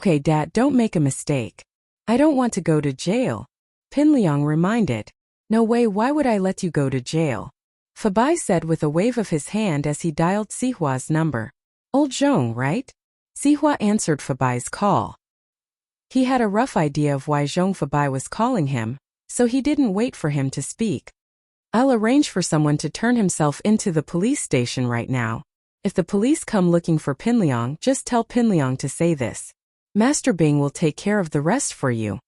Okay, Dad, don't make a mistake. I don't want to go to jail. Pinliang reminded. No way, why would I let you go to jail? Fabai said with a wave of his hand as he dialed Sihua's number. Old Zhong, right? Sihua answered Fabai's call. He had a rough idea of why Zhong Fabai was calling him, so he didn't wait for him to speak. I'll arrange for someone to turn himself into the police station right now. If the police come looking for Pinliang, just tell Pinliang to say this. Master Bing will take care of the rest for you.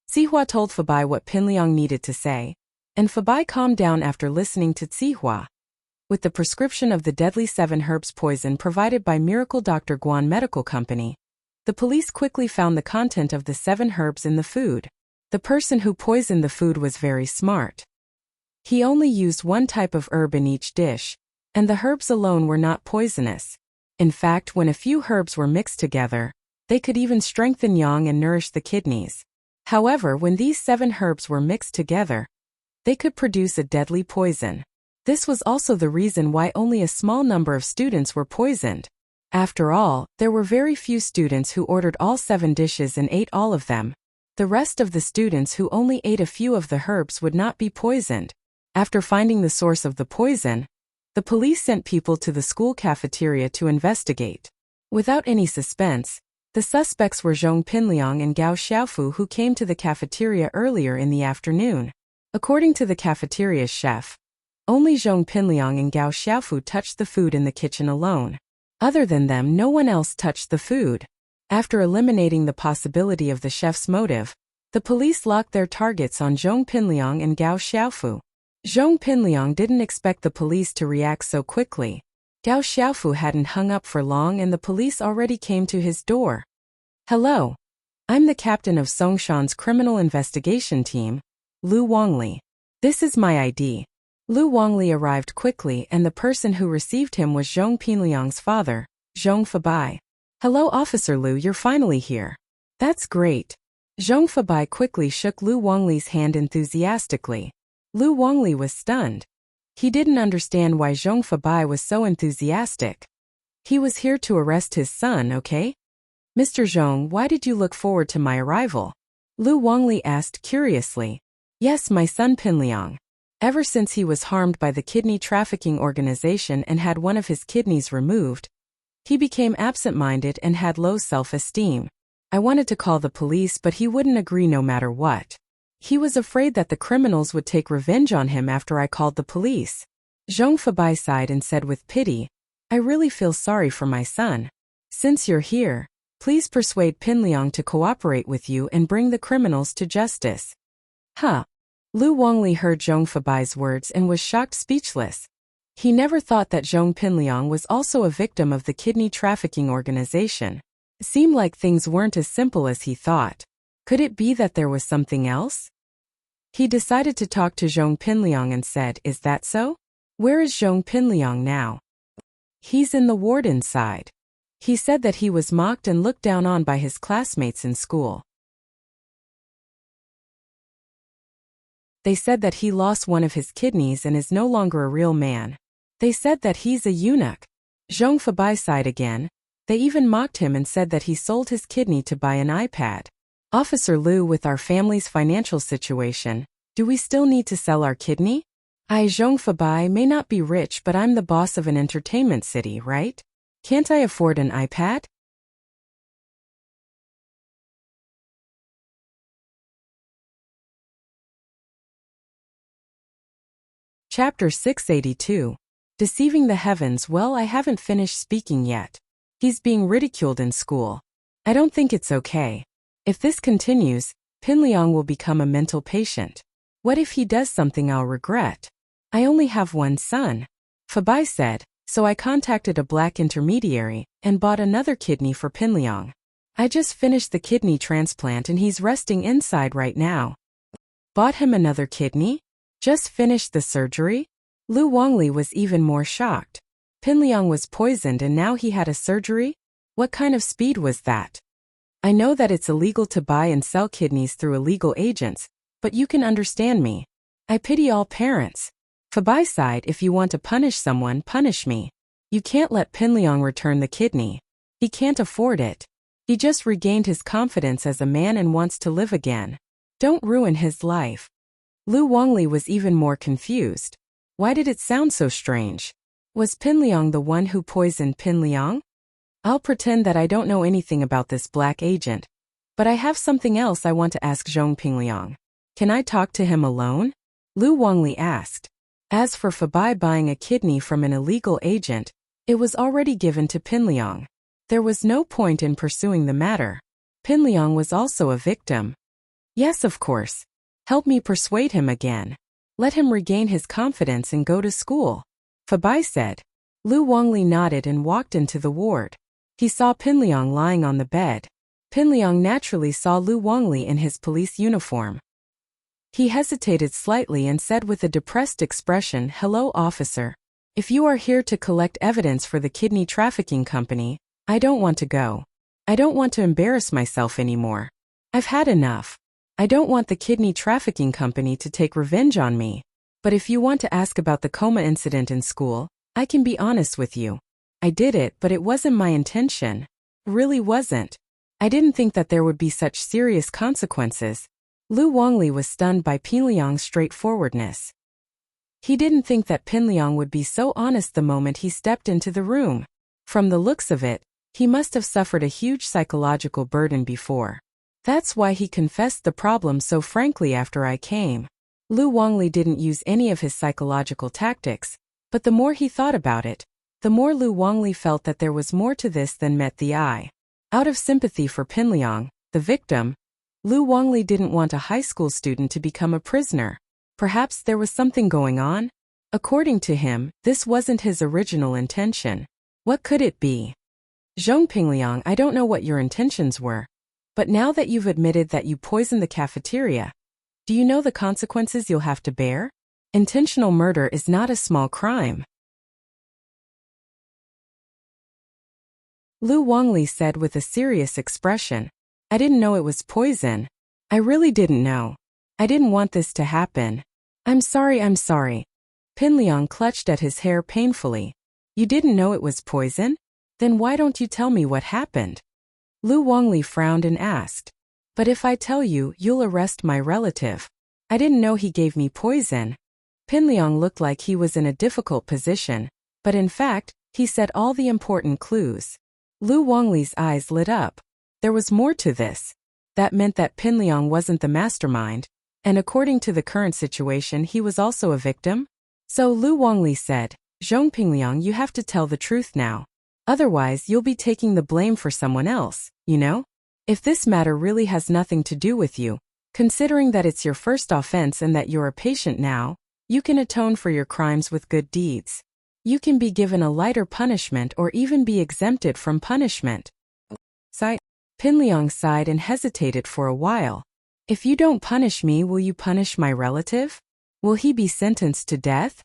Sihua told Fabai what Pinliang needed to say, and Fabai calmed down after listening to Sihua. With the prescription of the deadly 7 herbs poison provided by Miracle Dr. Guan Medical Company, the police quickly found the content of the 7 herbs in the food. The person who poisoned the food was very smart. He only used one type of herb in each dish, and the herbs alone were not poisonous. In fact, when a few herbs were mixed together, they could even strengthen yang and nourish the kidneys. However, when these 7 herbs were mixed together, they could produce a deadly poison. This was also the reason why only a small number of students were poisoned. After all, there were very few students who ordered all 7 dishes and ate all of them. The rest of the students who only ate a few of the herbs would not be poisoned. After finding the source of the poison, the police sent people to the school cafeteria to investigate. Without any suspense, the suspects were Zhong Pinliang and Gao Xiaofu, who came to the cafeteria earlier in the afternoon. According to the cafeteria's chef, only Zhong Pinliang and Gao Xiaofu touched the food in the kitchen alone. Other than them, no one else touched the food. After eliminating the possibility of the chef's motive, the police locked their targets on Zhong Pinliang and Gao Xiaofu. Zhong Pinliang didn't expect the police to react so quickly. Gao Xiaofu hadn't hung up for long and the police already came to his door. Hello. I'm the captain of Songshan's criminal investigation team, Lu Wangli. This is my ID. Lu Wangli arrived quickly and the person who received him was Zhong Pinliang's father, Zhong Fabai. Hello Officer Lu, you're finally here. That's great. Zhong Fabai quickly shook Lu Wangli's hand enthusiastically. Lu Wangli was stunned. He didn't understand why Zhong Fabai was so enthusiastic. He was here to arrest his son, okay? Mr. Zhong, why did you look forward to my arrival? Lu Wangli asked curiously. Yes, my son Pinliang. Ever since he was harmed by the kidney trafficking organization and had one of his kidneys removed, he became absent-minded and had low self-esteem. I wanted to call the police, but he wouldn't agree no matter what. He was afraid that the criminals would take revenge on him after I called the police. Zhong Fabai sighed and said with pity, I really feel sorry for my son. Since you're here, please persuade Pinliang to cooperate with you and bring the criminals to justice. Huh. Lu Wangli heard Zhong Fabai's words and was shocked speechless. He never thought that Zhong Pinliang was also a victim of the kidney trafficking organization. It seemed like things weren't as simple as he thought. Could it be that there was something else? He decided to talk to Zhong Pinliang and said, Is that so? Where is Zhong Pinliang now? He's in the ward inside. He said that he was mocked and looked down on by his classmates in school. They said that he lost one of his kidneys and is no longer a real man. They said that he's a eunuch. Zhong Fabai sighed again. They even mocked him and said that he sold his kidney to buy an iPad. Officer Liu, with our family's financial situation, do we still need to sell our kidney? I, Zhong Fabai, may not be rich, but I'm the boss of an entertainment city, right? Can't I afford an iPad? Chapter 682. Deceiving the heavens. Well, I haven't finished speaking yet. He's being ridiculed in school. I don't think it's okay. If this continues, Pinliang will become a mental patient. What if he does something I'll regret? I only have one son. Fabai said, so I contacted a black intermediary and bought another kidney for Pinliang. I just finished the kidney transplant and he's resting inside right now. Bought him another kidney? Just finished the surgery? Lu Wangli was even more shocked. Pinliang was poisoned and now he had a surgery? What kind of speed was that? I know that it's illegal to buy and sell kidneys through illegal agents, but you can understand me. I pity all parents. Fabai sighed, if you want to punish someone, punish me. You can't let Pinliang return the kidney. He can't afford it. He just regained his confidence as a man and wants to live again. Don't ruin his life. Lu Wangli was even more confused. Why did it sound so strange? Was Pinliang the one who poisoned Pinliang? I'll pretend that I don't know anything about this black agent. But I have something else I want to ask Zhong Pinliang. Can I talk to him alone? Lu Wangli asked. As for Fabai buying a kidney from an illegal agent, it was already given to Pinliang. There was no point in pursuing the matter. Pinliang was also a victim. Yes, of course. Help me persuade him again. Let him regain his confidence and go to school. Fabai said. Lu Wangli nodded and walked into the ward. He saw Pinliang lying on the bed. Pinliang naturally saw Lu Wangli in his police uniform. He hesitated slightly and said with a depressed expression, Hello, officer. If you are here to collect evidence for the kidney trafficking company, I don't want to go. I don't want to embarrass myself anymore. I've had enough. I don't want the kidney trafficking company to take revenge on me. But if you want to ask about the coma incident in school, I can be honest with you. I did it, but it wasn't my intention. Really wasn't. I didn't think that there would be such serious consequences. Lu Wangli was stunned by Pinliang's straightforwardness. He didn't think that Pinliang would be so honest the moment he stepped into the room. From the looks of it, he must have suffered a huge psychological burden before. That's why he confessed the problem so frankly after I came. Lu Wangli didn't use any of his psychological tactics, but the more he thought about it, the more Lu Wangli felt that there was more to this than met the eye. Out of sympathy for Pinliang, the victim, Lu Wangli didn't want a high school student to become a prisoner. Perhaps there was something going on? According to him, this wasn't his original intention. What could it be? Zhong Pinliang, I don't know what your intentions were. But now that you've admitted that you poisoned the cafeteria, do you know the consequences you'll have to bear? Intentional murder is not a small crime. Lu Wangli said with a serious expression. I didn't know it was poison. I really didn't know. I didn't want this to happen. I'm sorry. Pinliang clutched at his hair painfully. You didn't know it was poison? Then why don't you tell me what happened? Lu Wangli frowned and asked. But if I tell you, you'll arrest my relative. I didn't know he gave me poison. Pin Liang looked like he was in a difficult position, but in fact, he said all the important clues. Lu Wangli's eyes lit up. There was more to this. That meant that Pin Liang wasn't the mastermind, and according to the current situation he was also a victim? So Lu Wangli said, "Zhong Pingliang, you have to tell the truth now. Otherwise you'll be taking the blame for someone else, you know? If this matter really has nothing to do with you, considering that it's your first offense and that you're a patient now, you can atone for your crimes with good deeds. You can be given a lighter punishment or even be exempted from punishment." Pin Liang sighed and hesitated for a while. "If you don't punish me, will you punish my relative? Will he be sentenced to death?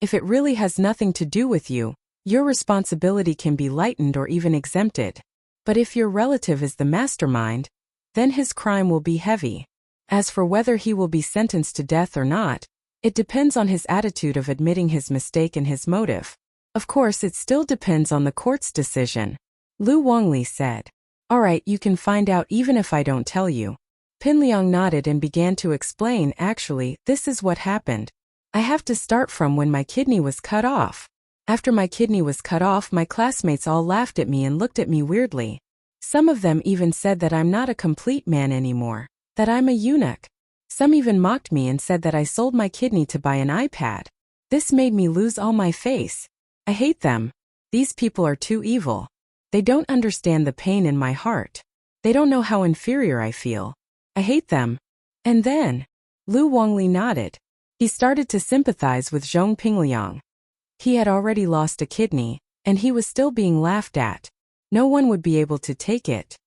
If it really has nothing to do with you, your responsibility can be lightened or even exempted. But if your relative is the mastermind, then his crime will be heavy. As for whether he will be sentenced to death or not, it depends on his attitude of admitting his mistake and his motive. Of course, it still depends on the court's decision," Lu Wangli said. "All right, you can find out even if I don't tell you." Pin Liang nodded and began to explain. "Actually, this is what happened. I have to start from when my kidney was cut off. After my kidney was cut off, my classmates all laughed at me and looked at me weirdly. Some of them even said that I'm not a complete man anymore, that I'm a eunuch. Some even mocked me and said that I sold my kidney to buy an iPad. This made me lose all my face. I hate them. These people are too evil. They don't understand the pain in my heart. They don't know how inferior I feel. I hate them." And then, Lu Wangli nodded. He started to sympathize with Zhong Pingliang. He had already lost a kidney, and he was still being laughed at. No one would be able to take it.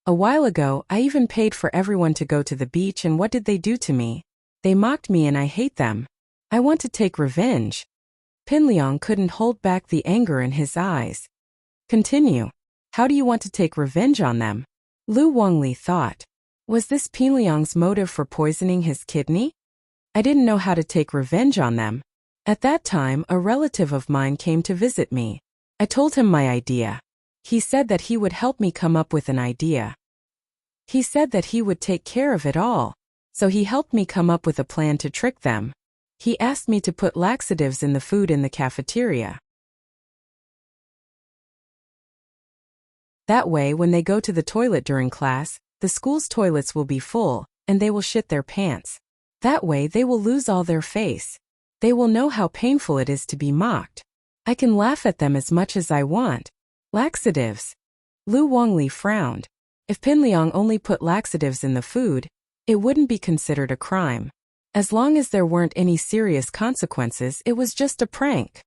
"A while ago, I even paid for everyone to go to the beach, and what did they do to me? They mocked me and I hate them. I want to take revenge." Pin Liang couldn't hold back the anger in his eyes. "Continue. How do you want to take revenge on them?" Lu Wangli thought. Was this Pin Liang's motive for poisoning his kidney? I didn't know how to take revenge on them. At that time, a relative of mine came to visit me. I told him my idea. He said that he would help me come up with an idea. He said that he would take care of it all. So he helped me come up with a plan to trick them. He asked me to put laxatives in the food in the cafeteria. That way, when they go to the toilet during class, the school's toilets will be full, and they will shit their pants. That way they will lose all their face. They will know how painful it is to be mocked. I can laugh at them as much as I want. Laxatives. Lu Wangli frowned. If Pin Liang only put laxatives in the food, it wouldn't be considered a crime. As long as there weren't any serious consequences, it was just a prank.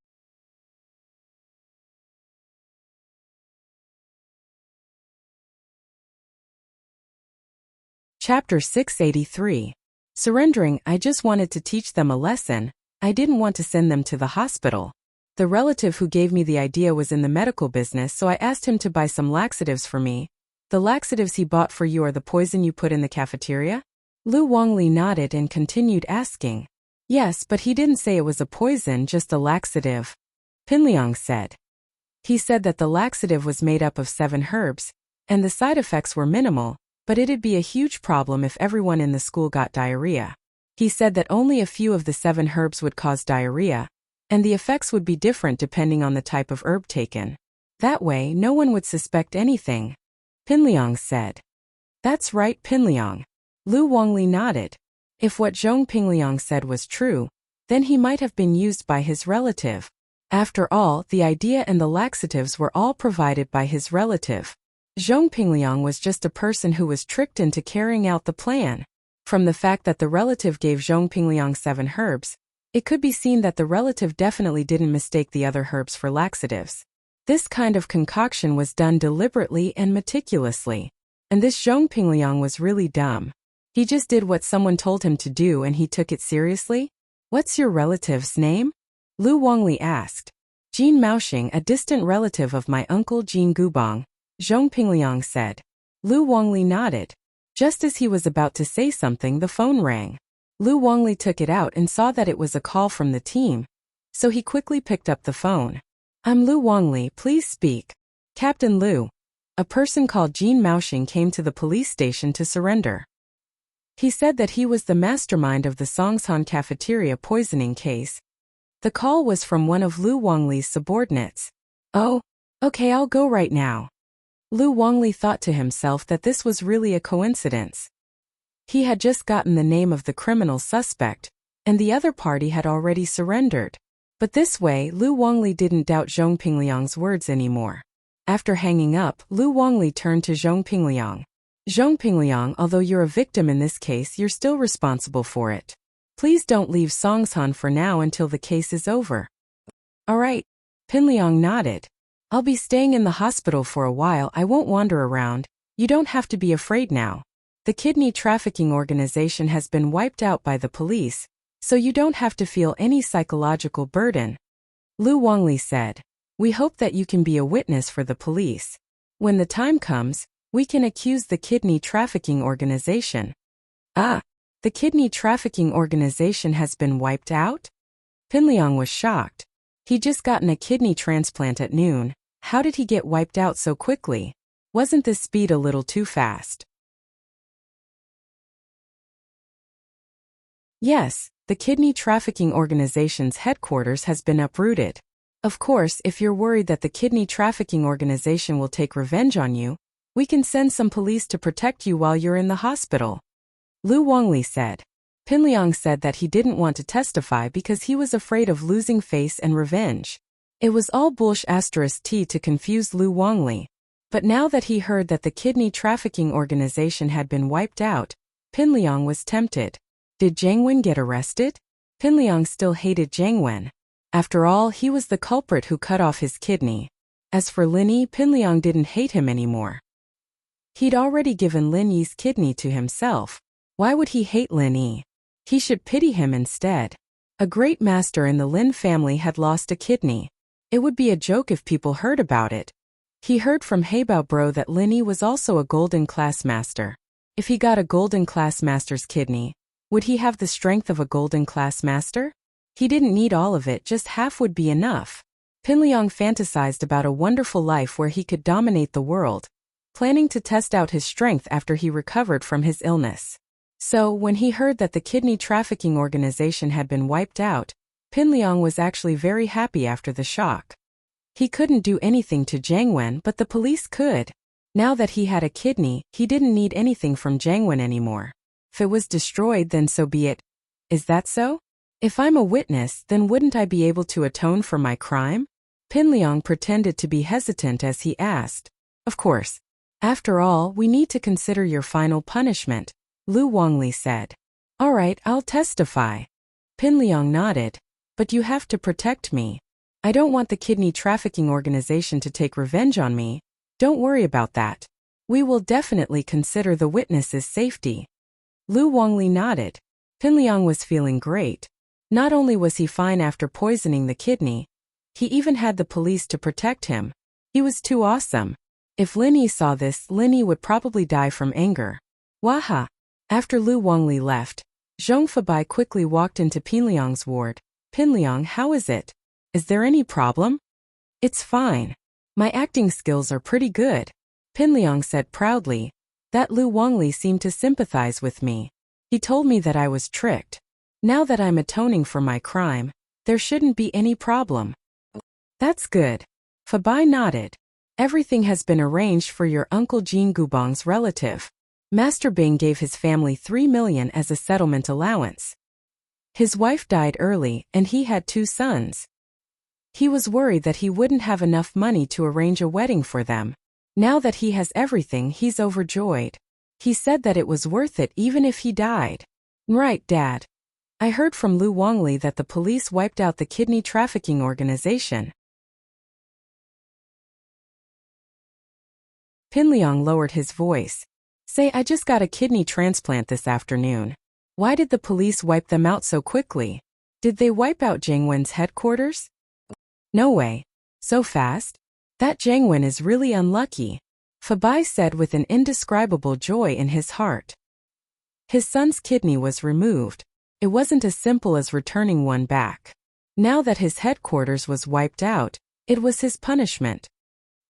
Chapter 683. Surrendering. I just wanted to teach them a lesson. I didn't want to send them to the hospital. The relative who gave me the idea was in the medical business, so I asked him to buy some laxatives for me. The laxatives he bought for you are the poison you put in the cafeteria? Lu Wangli nodded and continued asking. Yes, but he didn't say it was a poison, just a laxative. Pin Liang said. He said that the laxative was made up of 7 herbs, and the side effects were minimal, but it'd be a huge problem if everyone in the school got diarrhea. He said that only a few of the 7 herbs would cause diarrhea, and the effects would be different depending on the type of herb taken. That way, no one would suspect anything. Pin Liang said. That's right, Pin Liang. Lu Wangli nodded. If what Zhong Pingliang said was true, then he might have been used by his relative. After all, the idea and the laxatives were all provided by his relative. Zhong Pingliang was just a person who was tricked into carrying out the plan. From the fact that the relative gave Zhong Pingliang 7 herbs, it could be seen that the relative definitely didn't mistake the other herbs for laxatives. This kind of concoction was done deliberately and meticulously. And this Zhong Pingliang was really dumb. He just did what someone told him to do and he took it seriously? What's your relative's name? Lu Wangli asked. Jin Maoxing, a distant relative of my uncle Jin Gubang, Zhong Pingliang said. Lu Wangli nodded. Just as he was about to say something, the phone rang. Lu Wangli took it out and saw that it was a call from the team. So he quickly picked up the phone. I'm Lu Wangli, please speak. Captain Lu. A person called Jin Maoxing came to the police station to surrender. He said that he was the mastermind of the Songsan cafeteria poisoning case. The call was from one of Lu Wongli's subordinates. Oh, okay, I'll go right now. Lu Wongli thought to himself that this was really a coincidence. He had just gotten the name of the criminal suspect, and the other party had already surrendered. But this way, Lu Wongli didn't doubt Zhong Pingliang's words anymore. After hanging up, Lu Wongli turned to Zhong Pingliang. Zhong Pingliang, although you're a victim in this case, you're still responsible for it. Please don't leave Songsan for now until the case is over. All right. Pingliang nodded. I'll be staying in the hospital for a while. I won't wander around. You don't have to be afraid now. The kidney trafficking organization has been wiped out by the police, so you don't have to feel any psychological burden. Lu Wongli said. We hope that you can be a witness for the police. When the time comes, we can accuse the kidney trafficking organization. Ah, the kidney trafficking organization has been wiped out? Pingliang was shocked. He'd just gotten a kidney transplant at noon. How did he get wiped out so quickly? Wasn't this speed a little too fast? Yes, the kidney trafficking organization's headquarters has been uprooted. Of course, if you're worried that the kidney trafficking organization will take revenge on you, we can send some police to protect you while you're in the hospital. Lu Wongli said. Pingliang said that he didn't want to testify because he was afraid of losing face and revenge. It was all bullsh*t to confuse Lu Wongli. But now that he heard that the kidney trafficking organization had been wiped out, Pingliang was tempted. Did Jiang Wen get arrested? Pingliang still hated Jiang Wen. After all, he was the culprit who cut off his kidney. As for Lin Yi, Pingliang didn't hate him anymore. He'd already given Lin Yi's kidney to himself. Why would he hate Lin Yi? He should pity him instead. A great master in the Lin family had lost a kidney. It would be a joke if people heard about it. He heard from Heibao Bro that Lin Yi was also a golden class master. If he got a golden class master's kidney, would he have the strength of a golden class master? He didn't need all of it, just half would be enough. Pingliang fantasized about a wonderful life where he could dominate the world, planning to test out his strength after he recovered from his illness. So, when he heard that the kidney trafficking organization had been wiped out, Pingliang was actually very happy after the shock. He couldn't do anything to Jiang Wen, but the police could. Now that he had a kidney, he didn't need anything from Jiang Wen anymore. If it was destroyed, then so be it. Is that so? If I'm a witness, then wouldn't I be able to atone for my crime? Pingliang pretended to be hesitant as he asked. Of course. After all, we need to consider your final punishment, Lu Wongli said. All right, I'll testify. Pingliang nodded. But you have to protect me. I don't want the kidney trafficking organization to take revenge on me. Don't worry about that. We will definitely consider the witness's safety. Lu Wongli nodded. Pingliang was feeling great. Not only was he fine after poisoning the kidney, he even had the police to protect him. He was too awesome. If Lin Yi saw this, Lin Yi would probably die from anger. Waha! After Lu Wongli left, Zhong Fabai quickly walked into Pingliang's ward. Pingliang, how is it? Is there any problem? It's fine. My acting skills are pretty good. Pingliang said proudly. That Lu Wongli seemed to sympathize with me. He told me that I was tricked. Now that I'm atoning for my crime, there shouldn't be any problem. That's good. Fabai nodded. Everything has been arranged for your uncle Jin Gubong's relative. Master Bing gave his family 3 million as a settlement allowance. His wife died early, and he had 2 sons. He was worried that he wouldn't have enough money to arrange a wedding for them. Now that he has everything, he's overjoyed. He said that it was worth it even if he died. Right, Dad. I heard from Lu Wongli that the police wiped out the kidney trafficking organization. Pingliang lowered his voice. Say, I just got a kidney transplant this afternoon. Why did the police wipe them out so quickly? Did they wipe out Jiang Wen's headquarters? No way. So fast? That Jiang Wen is really unlucky, Fabai said with an indescribable joy in his heart. His son's kidney was removed. It wasn't as simple as returning one back. Now that his headquarters was wiped out, it was his punishment.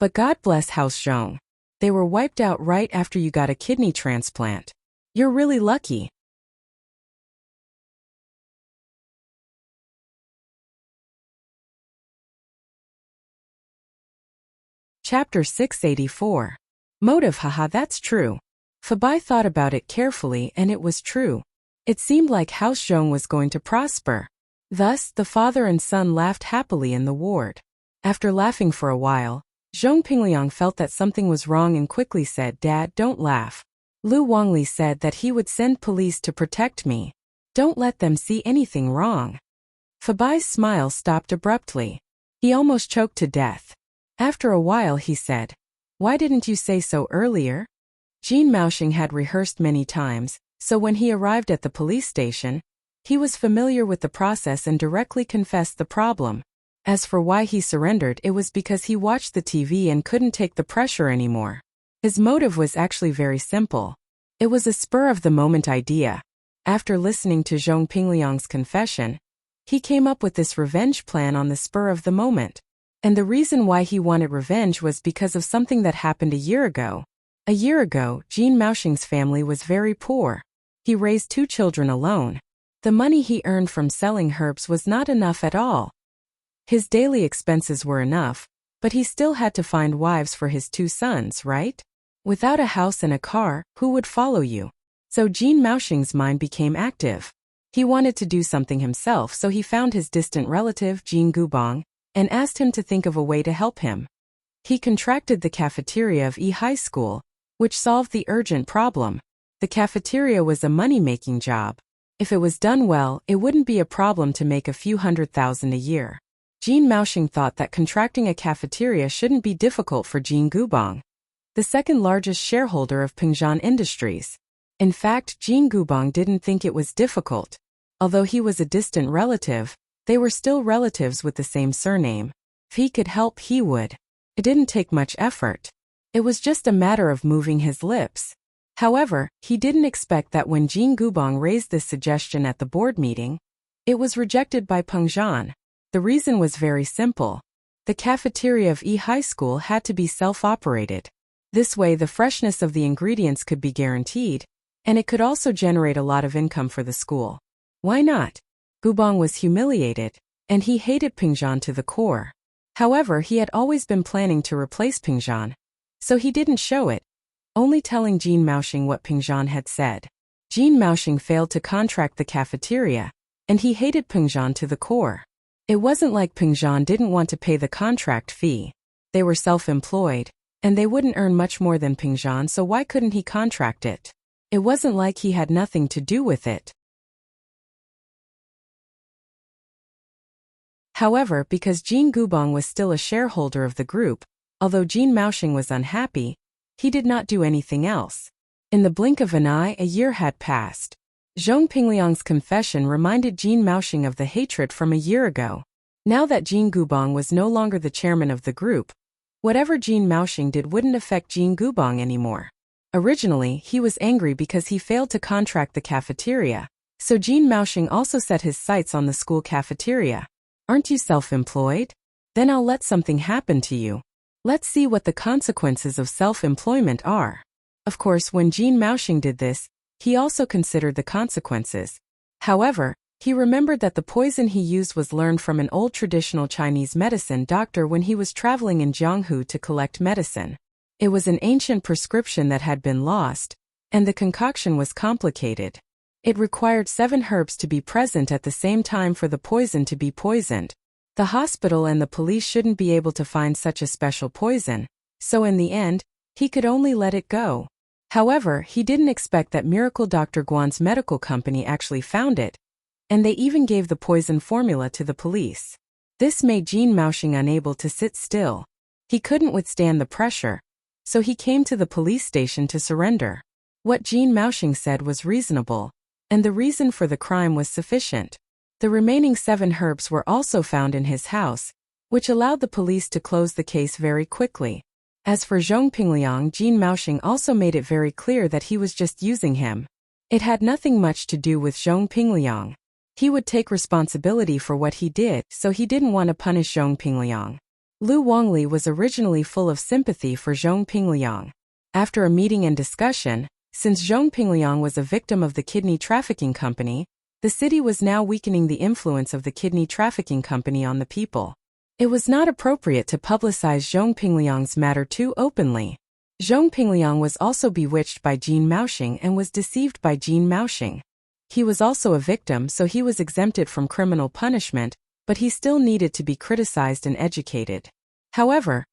But God bless House Zhong. They were wiped out right after you got a kidney transplant. You're really lucky. Chapter 684. Motive. Haha, that's true. Fabai thought about it carefully and it was true. It seemed like House Zhong was going to prosper. Thus, the father and son laughed happily in the ward. After laughing for a while, Zhong Pingliang felt that something was wrong and quickly said, "Dad, don't laugh. Lu Wangli said that he would send police to protect me. Don't let them see anything wrong." Fabai's smile stopped abruptly. He almost choked to death. After a while he said, "Why didn't you say so earlier?" Jean Maoxing had rehearsed many times, so when he arrived at the police station, he was familiar with the process and directly confessed the problem. As for why he surrendered, it was because he watched the TV and couldn't take the pressure anymore. His motive was actually very simple. It was a spur-of-the-moment idea. After listening to Zhong Pingliang's confession, he came up with this revenge plan on the spur of the moment. And the reason why he wanted revenge was because of something that happened a year ago. A year ago, Jean Maoxing's family was very poor. He raised 2 children alone. The money he earned from selling herbs was not enough at all. His daily expenses were enough, but he still had to find wives for his 2 sons, right? Without a house and a car, who would follow you? So Jean Maoxing's mind became active. He wanted to do something himself, so he found his distant relative, Jean Gubong, and asked him to think of a way to help him. He contracted the cafeteria of E High School, which solved the urgent problem. The cafeteria was a money-making job. If it was done well, it wouldn't be a problem to make a few $100,000 a year. Jean Maoxing thought that contracting a cafeteria shouldn't be difficult for Jean Gubong, the second largest shareholder of Pingzhan Industries. In fact, Jean Gubong didn't think it was difficult. Although he was a distant relative, they were still relatives with the same surname. If he could help, he would. It didn't take much effort. It was just a matter of moving his lips. However, he didn't expect that when Jean Gubong raised this suggestion at the board meeting, it was rejected by Pengzhan. The reason was very simple. The cafeteria of E High School had to be self-operated. This way the freshness of the ingredients could be guaranteed, and it could also generate a lot of income for the school. Why not? Gubong was humiliated, and he hated Pengzhan to the core. However, he had always been planning to replace Pengzhan, so he didn't show it, only telling Jean Maoxing what Pengzhan had said. Jean Maoxing failed to contract the cafeteria, and he hated Pengzhan to the core. It wasn't like Pengzhan didn't want to pay the contract fee. They were self-employed, and they wouldn't earn much more than Pengzhan, so why couldn't he contract it? It wasn't like he had nothing to do with it. However, because Jean Gubong was still a shareholder of the group, although Jean Maoxing was unhappy, he did not do anything else. In the blink of an eye, a year had passed. Zhong Pingliang's confession reminded Jean Maoxing of the hatred from a year ago. Now that Jean Gubong was no longer the chairman of the group, whatever Jean Maoxing did wouldn't affect Jean Gubong anymore. Originally, he was angry because he failed to contract the cafeteria, so Jean Maoxing also set his sights on the school cafeteria. Aren't you self-employed? Then I'll let something happen to you. Let's see what the consequences of self-employment are. Of course, when Jean Maoxing did this, he also considered the consequences. However, he remembered that the poison he used was learned from an old traditional Chinese medicine doctor when he was traveling in Jianghu to collect medicine. It was an ancient prescription that had been lost, and the concoction was complicated. It required 7 herbs to be present at the same time for the poison to be poisoned. The hospital and the police shouldn't be able to find such a special poison, so in the end, he could only let it go. However, he didn't expect that Miracle Dr. Guan's medical company actually found it, and they even gave the poison formula to the police. This made Jean Maoxing unable to sit still. He couldn't withstand the pressure, so he came to the police station to surrender. What Jean Maoxing said was reasonable, and the reason for the crime was sufficient. The remaining 7 herbs were also found in his house, which allowed the police to close the case very quickly. As for Zhong Pingliang, Jean Maoxing also made it very clear that he was just using him. It had nothing much to do with Zhong Pingliang. He would take responsibility for what he did, so he didn't want to punish Zhong Pingliang. Lu Wangli was originally full of sympathy for Zhong Pingliang. After a meeting and discussion, since Zhong Pingliang was a victim of the kidney trafficking company, the city was now weakening the influence of the kidney trafficking company on the people. It was not appropriate to publicize Zhong Pingliang's matter too openly. Zhong Pingliang was also bewitched by Jin Maoxing and was deceived by Jin Maoxing. He was also a victim, so he was exempted from criminal punishment, but he still needed to be criticized and educated. However,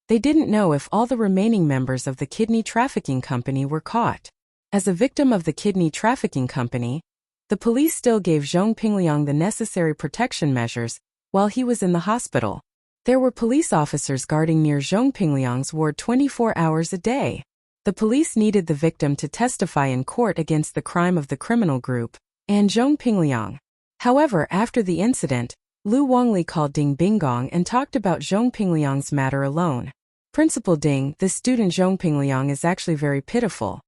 they didn't know if all the remaining members of the kidney trafficking company were caught. As a victim of the kidney trafficking company, the police still gave Zhong Pingliang the necessary protection measures while he was in the hospital. There were police officers guarding near Zhong Pingliang's ward 24 hours a day. The police needed the victim to testify in court against the crime of the criminal group and Zhong Pingliang. However, after the incident, Lu Wangli called Ding Binggong and talked about Zhong Pingliang's matter alone. Principal Ding, this student Zhong Pingliang is actually very pitiful.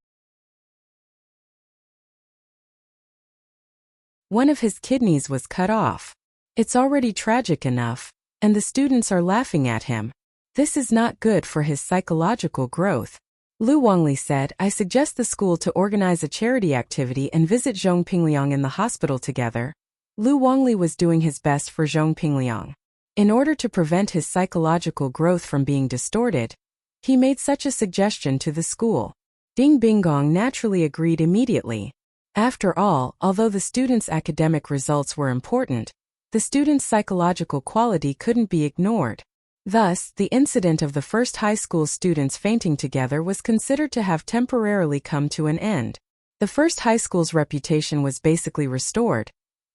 One of his kidneys was cut off. It's already tragic enough, and the students are laughing at him. This is not good for his psychological growth. Lu Wangli said, I suggest the school to organize a charity activity and visit Zhong Pingliang in the hospital together. Lu Wangli was doing his best for Zhong Pingliang. In order to prevent his psychological growth from being distorted, he made such a suggestion to the school. Ding Binggong naturally agreed immediately. After all, although the students' academic results were important, the students' psychological quality couldn't be ignored. Thus, the incident of the first high school students fainting together was considered to have temporarily come to an end. The first high school's reputation was basically restored,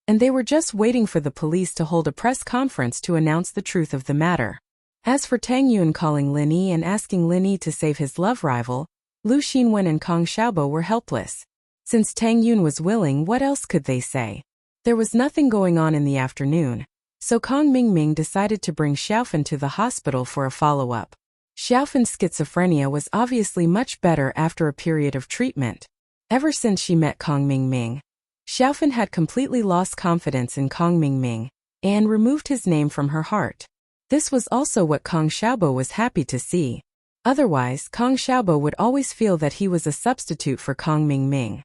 and they were just waiting for the police to hold a press conference to announce the truth of the matter. As for Tang Yun calling Lin Yi and asking Lin Yi to save his love rival, Lu Xinwen and Kong Xiaobo were helpless. Since Tang Yun was willing, what else could they say? There was nothing going on in the afternoon, so Kong Mingming decided to bring Xiaofan to the hospital for a follow-up. Xiaofan's schizophrenia was obviously much better after a period of treatment. Ever since she met Kong Mingming, Xiaofan had completely lost confidence in Kong Mingming and removed his name from her heart. This was also what Kong Xiaobo was happy to see. Otherwise, Kong Xiaobo would always feel that he was a substitute for Kong Mingming.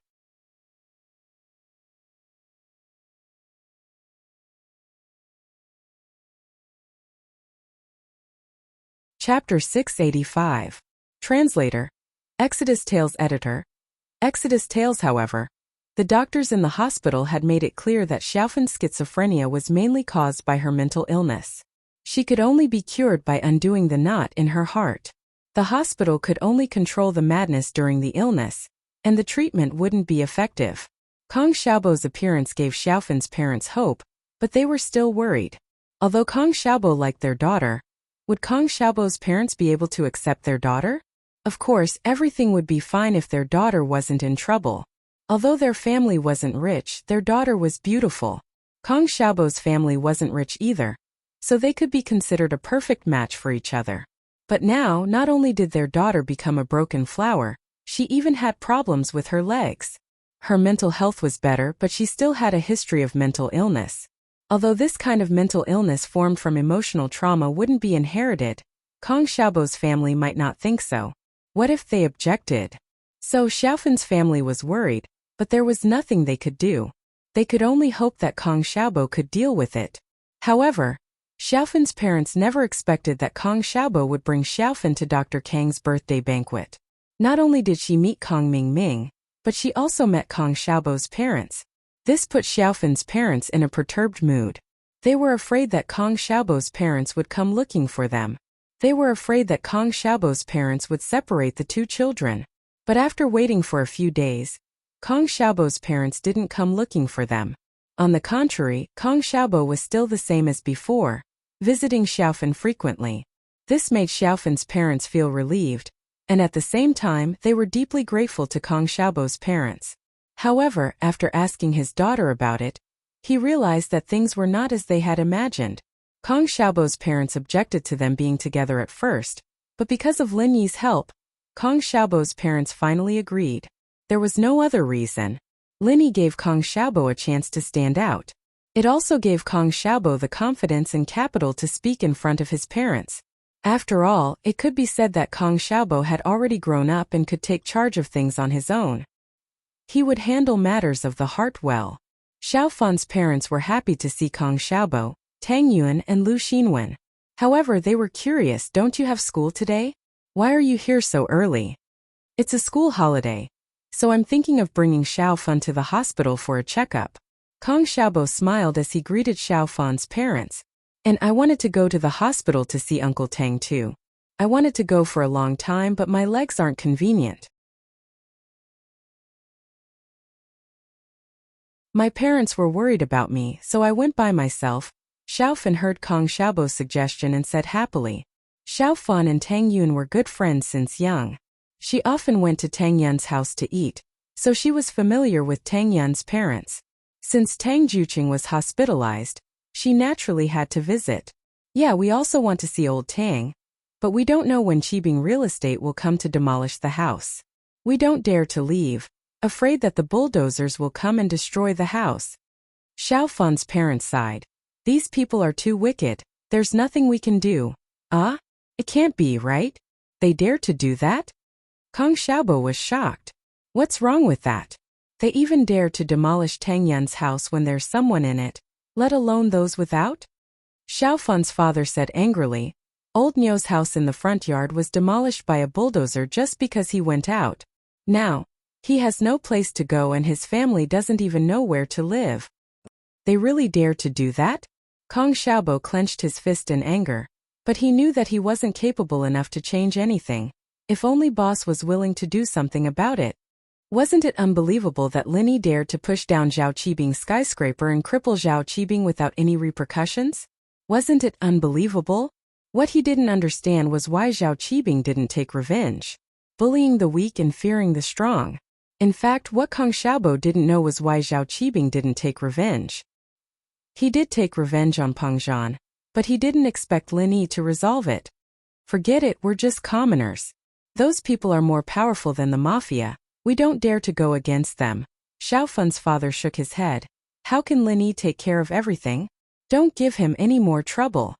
Chapter 685. Translator. Exodus Tales Editor. Exodus Tales. However, the doctors in the hospital had made it clear that Xiaofan's schizophrenia was mainly caused by her mental illness. She could only be cured by undoing the knot in her heart. The hospital could only control the madness during the illness, and the treatment wouldn't be effective. Kong Xiaobo's appearance gave Xiaofan's parents hope, but they were still worried. Although Kong Xiaobo liked their daughter, would Kong Xiaobo's parents be able to accept their daughter? Of course, everything would be fine if their daughter wasn't in trouble. Although their family wasn't rich, their daughter was beautiful. Kong Xiaobo's family wasn't rich either, so they could be considered a perfect match for each other. But now, not only did their daughter become a broken flower, she even had problems with her legs. Her mental health was better, but she still had a history of mental illness. Although this kind of mental illness formed from emotional trauma wouldn't be inherited, Kong Xiaobo's family might not think so. What if they objected? So Xiaofan's family was worried, but there was nothing they could do. They could only hope that Kong Xiaobo could deal with it. However, Xiaofan's parents never expected that Kong Xiaobo would bring Xiaofan to Dr. Kang's birthday banquet. Not only did she meet Kong Mingming, but she also met Kong Xiaobo's parents. This put Xiaofan's parents in a perturbed mood. They were afraid that Kong Xiaobo's parents would come looking for them. They were afraid that Kong Xiaobo's parents would separate the two children. But after waiting for a few days, Kong Xiaobo's parents didn't come looking for them. On the contrary, Kong Xiaobo was still the same as before, visiting Xiaofan frequently. This made Xiaofan's parents feel relieved, and at the same time they were deeply grateful to Kong Xiaobo's parents. However, after asking his daughter about it, he realized that things were not as they had imagined. Kong Xiaobo's parents objected to them being together at first, but because of Lin Yi's help, Kong Xiaobo's parents finally agreed. There was no other reason. Lin Yi gave Kong Xiaobo a chance to stand out. It also gave Kong Xiaobo the confidence and capital to speak in front of his parents. After all, it could be said that Kong Xiaobo had already grown up and could take charge of things on his own. He would handle matters of the heart well. Xiaofan's parents were happy to see Kong Xiaobo, Tang Yuan and Lu Xinwen. However, they were curious. Don't you have school today? Why are you here so early? It's a school holiday, so I'm thinking of bringing Xiao Fan to the hospital for a checkup. Kong Xiaobo smiled as he greeted Xiao Fan's parents. And I wanted to go to the hospital to see Uncle Tang too. I wanted to go for a long time, but my legs aren't convenient. My parents were worried about me, so I went by myself. Xiao Fan heard Kong Xiaobo's suggestion and said happily. Xiao Fan and Tang Yun were good friends since young. She often went to Tang Yun's house to eat, so she was familiar with Tang Yun's parents. Since Tang Juqing was hospitalized, she naturally had to visit. Yeah, we also want to see old Tang, but we don't know when Qibing Real Estate will come to demolish the house. We don't dare to leave, afraid that the bulldozers will come and destroy the house. Xiao Fan's parents sighed. These people are too wicked, there's nothing we can do. It can't be, right? They dare to do that? Kong Xiaobo was shocked. What's wrong with that? They even dare to demolish Tang Yun's house when there's someone in it, let alone those without? Xiao Fan's father said angrily. Old Nyo's house in the front yard was demolished by a bulldozer just because he went out. Now, he has no place to go and his family doesn't even know where to live. They really dare to do that? Kong Xiaobo clenched his fist in anger, but he knew that he wasn't capable enough to change anything. If only boss was willing to do something about it. Wasn't it unbelievable that Linny dared to push down Zhao Qibing's skyscraper and cripple Zhao Qibing without any repercussions? Wasn't it unbelievable? What he didn't understand was why Zhao Qibing didn't take revenge. Bullying the weak and fearing the strong. In fact, what Kong Xiaobo didn't know was why Zhao Qibing didn't take revenge. He did take revenge on Peng Zhan, but he didn't expect Linny to resolve it. Forget it, we're just commoners. Those people are more powerful than the mafia. We don't dare to go against them. Xiao Fan's father shook his head. How can Linny take care of everything? Don't give him any more trouble.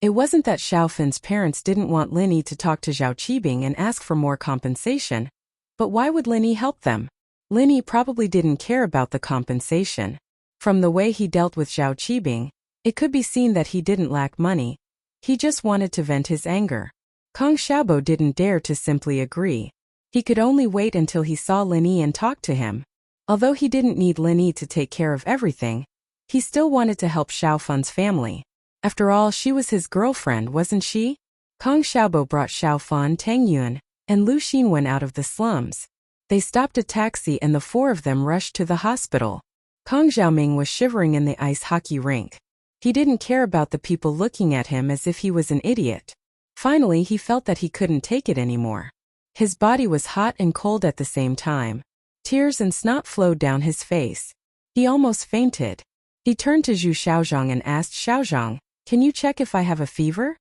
It wasn't that Xiao Fan's parents didn't want Linny to talk to Zhao Qibing and ask for more compensation. But why would Linny help them? Linny probably didn't care about the compensation. From the way he dealt with Zhao Qibing, it could be seen that he didn't lack money. He just wanted to vent his anger. Kong Xiaobo didn't dare to simply agree. He could only wait until he saw Linny and talk to him. Although he didn't need Linny to take care of everything, he still wanted to help Xiao Fan's family. After all, she was his girlfriend, wasn't she? Kong Xiaobo brought Xiao Fan, Tang Yun, and Lu Xinwen out of the slums. They stopped a taxi and the four of them rushed to the hospital. Kong Xiaoming was shivering in the ice hockey rink. He didn't care about the people looking at him as if he was an idiot. Finally, he felt that he couldn't take it anymore. His body was hot and cold at the same time. Tears and snot flowed down his face. He almost fainted. He turned to Zhu Xiaozhang and asked, Xiaozhang, can you check if I have a fever?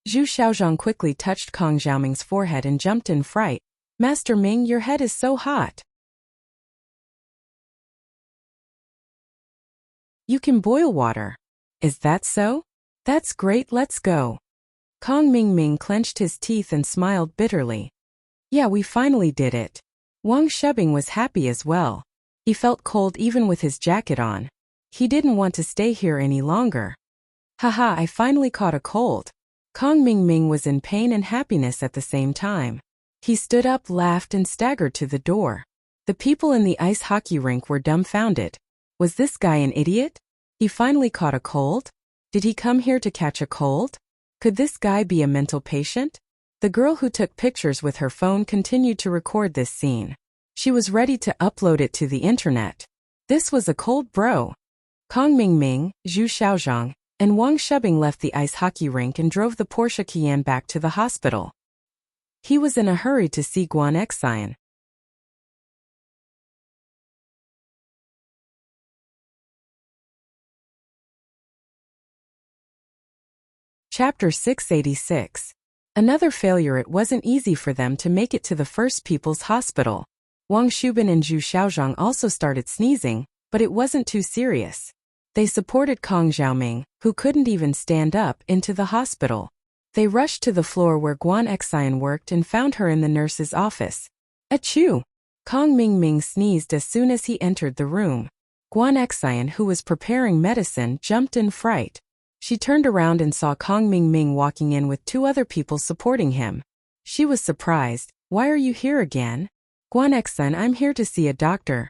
Zhu Xiaozhang quickly touched Kong Xiaoming's forehead and jumped in fright. Master Ming, your head is so hot. You can boil water. Is that so? That's great, let's go. Kong Ming clenched his teeth and smiled bitterly. Yeah, we finally did it. Wang Shebing was happy as well. He felt cold even with his jacket on. He didn't want to stay here any longer. Haha, I finally caught a cold. Kong Ming was in pain and happiness at the same time. He stood up, laughed, and staggered to the door. The people in the ice hockey rink were dumbfounded. Was this guy an idiot? He finally caught a cold? Did he come here to catch a cold? Could this guy be a mental patient? The girl who took pictures with her phone continued to record this scene. She was ready to upload it to the internet. This was a cold bro. Kong Ming, Zhu Xiaozhang, and Wang Shebing left the ice hockey rink and drove the Porsche Cayenne back to the hospital. He was in a hurry to see Guan Exine. Chapter 686. Another failure. It wasn't easy for them to make it to the First People's Hospital. Wang Shubin and Zhu Xiaozhang also started sneezing, but it wasn't too serious. They supported Kong Xiaoming, who couldn't even stand up, into the hospital. They rushed to the floor where Guan Exine worked and found her in the nurse's office. Achoo! Kong Ming sneezed as soon as he entered the room. Guan Exine, who was preparing medicine, jumped in fright. She turned around and saw Kong Mingming walking in with two other people supporting him. She was surprised. Why are you here again? Guan Xun, I'm here to see a doctor.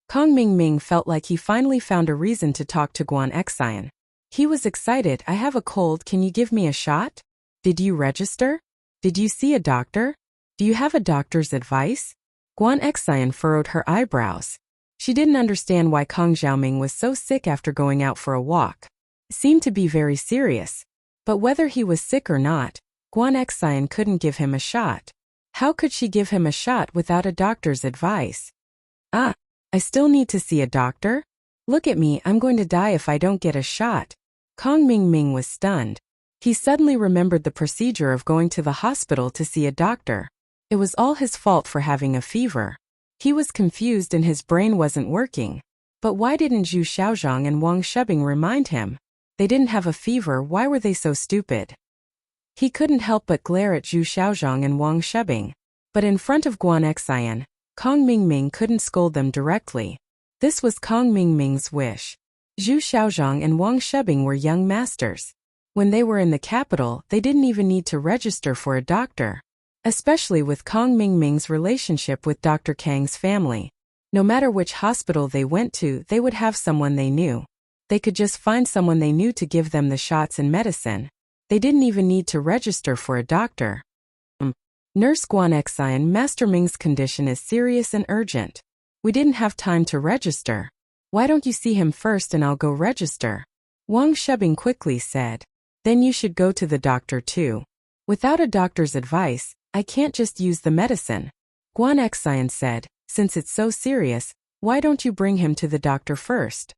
Kong Mingming felt like he finally found a reason to talk to Guan Xun. He was excited. I have a cold, can you give me a shot? Did you register? Did you see a doctor? Do you have a doctor's advice? Guan Xun furrowed her eyebrows. She didn't understand why Kong Xiaoming was so sick after going out for a walk. It seemed to be very serious. But whether he was sick or not, Guan Xun couldn't give him a shot. How could she give him a shot without a doctor's advice? Ah, I still need to see a doctor? Look at me, I'm going to die if I don't get a shot. Kong Mingming was stunned. He suddenly remembered the procedure of going to the hospital to see a doctor. It was all his fault for having a fever. He was confused and his brain wasn't working. But why didn't Zhu Xiaozhang and Wang Shebing remind him? They didn't have a fever, why were they so stupid? He couldn't help but glare at Zhu Xiaozhang and Wang Shebing. But in front of Guan Xun, Kong Mingming couldn't scold them directly. This was Kong Mingming's wish. Zhu Xiaozhang and Wang Shebing were young masters. When they were in the capital, they didn't even need to register for a doctor. Especially with Kong Mingming's relationship with Dr. Kang's family. No matter which hospital they went to, they would have someone they knew. They could just find someone they knew to give them the shots and medicine. They didn't even need to register for a doctor. Nurse Guan Xun, Master Ming's condition is serious and urgent. We didn't have time to register. Why don't you see him first and I'll go register? Wang Shebing quickly said. Then you should go to the doctor too. Without a doctor's advice, I can't just use the medicine. Guan Xun said, since it's so serious, why don't you bring him to the doctor first?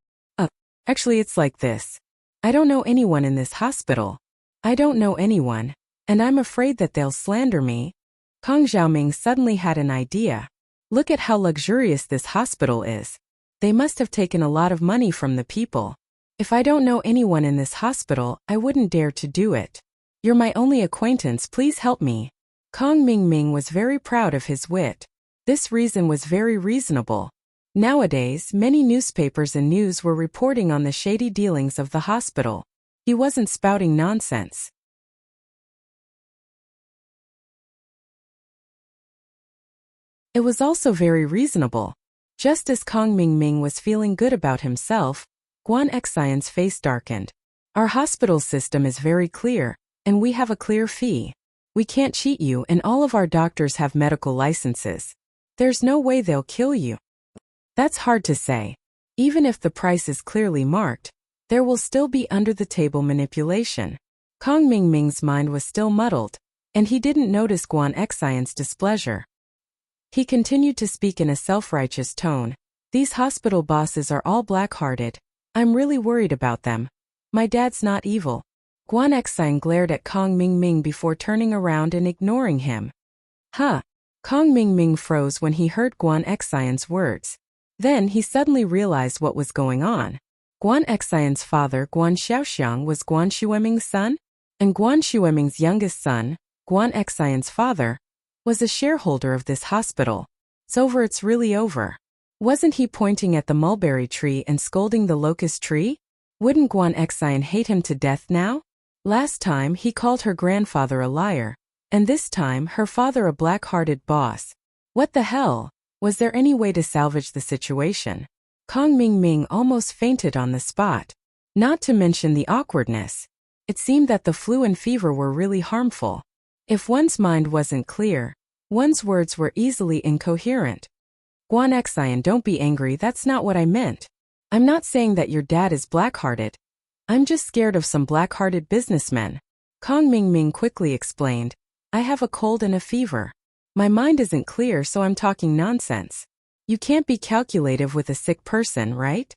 Actually it's like this. I don't know anyone in this hospital. I don't know anyone, and I'm afraid that they'll slander me. Kong Xiaoming suddenly had an idea. Look at how luxurious this hospital is. They must have taken a lot of money from the people. If I don't know anyone in this hospital, I wouldn't dare to do it. You're my only acquaintance, please help me. Kong Mingming was very proud of his wit. This reason was very reasonable. Nowadays, many newspapers and news were reporting on the shady dealings of the hospital. He wasn't spouting nonsense. It was also very reasonable. Just as Kong Mingming was feeling good about himself, Guan Xun's face darkened. Our hospital system is very clear, and we have a clear fee. We can't cheat you and all of our doctors have medical licenses. There's no way they'll kill you. That's hard to say. Even if the price is clearly marked, there will still be under-the-table manipulation. Kong Mingming's mind was still muddled, and he didn't notice Guan Xun's displeasure. He continued to speak in a self-righteous tone. These hospital bosses are all black-hearted. I'm really worried about them. My dad's not evil. Guan Xun glared at Kong Mingming before turning around and ignoring him. Huh. Kong Mingming froze when he heard Guan Xun's words. Then he suddenly realized what was going on. Guan Xun's father, Guan Xiaoxiang, was Guan Xueming's son, and Guan Xueming's youngest son, Guan Xun's father, was a shareholder of this hospital. It's really over. Wasn't he pointing at the mulberry tree and scolding the locust tree? Wouldn't Guan Xun hate him to death now? Last time he called her grandfather a liar, and this time her father a black-hearted boss. What the hell? Was there any way to salvage the situation? Kong Mingming almost fainted on the spot. Not to mention the awkwardness. It seemed that the flu and fever were really harmful. If one's mind wasn't clear, one's words were easily incoherent. Guan Xun, don't be angry, that's not what I meant. I'm not saying that your dad is black-hearted. I'm just scared of some black-hearted businessmen. Kong Mingming quickly explained. I have a cold and a fever. My mind isn't clear, so I'm talking nonsense. You can't be calculative with a sick person, right?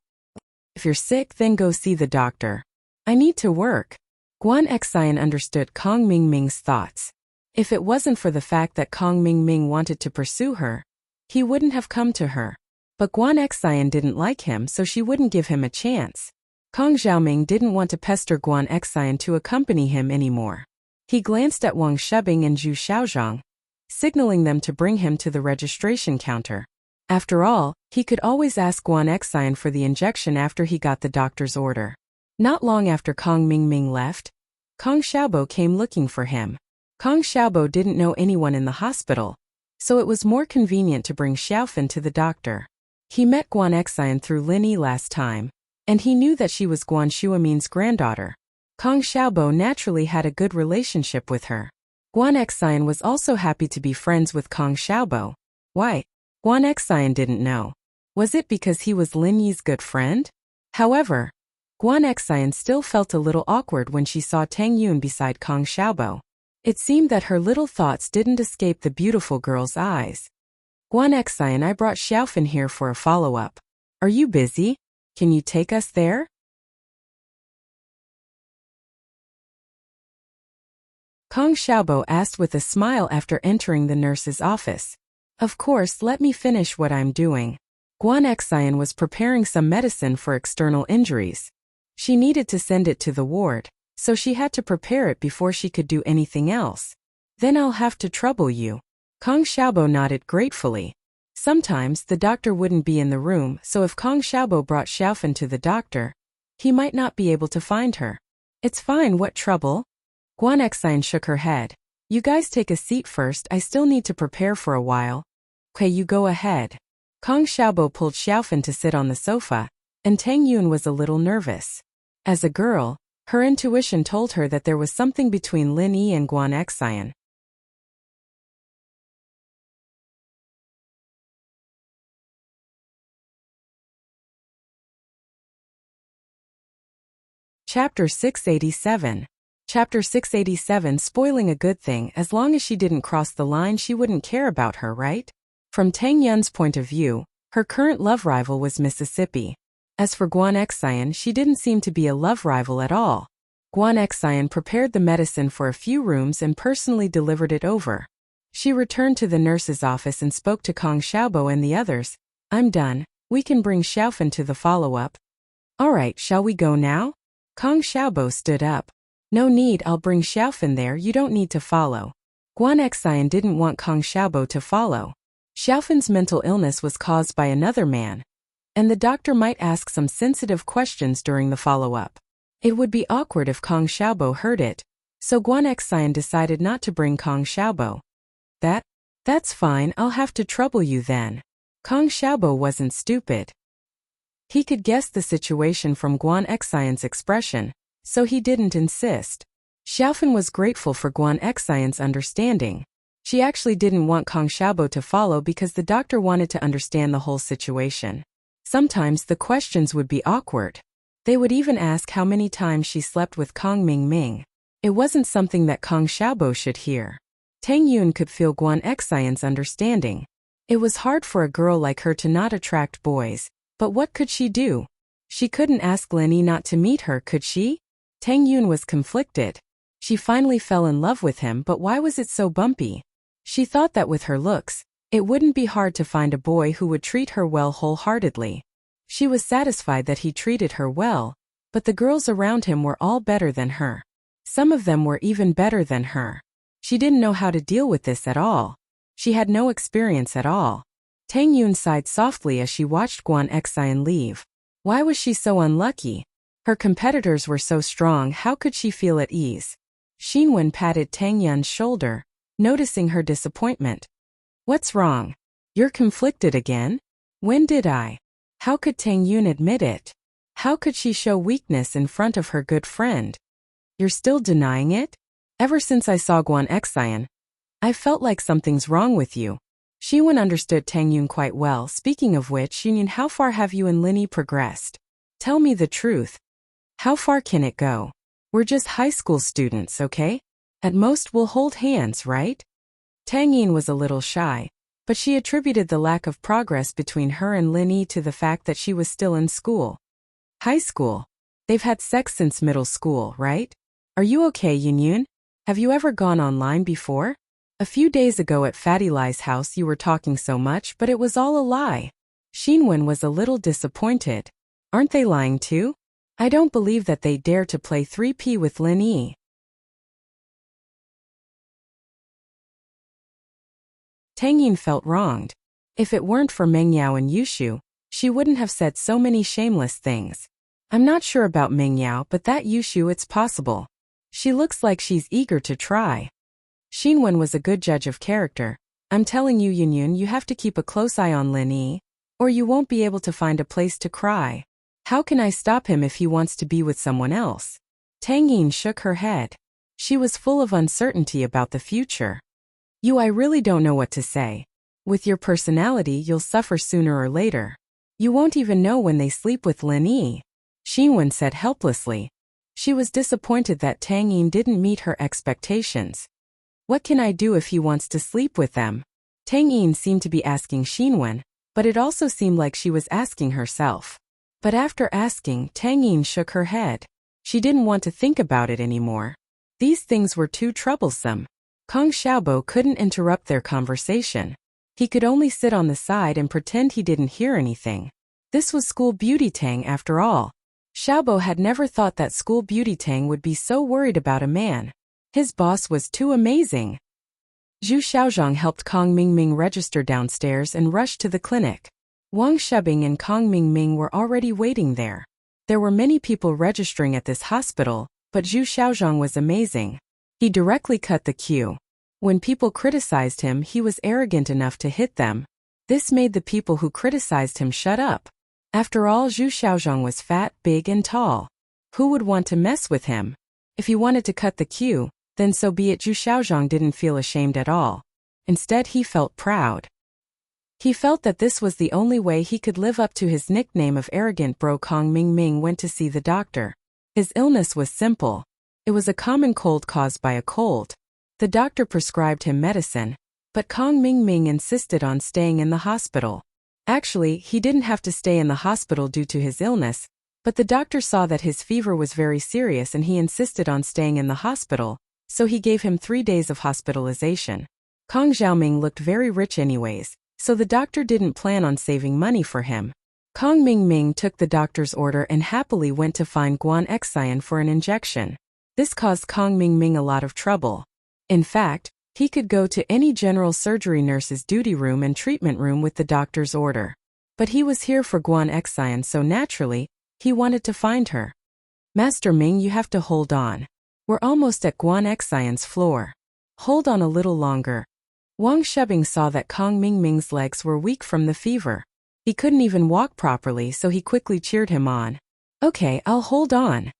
If you're sick, then go see the doctor. I need to work. Guan Xun understood Kong Mingming's thoughts. If it wasn't for the fact that Kong Mingming wanted to pursue her, he wouldn't have come to her. But Guan Xun didn't like him, so she wouldn't give him a chance. Kong Xiaoming didn't want to pester Guan Xun to accompany him anymore. He glanced at Wang Shebing and Zhu Xiaozhang, signaling them to bring him to the registration counter. After all, he could always ask Guan Xun for the injection after he got the doctor's order. Not long after Kong Mingming left, Kong Xiaobo came looking for him. Kong Xiaobo didn't know anyone in the hospital, so it was more convenient to bring Xiaofan to the doctor. He met Guan Exine through Lin Yi last time, and he knew that she was Guan Shuamin's granddaughter. Kong Xiaobo naturally had a good relationship with her. Guan Exine was also happy to be friends with Kong Xiaobo. Why? Guan Exine didn't know. Was it because he was Lin Yi's good friend? However, Guan Exine still felt a little awkward when she saw Tang Yun beside Kong Xiaobo. It seemed that her little thoughts didn't escape the beautiful girl's eyes. Guan Exine, I brought Xiaofan here for a follow-up. Are you busy? Can you take us there? Kong Xiaobo asked with a smile after entering the nurse's office. Of course, let me finish what I'm doing. Guan Exine was preparing some medicine for external injuries. She needed to send it to the ward, so she had to prepare it before she could do anything else. Then I'll have to trouble you. Kong Xiaobo nodded gratefully. Sometimes the doctor wouldn't be in the room, so if Kong Xiaobo brought Xiaofan to the doctor, he might not be able to find her. It's fine, what trouble? Guan Exine shook her head. You guys take a seat first, I still need to prepare for a while. Okay, you go ahead. Kong Xiaobo pulled Xiaofan to sit on the sofa, and Tang Yun was a little nervous. As a girl, her intuition told her that there was something between Lin Yi and Guan Exine. Chapter 687. Chapter 687. Spoiling a good thing. As long as she didn't cross the line, she wouldn't care about her, right? From Tang Yun's point of view, her current love rival was Mississippi. As for Guan Exine, she didn't seem to be a love rival at all. Guan Exine prepared the medicine for a few rooms and personally delivered it over. She returned to the nurse's office and spoke to Kong Xiaobo and the others. I'm done. We can bring Xiaofan to the follow-up. Alright, shall we go now? Kong Xiaobo stood up. No need, I'll bring Xiaofan there, you don't need to follow. Guan Exine didn't want Kong Xiaobo to follow. Xiaofan's mental illness was caused by another man, and the doctor might ask some sensitive questions during the follow-up. It would be awkward if Kong Xiaobo heard it, so Guan Exine decided not to bring Kong Xiaobo. That's fine, I'll have to trouble you then. Kong Xiaobo wasn't stupid. He could guess the situation from Guan Exine's expression, so he didn't insist. Xiaofan was grateful for Guan Exine's understanding. She actually didn't want Kong Xiaobo to follow because the doctor wanted to understand the whole situation. Sometimes the questions would be awkward. They would even ask how many times she slept with Kong Mingming. It wasn't something that Kong Xiaobo should hear. Tang Yun could feel Guan Exine's understanding. It was hard for a girl like her to not attract boys, but what could she do? She couldn't ask Lin Yi not to meet her, could she? Tang Yun was conflicted. She finally fell in love with him, but why was it so bumpy? She thought that with her looks, it wouldn't be hard to find a boy who would treat her well wholeheartedly. She was satisfied that he treated her well, but the girls around him were all better than her. Some of them were even better than her. She didn't know how to deal with this at all. She had no experience at all. Tang Yun sighed softly as she watched Guan Exine leave. Why was she so unlucky? Her competitors were so strong, how could she feel at ease? Xinwen patted Tang Yun's shoulder, noticing her disappointment. What's wrong? You're conflicted again? When did I? How could Tang Yun admit it? How could she show weakness in front of her good friend? You're still denying it? Ever since I saw Guan Exine, I felt like something's wrong with you. Xinwen understood Tang Yun quite well. Speaking of which, Xinwen, how far have you and Lin Yi progressed? Tell me the truth. How far can it go? We're just high school students, okay? At most we'll hold hands, right? Tang Yun was a little shy, but she attributed the lack of progress between her and Lin Yi to the fact that she was still in school. High school? They've had sex since middle school, right? Are you okay, Yun? Have you ever gone online before? A few days ago at Fatty Lai's house you were talking so much, but it was all a lie. Xinwen was a little disappointed. Aren't they lying too? I don't believe that they dare to play 3P with Lin Yi. Tang Yun felt wronged. If it weren't for Meng Yao and Yushu, she wouldn't have said so many shameless things. I'm not sure about Ming Yao, but that Yushu, it's possible. She looks like she's eager to try. Xinwen was a good judge of character. I'm telling you, Yunyun, you have to keep a close eye on Lin Yi, or you won't be able to find a place to cry. How can I stop him if he wants to be with someone else? Tang Yin shook her head. She was full of uncertainty about the future. I really don't know what to say. With your personality, you'll suffer sooner or later. You won't even know when they sleep with Lin Yi. Xinwen said helplessly. She was disappointed that Tang Yin didn't meet her expectations. What can I do if he wants to sleep with them? Tang Yin seemed to be asking Xinwen, but it also seemed like she was asking herself. But after asking, Tang Yin shook her head. She didn't want to think about it anymore. These things were too troublesome. Kong Xiaobo couldn't interrupt their conversation. He could only sit on the side and pretend he didn't hear anything. This was School Beauty Tang after all. Xiaobo had never thought that School Beauty Tang would be so worried about a man. His boss was too amazing. Zhu Xiaozhang helped Kong Mingming register downstairs and rushed to the clinic. Wang Shubing and Kong Mingming were already waiting there. There were many people registering at this hospital, but Zhu Xiaozhang was amazing. He directly cut the queue. When people criticized him, he was arrogant enough to hit them. This made the people who criticized him shut up. After all, Zhu Xiaozhang was fat, big and tall. Who would want to mess with him? If he wanted to cut the queue, then so be it. Zhu Xiaozhang didn't feel ashamed at all. Instead, he felt proud. He felt that this was the only way he could live up to his nickname of arrogant bro. Kong Mingming went to see the doctor. His illness was simple. It was a common cold caused by a cold. The doctor prescribed him medicine, but Kong Mingming insisted on staying in the hospital. Actually, he didn't have to stay in the hospital due to his illness, but the doctor saw that his fever was very serious and he insisted on staying in the hospital, so he gave him 3 days of hospitalization. Kong Xiaoming looked very rich anyways, so the doctor didn't plan on saving money for him. Kong Mingming took the doctor's order and happily went to find Guan Xian for an injection. This caused Kong Mingming a lot of trouble. In fact, he could go to any general surgery nurse's duty room and treatment room with the doctor's order. But he was here for Guan Xian, so naturally, he wanted to find her. Master Ming, you have to hold on. We're almost at Guan Xian's floor. Hold on a little longer. Wang Shubing saw that Kong Mingming's legs were weak from the fever. He couldn't even walk properly, so he quickly cheered him on. Okay, I'll hold on.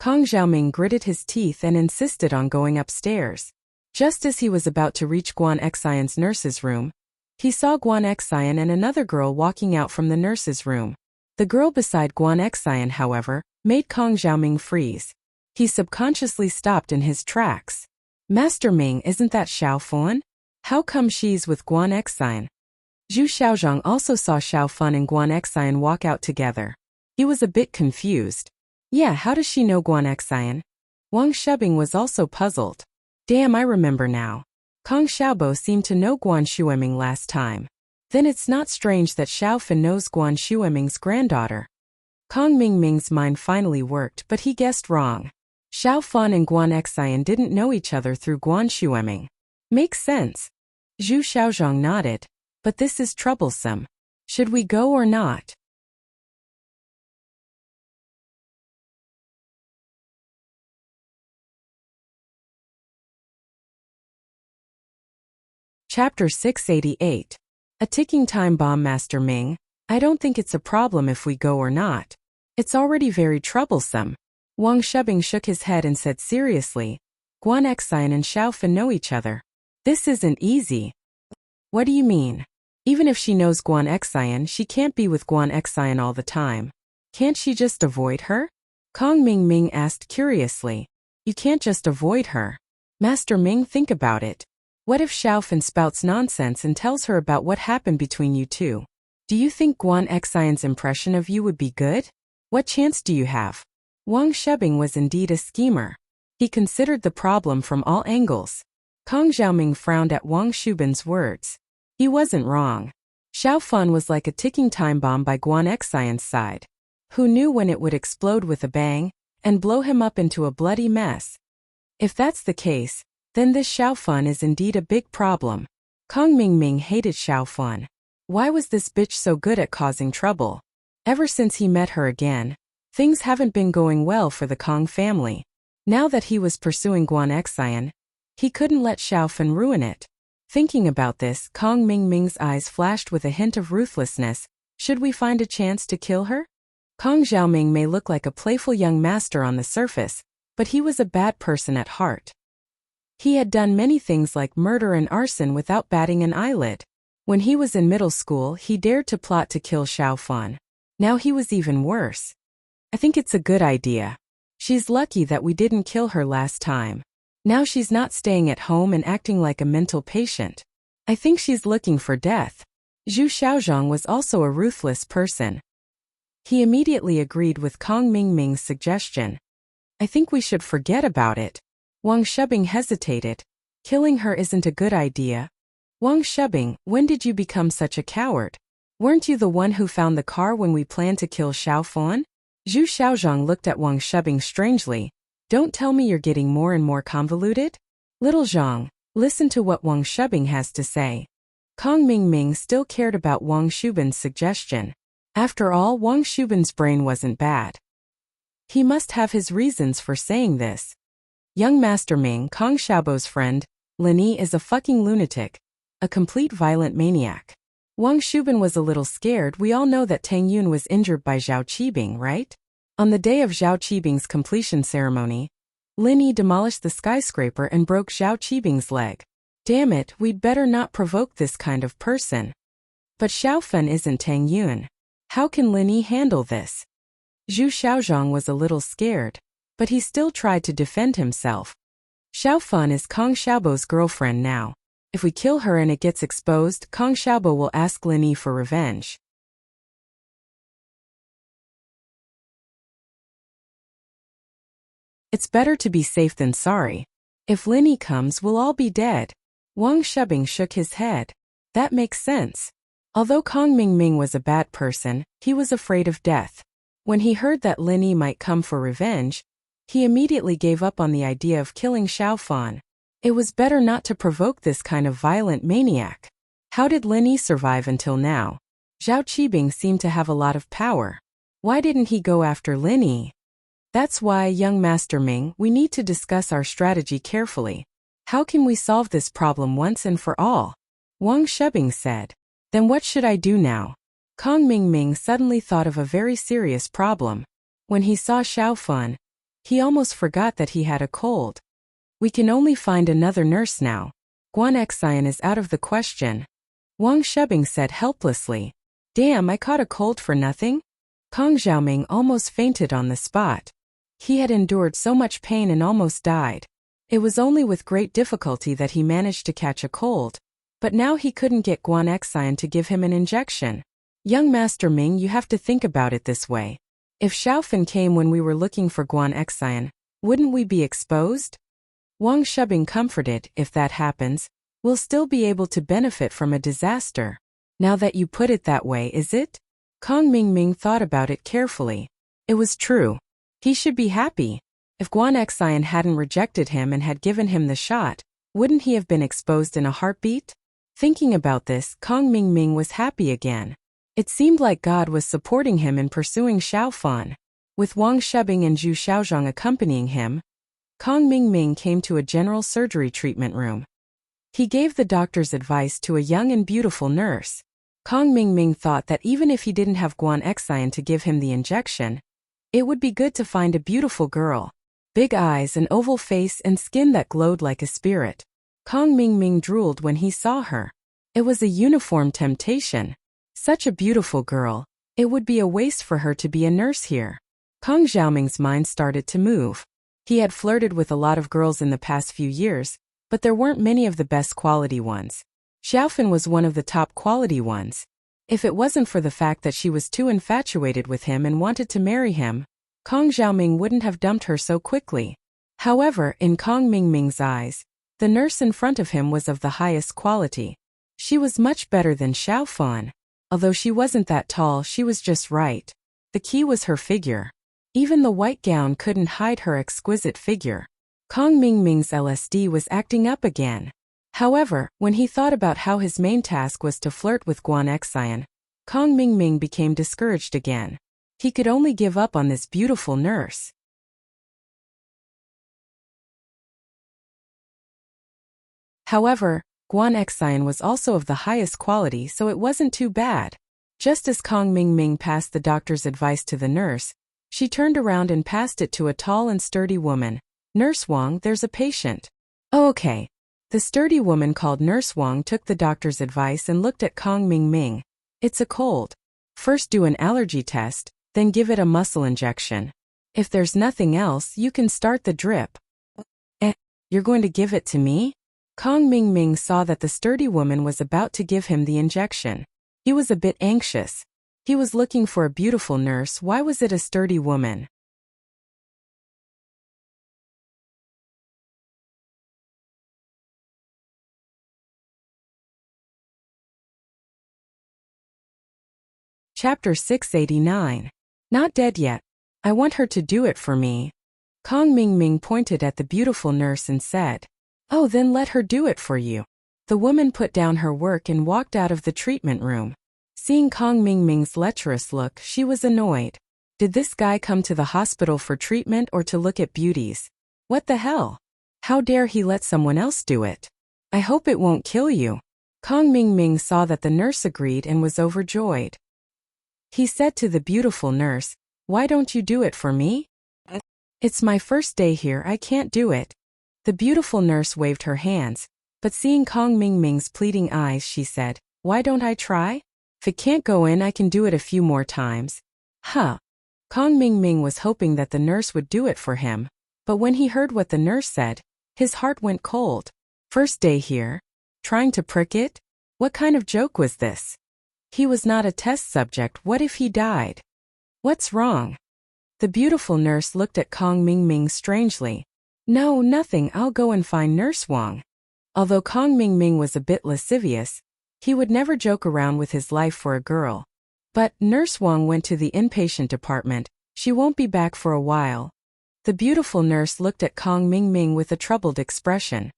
Kong Xiaoming gritted his teeth and insisted on going upstairs. Just as he was about to reach Guan Xian's nurse's room, he saw Guan Xian and another girl walking out from the nurse's room. The girl beside Guan Xian, however, made Kong Xiaoming freeze. He subconsciously stopped in his tracks. Master Ming, isn't that Xiao Fan? How come she's with Guan Xian? Zhu Xiaozhang also saw Xiao Fan and Guan Xian walk out together. He was a bit confused. Yeah, how does she know Guan Xian? Wang Shubing was also puzzled. Damn, I remember now. Kong Xiaobo seemed to know Guan Xueming last time. Then it's not strange that Xiao Fan knows Guan Xueming's granddaughter. Kong Mingming's mind finally worked, but he guessed wrong. Xiao Fan and Guan Xian didn't know each other through Guan Xueming. Makes sense. Zhu Xiaozhang nodded. But this is troublesome. Should we go or not? Chapter 688. A ticking time bomb. Master Ming, I don't think it's a problem if we go or not. It's already very troublesome. Wang Shubing shook his head and said seriously, Guan Xian and Xiao Fan know each other. This isn't easy. What do you mean? Even if she knows Guan Xian, she can't be with Guan Xian all the time. Can't she just avoid her? Kong Mingming asked curiously. You can't just avoid her. Master Ming, think about it. What if Xiao Fan spouts nonsense and tells her about what happened between you two? Do you think Guan Xian's impression of you would be good? What chance do you have? Wang Shubing was indeed a schemer. He considered the problem from all angles. Kong Xiaoming frowned at Wang Shubin's words. He wasn't wrong. Xiao Fan was like a ticking time bomb by Guan Xian's side. Who knew when it would explode with a bang and blow him up into a bloody mess? If that's the case, then this Xiao Fan is indeed a big problem. Kong Mingming hated Xiao Fan. Why was this bitch so good at causing trouble? Ever since he met her again, things haven't been going well for the Kong family. Now that he was pursuing Guan Xian, he couldn't let Xiaofan ruin it. Thinking about this, Kong Mingming's eyes flashed with a hint of ruthlessness. Should we find a chance to kill her? Kong Xiaoming may look like a playful young master on the surface, but he was a bad person at heart. He had done many things like murder and arson without batting an eyelid. When he was in middle school, he dared to plot to kill Xiaofan. Now he was even worse. I think it's a good idea. She's lucky that we didn't kill her last time. Now she's not staying at home and acting like a mental patient. I think she's looking for death. Zhu Xiaozhong was also a ruthless person. He immediately agreed with Kong Mingming's suggestion. I think we should forget about it. Wang Shubing hesitated. Killing her isn't a good idea. Wang Shubing, when did you become such a coward? Weren't you the one who found the car when we planned to kill Xiaofan? Zhu Xiaozhong looked at Wang Shubing strangely. Don't tell me you're getting more and more convoluted? Little Zhang, listen to what Wang Shubing has to say. Kong Mingming still cared about Wang Shubin's suggestion. After all, Wang Shubin's brain wasn't bad. He must have his reasons for saying this. Young Master Ming, Kong Xiaobo's friend, Lin Yi is a fucking lunatic. A complete violent maniac. Wang Shubin was a little scared. We all know that Tang Yun was injured by Zhao Qibing, right? On the day of Zhao Qibing's completion ceremony, Lin Yi demolished the skyscraper and broke Zhao Qibing's leg. Damn it, we'd better not provoke this kind of person. But Xiaofan isn't Tang Yun. How can Lin Yi handle this? Zhu Xiaozhong was a little scared, but he still tried to defend himself. Xiaofan is Kong Xiaobo's girlfriend now. If we kill her and it gets exposed, Kong Xiaobo will ask Lin Yi for revenge. It's better to be safe than sorry. If Lin Yi comes, we'll all be dead. Wang Shubing shook his head. That makes sense. Although Kong Mingming was a bad person, he was afraid of death. When he heard that Lin Yi might come for revenge, he immediately gave up on the idea of killing Xiaofan. It was better not to provoke this kind of violent maniac. How did Lin Yi survive until now? Zhao Qibing seemed to have a lot of power. Why didn't he go after Lin Yi? That's why, young Master Ming, we need to discuss our strategy carefully. How can we solve this problem once and for all? Wang Shubing said. Then what should I do now? Kong Mingming suddenly thought of a very serious problem. When he saw Xiaofan, he almost forgot that he had a cold. We can only find another nurse now. Guan Xian is out of the question. Wang Shubing said helplessly. Damn, I caught a cold for nothing? Kong Xiaoming almost fainted on the spot. He had endured so much pain and almost died. It was only with great difficulty that he managed to catch a cold. But now he couldn't get Guan Xian to give him an injection. Young Master Ming, you have to think about it this way. If Xiaofan came when we were looking for Guan Xian, wouldn't we be exposed? Wang Shubing comforted. If that happens, we'll still be able to benefit from a disaster. Now that you put it that way, is it? Kong Mingming thought about it carefully. It was true. He should be happy. If Guan Xian hadn't rejected him and had given him the shot, wouldn't he have been exposed in a heartbeat? Thinking about this, Kong Mingming was happy again. It seemed like God was supporting him in pursuing Xiaofan. With Wang Shubing and Zhu Xiaozhong accompanying him, Kong Mingming came to a general surgery treatment room. He gave the doctor's advice to a young and beautiful nurse. Kong Mingming thought that even if he didn't have Guan Xian to give him the injection, it would be good to find a beautiful girl. Big eyes, an oval face, and skin that glowed like a spirit. Kong Mingming drooled when he saw her. It was a uniform temptation. Such a beautiful girl. It would be a waste for her to be a nurse here. Kong Xiaoming's mind started to move. He had flirted with a lot of girls in the past few years, but there weren't many of the best quality ones. Xiaofan was one of the top quality ones. If it wasn't for the fact that she was too infatuated with him and wanted to marry him, Kong Xiaoming wouldn't have dumped her so quickly. However, in Kong Mingming's eyes, the nurse in front of him was of the highest quality. She was much better than Xiaofan. Although she wasn't that tall, she was just right. The key was her figure. Even the white gown couldn't hide her exquisite figure. Kong Mingming's LSD was acting up again. However, when he thought about how his main task was to flirt with Guan Xian, Kong Mingming became discouraged again. He could only give up on this beautiful nurse. However, Guan Xian was also of the highest quality, so it wasn't too bad. Just as Kong Mingming passed the doctor's advice to the nurse, she turned around and passed it to a tall and sturdy woman. "Nurse Wang, there's a patient." "Oh, okay." The sturdy woman called Nurse Wang took the doctor's advice and looked at Kong Mingming. "It's a cold. First do an allergy test, then give it a muscle injection. If there's nothing else, you can start the drip." You're going to give it to me?" Kong Mingming saw that the sturdy woman was about to give him the injection. He was a bit anxious. He was looking for a beautiful nurse. Why was it a sturdy woman? Chapter 689. Not dead yet. I want her to do it for me. Kong Mingming pointed at the beautiful nurse and said, "Oh, then let her do it for you." The woman put down her work and walked out of the treatment room. Seeing Kong Mingming's lecherous look, she was annoyed. Did this guy come to the hospital for treatment or to look at beauties? What the hell? How dare he let someone else do it? I hope it won't kill you. Kong Mingming saw that the nurse agreed and was overjoyed. He said to the beautiful nurse, "Why don't you do it for me?" "It's my first day here, I can't do it." The beautiful nurse waved her hands, but seeing Kong Mingming's pleading eyes, she said, "Why don't I try? If it can't go in, I can do it a few more times." Huh. Kong Mingming was hoping that the nurse would do it for him, but when he heard what the nurse said, his heart went cold. First day here? Trying to prick it? What kind of joke was this? He was not a test subject. What if he died? What's wrong? The beautiful nurse looked at Kong Mingming strangely. "No, nothing, I'll go and find Nurse Wang." Although Kong Mingming was a bit lascivious, he would never joke around with his life for a girl. But Nurse Wang went to the inpatient department. She won't be back for a while. The beautiful nurse looked at Kong Mingming with a troubled expression.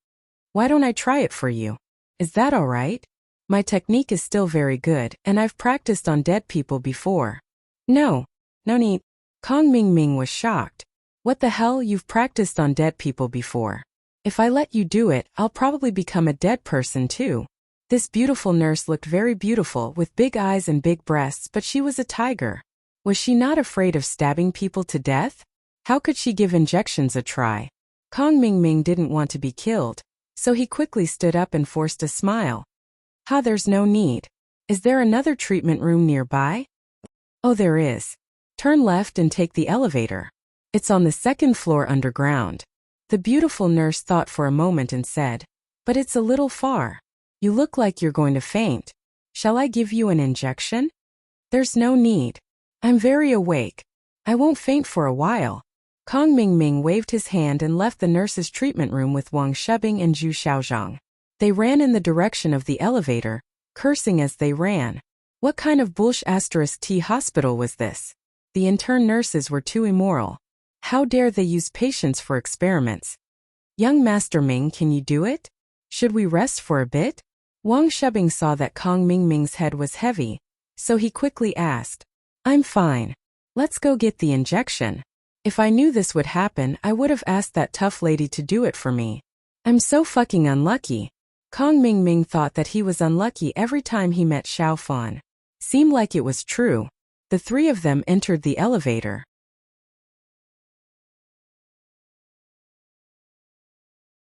"Why don't I try it for you? Is that all right? My technique is still very good, and I've practiced on dead people before." No need." Kong Mingming was shocked. "What the hell, you've practiced on dead people before? If I let you do it, I'll probably become a dead person too." This beautiful nurse looked very beautiful with big eyes and big breasts, but she was a tiger. Was she not afraid of stabbing people to death? How could she give injections a try? Kong Mingming didn't want to be killed, so he quickly stood up and forced a smile. There's no need. Is there another treatment room nearby?" "Oh, there is. Turn left and take the elevator. It's on the second floor underground." The beautiful nurse thought for a moment and said, "But it's a little far. You look like you're going to faint. Shall I give you an injection?" "There's no need. I'm very awake. I won't faint for a while." Kong Mingming waved his hand and left the nurse's treatment room with Wang Shebing and Zhu Xiaozhang. They ran in the direction of the elevator, cursing as they ran. What kind of bullsh*t hospital was this? The intern nurses were too immoral. How dare they use patients for experiments? "Young Master Ming, can you do it? Should we rest for a bit?" Wang Shebing saw that Kong Mingming's head was heavy, so he quickly asked, "I'm fine. Let's go get the injection. If I knew this would happen, I would have asked that tough lady to do it for me. I'm so fucking unlucky." Kong Mingming thought that he was unlucky every time he met Xiao Fan. Seemed like it was true. The three of them entered the elevator.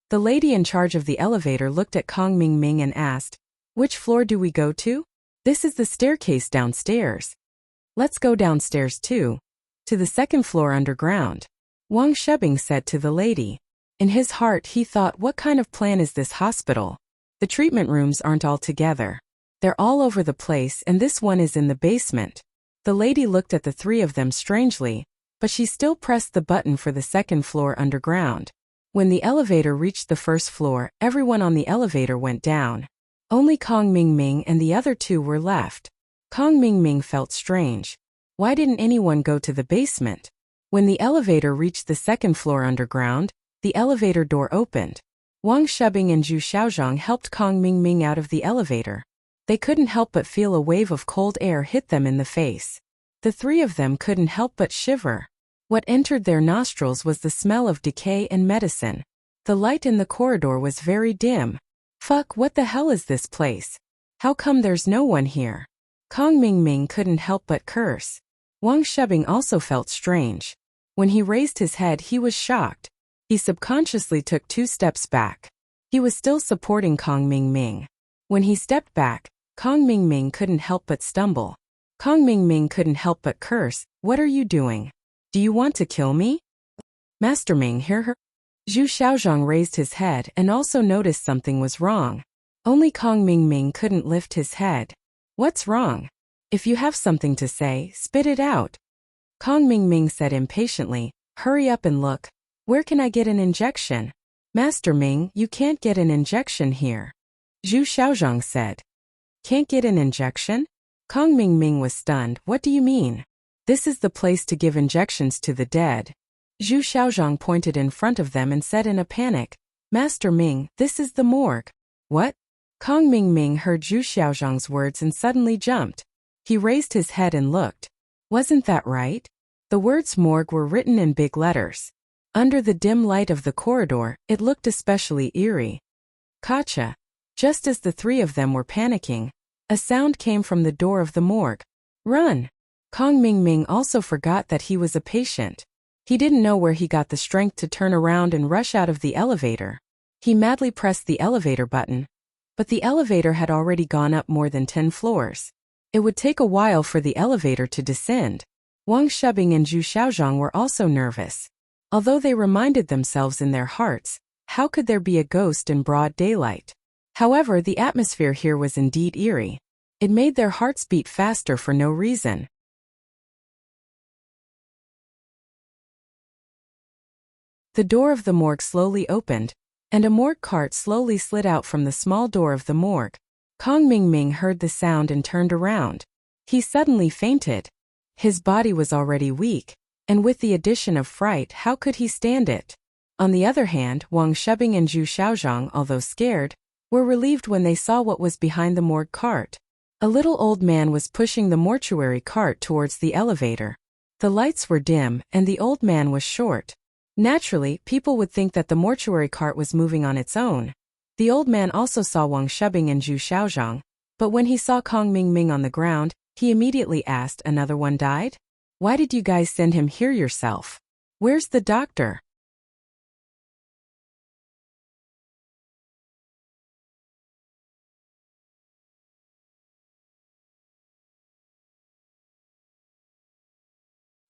The lady in charge of the elevator looked at Kong Mingming and asked, "Which floor do we go to?" "This is the staircase downstairs." "Let's go downstairs too. To the second floor underground," Wang Shebing said to the lady. In his heart he thought, what kind of plan is this hospital? The treatment rooms aren't all together. They're all over the place, and this one is in the basement. The lady looked at the three of them strangely, but she still pressed the button for the second floor underground. When the elevator reached the first floor, everyone on the elevator went down. Only Kong Mingming and the other two were left. Kong Mingming felt strange. Why didn't anyone go to the basement? When the elevator reached the second floor underground, the elevator door opened. Wang Shubing and Zhu Xiaozhang helped Kong Mingming out of the elevator. They couldn't help but feel a wave of cold air hit them in the face. The three of them couldn't help but shiver. What entered their nostrils was the smell of decay and medicine. The light in the corridor was very dim. Fuck, what the hell is this place? How come there's no one here? Kong Mingming couldn't help but curse. Wang Shubing also felt strange. When he raised his head, he was shocked. He subconsciously took 2 steps back. He was still supporting Kong Mingming. When he stepped back, Kong Mingming couldn't help but stumble. Kong Mingming couldn't help but curse, "What are you doing? Do you want to kill me?" Master Ming, hear her? Zhu Xiaozhang raised his head and also noticed something was wrong. Only Kong Mingming couldn't lift his head. What's wrong? If you have something to say, spit it out. Kong Mingming said impatiently, hurry up and look. Where can I get an injection? Master Ming, you can't get an injection here. Zhu Xiaozhang said. Can't get an injection? Kong Mingming was stunned. What do you mean? This is the place to give injections to the dead. Zhu Xiaozhang pointed in front of them and said in a panic, Master Ming, this is the morgue. What? Kong Mingming heard Zhu Xiaozhang's words and suddenly jumped. He raised his head and looked. Wasn't that right? The words morgue were written in big letters. Under the dim light of the corridor, it looked especially eerie. Gotcha. Just as the three of them were panicking, a sound came from the door of the morgue. Run! Kong Mingming also forgot that he was a patient. He didn't know where he got the strength to turn around and rush out of the elevator. He madly pressed the elevator button. But the elevator had already gone up more than 10 floors. It would take a while for the elevator to descend. Wang Shubing and Zhu Xiaozhang were also nervous. Although they reminded themselves in their hearts, how could there be a ghost in broad daylight? However, the atmosphere here was indeed eerie. It made their hearts beat faster for no reason. The door of the morgue slowly opened, and a morgue cart slowly slid out from the small door of the morgue. Kong Mingming heard the sound and turned around. He suddenly fainted. His body was already weak, and with the addition of fright, how could he stand it? On the other hand, Wang Shubing and Zhu Xiaozhang, although scared, were relieved when they saw what was behind the morgue cart. A little old man was pushing the mortuary cart towards the elevator. The lights were dim, and the old man was short. Naturally, people would think that the mortuary cart was moving on its own. The old man also saw Wang Shubing and Zhu Xiaozhang, but when he saw Kong Mingming on the ground, he immediately asked, another one died? Why did you guys send him here yourself? Where's the doctor?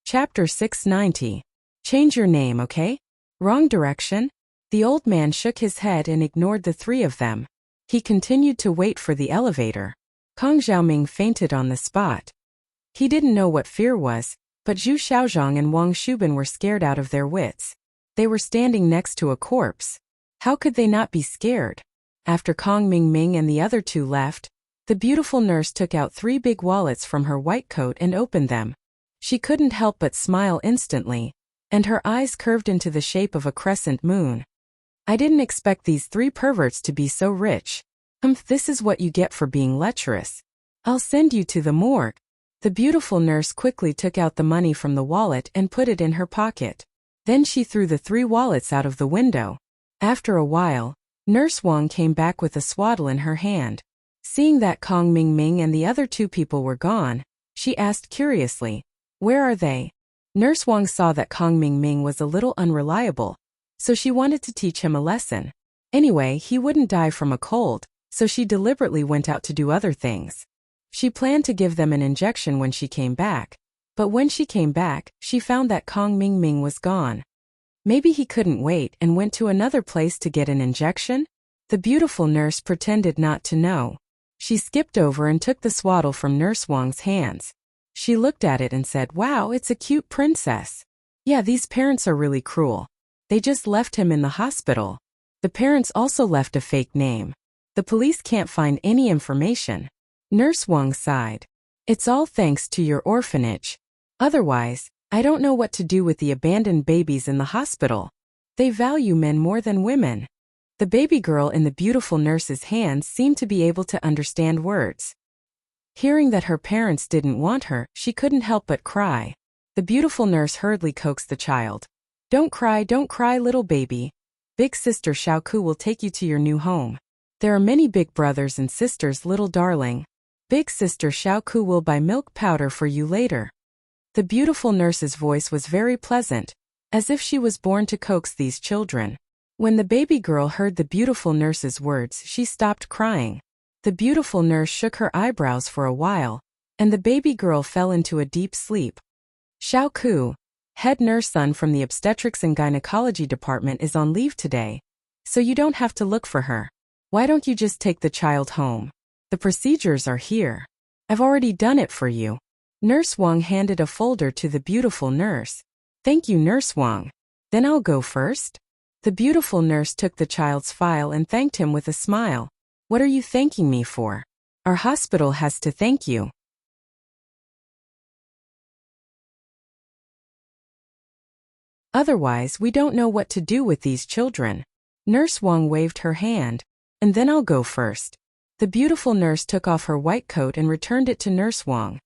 Chapter 690. Change your name, okay? Wrong direction? The old man shook his head and ignored the three of them. He continued to wait for the elevator. Kong Xiaoming fainted on the spot. He didn't know what fear was, but Zhu Xiaozhang and Wang Shubin were scared out of their wits. They were standing next to a corpse. How could they not be scared? After Kong Mingming and the other two left, the beautiful nurse took out 3 big wallets from her white coat and opened them. She couldn't help but smile instantly, and her eyes curved into the shape of a crescent moon. I didn't expect these 3 perverts to be so rich. This is what you get for being lecherous. I'll send you to the morgue. The beautiful nurse quickly took out the money from the wallet and put it in her pocket. Then she threw the 3 wallets out of the window. After a while, Nurse Wang came back with a swaddle in her hand. Seeing that Kong Mingming and the other 2 people were gone, she asked curiously, "Where are they?" Nurse Wang saw that Kong Mingming was a little unreliable, so she wanted to teach him a lesson. Anyway, he wouldn't die from a cold, so she deliberately went out to do other things. She planned to give them an injection when she came back, but when she came back, she found that Kong Mingming was gone. Maybe he couldn't wait and went to another place to get an injection? The beautiful nurse pretended not to know. She skipped over and took the swaddle from Nurse Wang's hands. She looked at it and said, "Wow, it's a cute princess." Yeah, these parents are really cruel. They just left him in the hospital. The parents also left a fake name. The police can't find any information. Nurse Wang sighed. It's all thanks to your orphanage. Otherwise, I don't know what to do with the abandoned babies in the hospital. They value men more than women. The baby girl in the beautiful nurse's hands seemed to be able to understand words. Hearing that her parents didn't want her, she couldn't help but cry. The beautiful nurse hurriedly coaxed the child. Don't cry, little baby. Big sister Xiaoku will take you to your new home. There are many big brothers and sisters, little darling. Big sister Xiaoku will buy milk powder for you later. The beautiful nurse's voice was very pleasant, as if she was born to coax these children. When the baby girl heard the beautiful nurse's words, she stopped crying. The beautiful nurse shook her eyebrows for a while, and the baby girl fell into a deep sleep. Xiaoku, head nurse son from the obstetrics and gynecology department, is on leave today, so you don't have to look for her. Why don't you just take the child home? The procedures are here. I've already done it for you. Nurse Wang handed a folder to the beautiful nurse. Thank you, Nurse Wang. Then I'll go first. The beautiful nurse took the child's file and thanked him with a smile. What are you thanking me for? Our hospital has to thank you. Otherwise, we don't know what to do with these children. Nurse Wang waved her hand. And then I'll go first. The beautiful nurse took off her white coat and returned it to Nurse Wang.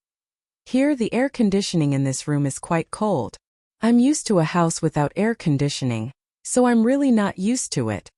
Here, the air conditioning in this room is quite cold. I'm used to a house without air conditioning, so I'm really not used to it.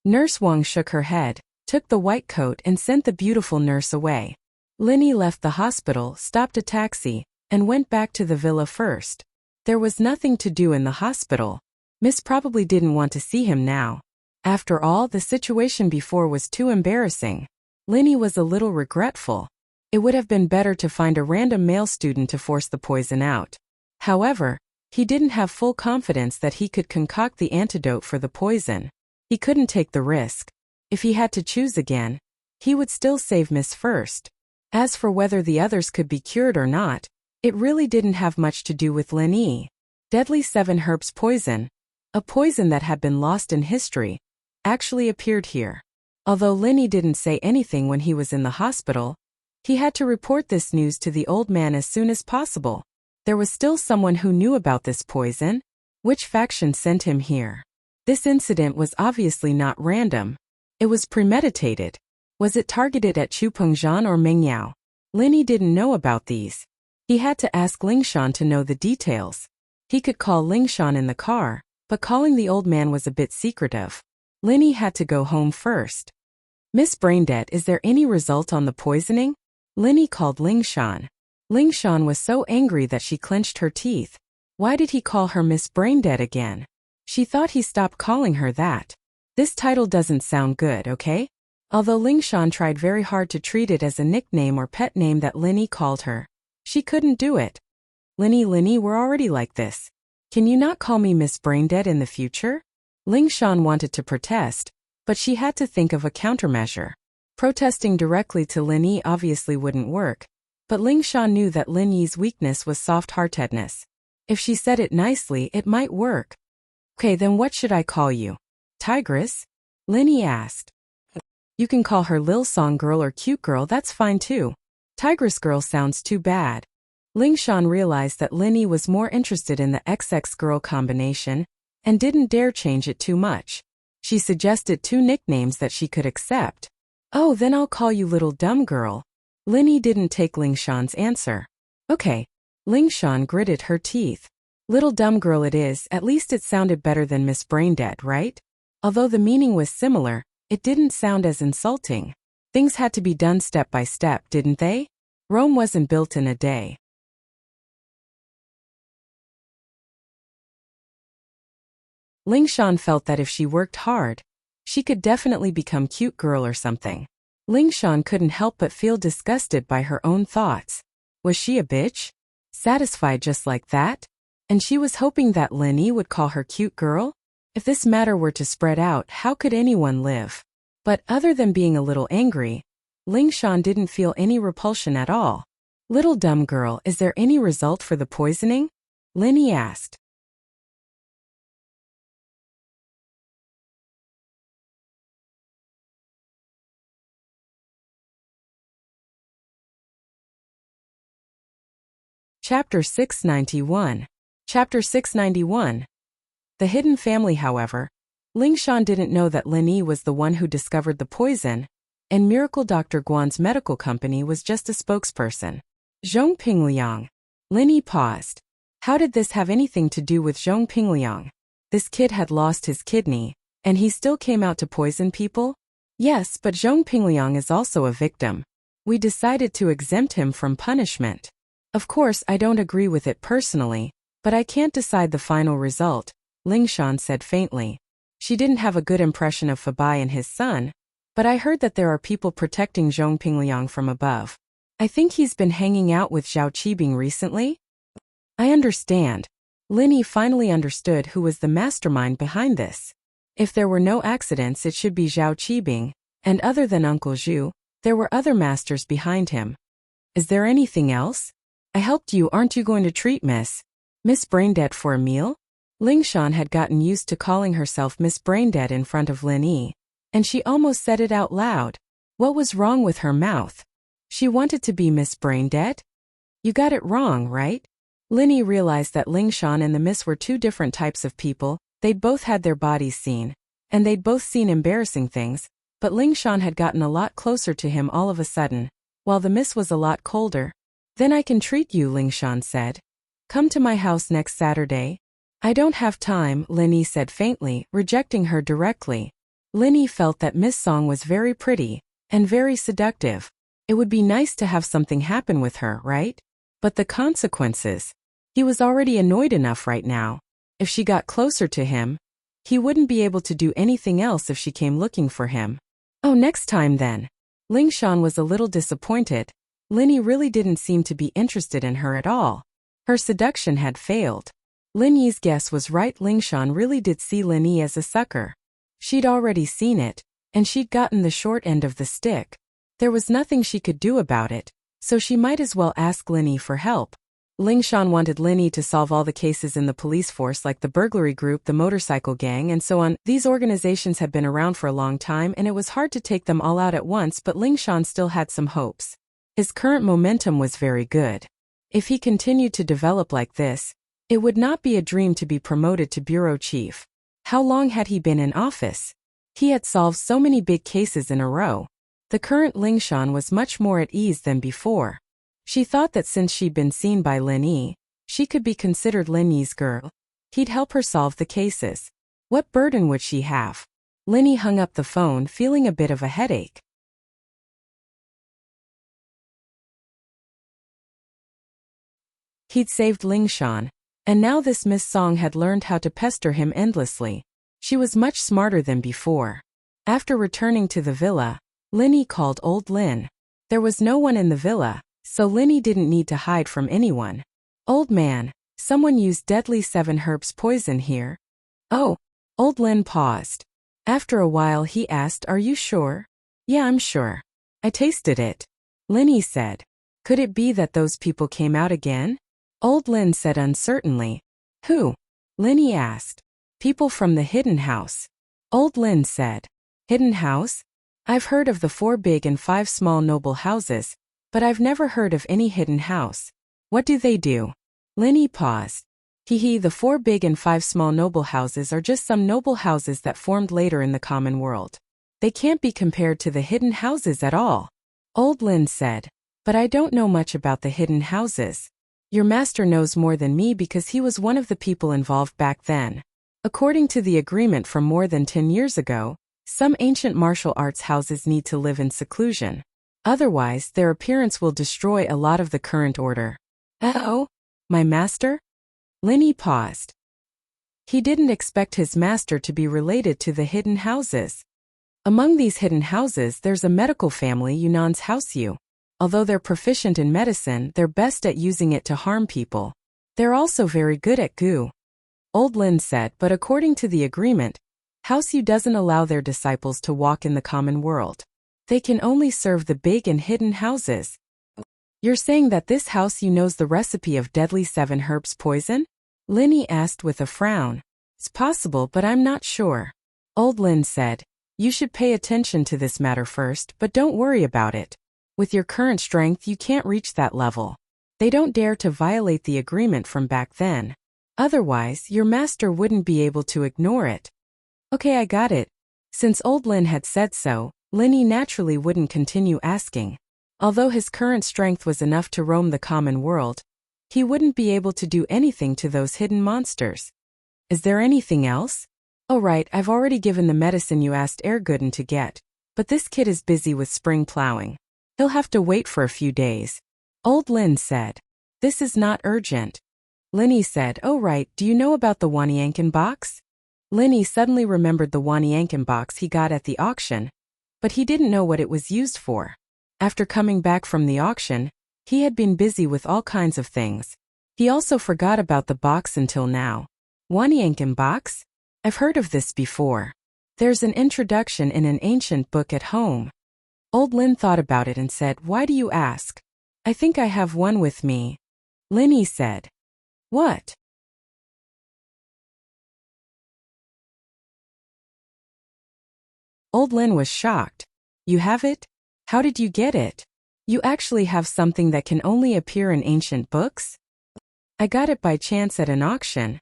Nurse Wang shook her head, took the white coat and sent the beautiful nurse away. Linny left the hospital, stopped a taxi, and went back to the villa first. There was nothing to do in the hospital. Miss probably didn't want to see him now. After all, the situation before was too embarrassing. Linny was a little regretful. It would have been better to find a random male student to force the poison out. However, he didn't have full confidence that he could concoct the antidote for the poison. He couldn't take the risk. If he had to choose again, he would still save Miss first. As for whether the others could be cured or not, it really didn't have much to do with Linny. Deadly 7 herbs poison, a poison that had been lost in history, actually appeared here. Although Linny didn't say anything when he was in the hospital, he had to report this news to the old man as soon as possible. There was still someone who knew about this poison. Which faction sent him here? This incident was obviously not random. It was premeditated. Was it targeted at Chu Pengzhan or Meng Yao? Linny didn't know about these. He had to ask Lingshan to know the details. He could call Lingshan in the car, but calling the old man was a bit secretive. Linny had to go home first. Miss Braindead, is there any result on the poisoning? Linny called Lingshan. Lingshan was so angry that she clenched her teeth. Why did he call her Miss Braindead again? She thought he stopped calling her that. This title doesn't sound good, okay? Although Lingshan tried very hard to treat it as a nickname or pet name that Linny called her, she couldn't do it. Linny, we're already like this. Can you not call me Miss Braindead in the future? Lingshan wanted to protest, but she had to think of a countermeasure. Protesting directly to Linny obviously wouldn't work, but Lingshan knew that Linny's weakness was soft-heartedness. If she said it nicely, it might work. Okay, then what should I call you? Tigress? Linny asked. You can call her Lil Song Girl or Cute Girl, that's fine too. Tigress Girl sounds too bad. Lingshan realized that Linny was more interested in the XX Girl combination and didn't dare change it too much. She suggested 2 nicknames that she could accept. Oh, then I'll call you Little Dumb Girl. Linny didn't take Lingshan's answer. Okay. Lingshan gritted her teeth. Little Dumb Girl it is, at least it sounded better than Miss Braindead, right? Although the meaning was similar, it didn't sound as insulting. Things had to be done step by step, didn't they? Rome wasn't built in a day. Lingshan felt that if she worked hard, she could definitely become Cute Girl or something. Lingshan couldn't help but feel disgusted by her own thoughts. Was she a bitch? Satisfied just like that? And she was hoping that Linny would call her Cute Girl? If this matter were to spread out, how could anyone live? But other than being a little angry, Lingshan didn't feel any repulsion at all. Little Dumb Girl, is there any result for the poisoning? Linny asked. Chapter 691. Chapter 691. The hidden family, however, Ling Shan didn't know that Lin Yi was the one who discovered the poison, and Miracle Dr. Guan's medical company was just a spokesperson. Zhong Pingliang. Lin Yi paused. How did this have anything to do with Zhong Pingliang? This kid had lost his kidney, and he still came out to poison people? Yes, but Zhong Pingliang is also a victim. We decided to exempt him from punishment. Of course, I don't agree with it personally, but I can't decide the final result, Ling Shan said faintly. She didn't have a good impression of Fabai and his son, but I heard that there are people protecting Zhong Pingliang from above. I think he's been hanging out with Zhao Qibing recently? I understand. Lin Yi finally understood who was the mastermind behind this. If there were no accidents, it should be Zhao Qibing, and other than Uncle Zhu, there were other masters behind him. Is there anything else? I helped you, aren't you going to treat Miss Braindead for a meal? Ling Shan had gotten used to calling herself Miss Braindead in front of Lin Yi, and she almost said it out loud. What was wrong with her mouth? She wanted to be Miss Braindead? You got it wrong, right? Lin Yi realized that Ling Shan and the Miss were two different types of people. They'd both had their bodies seen, and they'd both seen embarrassing things, but Ling Shan had gotten a lot closer to him all of a sudden, while the Miss was a lot colder. Then I can treat you, Ling Shan said. Come to my house next Saturday. I don't have time, Lin Yi said faintly, rejecting her directly. Lin Yi felt that Miss Song was very pretty, and very seductive. It would be nice to have something happen with her, right? But the consequences. He was already annoyed enough right now. If she got closer to him, he wouldn't be able to do anything else if she came looking for him. Oh, next time then. Ling Shan was a little disappointed. Lin Yi really didn't seem to be interested in her at all. Her seduction had failed. Lin Yi's guess was right. Ling Shan really did see Lin Yi as a sucker. She'd already seen it, and she'd gotten the short end of the stick. There was nothing she could do about it, so she might as well ask Lin Yi for help. Ling Shan wanted Lin Yi to solve all the cases in the police force, like the burglary group, the motorcycle gang, and so on. These organizations had been around for a long time, and it was hard to take them all out at once, but Ling Shan still had some hopes. His current momentum was very good. If he continued to develop like this, it would not be a dream to be promoted to bureau chief. How long had he been in office? He had solved so many big cases in a row. The current Ling Shan was much more at ease than before. She thought that since she'd been seen by Lin Yi, she could be considered Lin Yi's girl. He'd help her solve the cases. What burden would she have? Lin Yi hung up the phone, feeling a bit of a headache. He'd saved Ling Shan, and now this Miss Song had learned how to pester him endlessly. She was much smarter than before. After returning to the villa, Lin Yi called old Lin. There was no one in the villa, so Lin Yi didn't need to hide from anyone. Old man, someone used deadly 7 herbs poison here. Oh, old Lin paused. After a while he asked, are you sure? Yeah, I'm sure. I tasted it. Lin Yi said. Could it be that those people came out again? Old Lin said uncertainly. Who? Lin Yi asked. People from the hidden house. Old Lin said. Hidden house? I've heard of the 4 big and 5 small noble houses, but I've never heard of any hidden house. What do they do? Lin Yi paused. The 4 big and 5 small noble houses are just some noble houses that formed later in the common world. They can't be compared to the hidden houses at all. Old Lin said. But I don't know much about the hidden houses. Your master knows more than me because he was one of the people involved back then. According to the agreement from more than 10 years ago, some ancient martial arts houses need to live in seclusion. Otherwise, their appearance will destroy a lot of the current order. Oh? My master? Lin Yi paused. He didn't expect his master to be related to the hidden houses. Among these hidden houses, there's a medical family, Yunan's House Yu. Although they're proficient in medicine, they're best at using it to harm people. They're also very good at goo. Old Lin said, but according to the agreement, House Yu doesn't allow their disciples to walk in the common world. They can only serve the big and hidden houses. You're saying that this House Yu knows the recipe of deadly 7 herbs poison? Lin Yi asked with a frown. It's possible, but I'm not sure. Old Lin said, you should pay attention to this matter first, but don't worry about it. With your current strength, you can't reach that level. They don't dare to violate the agreement from back then. Otherwise, your master wouldn't be able to ignore it. Okay, I got it. Since old Lin had said so, Linny naturally wouldn't continue asking. Although his current strength was enough to roam the common world, he wouldn't be able to do anything to those hidden monsters. Is there anything else? Oh right, I've already given the medicine you asked Airgooden to get, but this kid is busy with spring plowing. He'll have to wait for a few days. Old Lin said. This is not urgent. Linny said, oh right, do you know about the Wanyankin box? Linny suddenly remembered the Wanyankin box he got at the auction, but he didn't know what it was used for. After coming back from the auction, he had been busy with all kinds of things. He also forgot about the box until now. Wanyankin box? I've heard of this before. There's an introduction in an ancient book at home. Old Lin thought about it and said, why do you ask? I think I have one with me. Linny said. What? Old Lin was shocked. You have it? How did you get it? You actually have something that can only appear in ancient books? I got it by chance at an auction.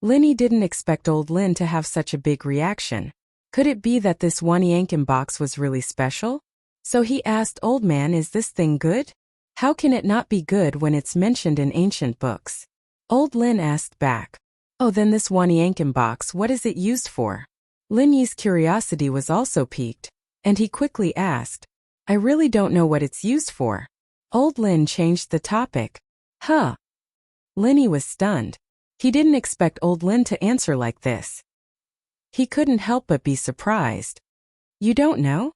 Linny didn't expect old Lin to have such a big reaction. Could it be that this Wanyankin box was really special? So he asked, old man, is this thing good? How can it not be good when it's mentioned in ancient books? Old Lin asked back. Oh, then this Wanyankin box, what is it used for? Linny's curiosity was also piqued, and he quickly asked, I really don't know what it's used for. Old Lin changed the topic. Huh. Linny was stunned. He didn't expect old Lin to answer like this. He couldn't help but be surprised. You don't know?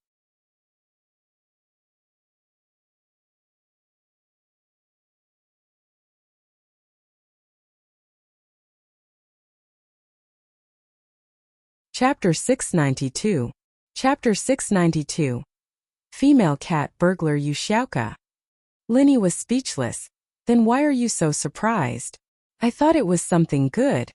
Chapter 692. Chapter 692. Female cat burglar Yushiauka. Linny was speechless. Then why are you so surprised? I thought it was something good.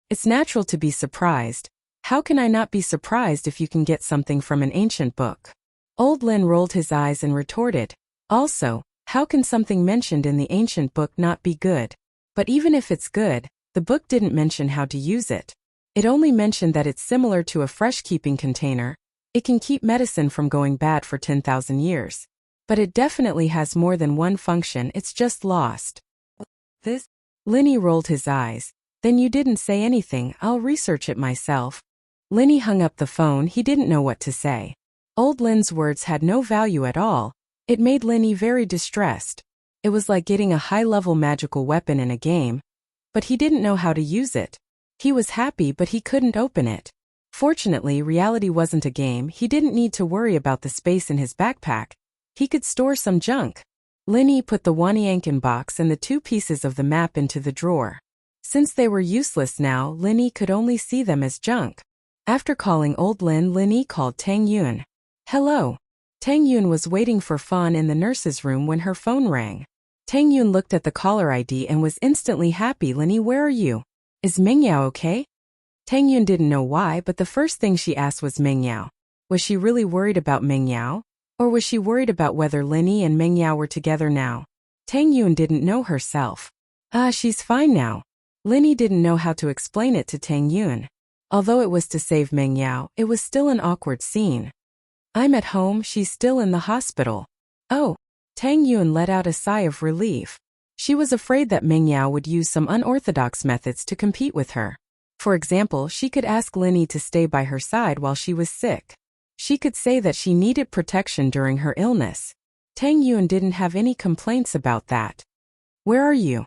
It's natural to be surprised. How can I not be surprised if you can get something from an ancient book? Old Lin rolled his eyes and retorted. Also, how can something mentioned in the ancient book not be good? But even if it's good, the book didn't mention how to use it. It only mentioned that it's similar to a fresh-keeping container. It can keep medicine from going bad for 10,000 years. But it definitely has more than one function, it's just lost. This? Linny rolled his eyes. Then you didn't say anything, I'll research it myself. Linny hung up the phone, he didn't know what to say. Old Lin's words had no value at all. It made Linny very distressed. It was like getting a high-level magical weapon in a game, but he didn't know how to use it. He was happy but he couldn't open it. Fortunately, reality wasn't a game, he didn't need to worry about the space in his backpack. He could store some junk. Linny put the Wanyankin box and the 2 pieces of the map into the drawer. Since they were useless now, Linny could only see them as junk. After calling old Lin, Linny called Tang Yun. Hello. Tang Yun was waiting for Fawn in the nurse's room when her phone rang. Tang Yun looked at the caller ID and was instantly happy. Linny, where are you? Is Mengyao okay? Tang Yun didn't know why, but the first thing she asked was Mengyao. Was she really worried about Mengyao? Or was she worried about whether Linny and Mengyao were together now? Tang Yun didn't know herself. She's fine now. Linny didn't know how to explain it to Tang Yun. Although it was to save Mengyao, it was still an awkward scene. I'm at home, she's still in the hospital. Oh. Tang Yun let out a sigh of relief. She was afraid that Mengyao would use some unorthodox methods to compete with her. For example, she could ask Linny to stay by her side while she was sick. She could say that she needed protection during her illness. Tang Yun didn't have any complaints about that. Where are you?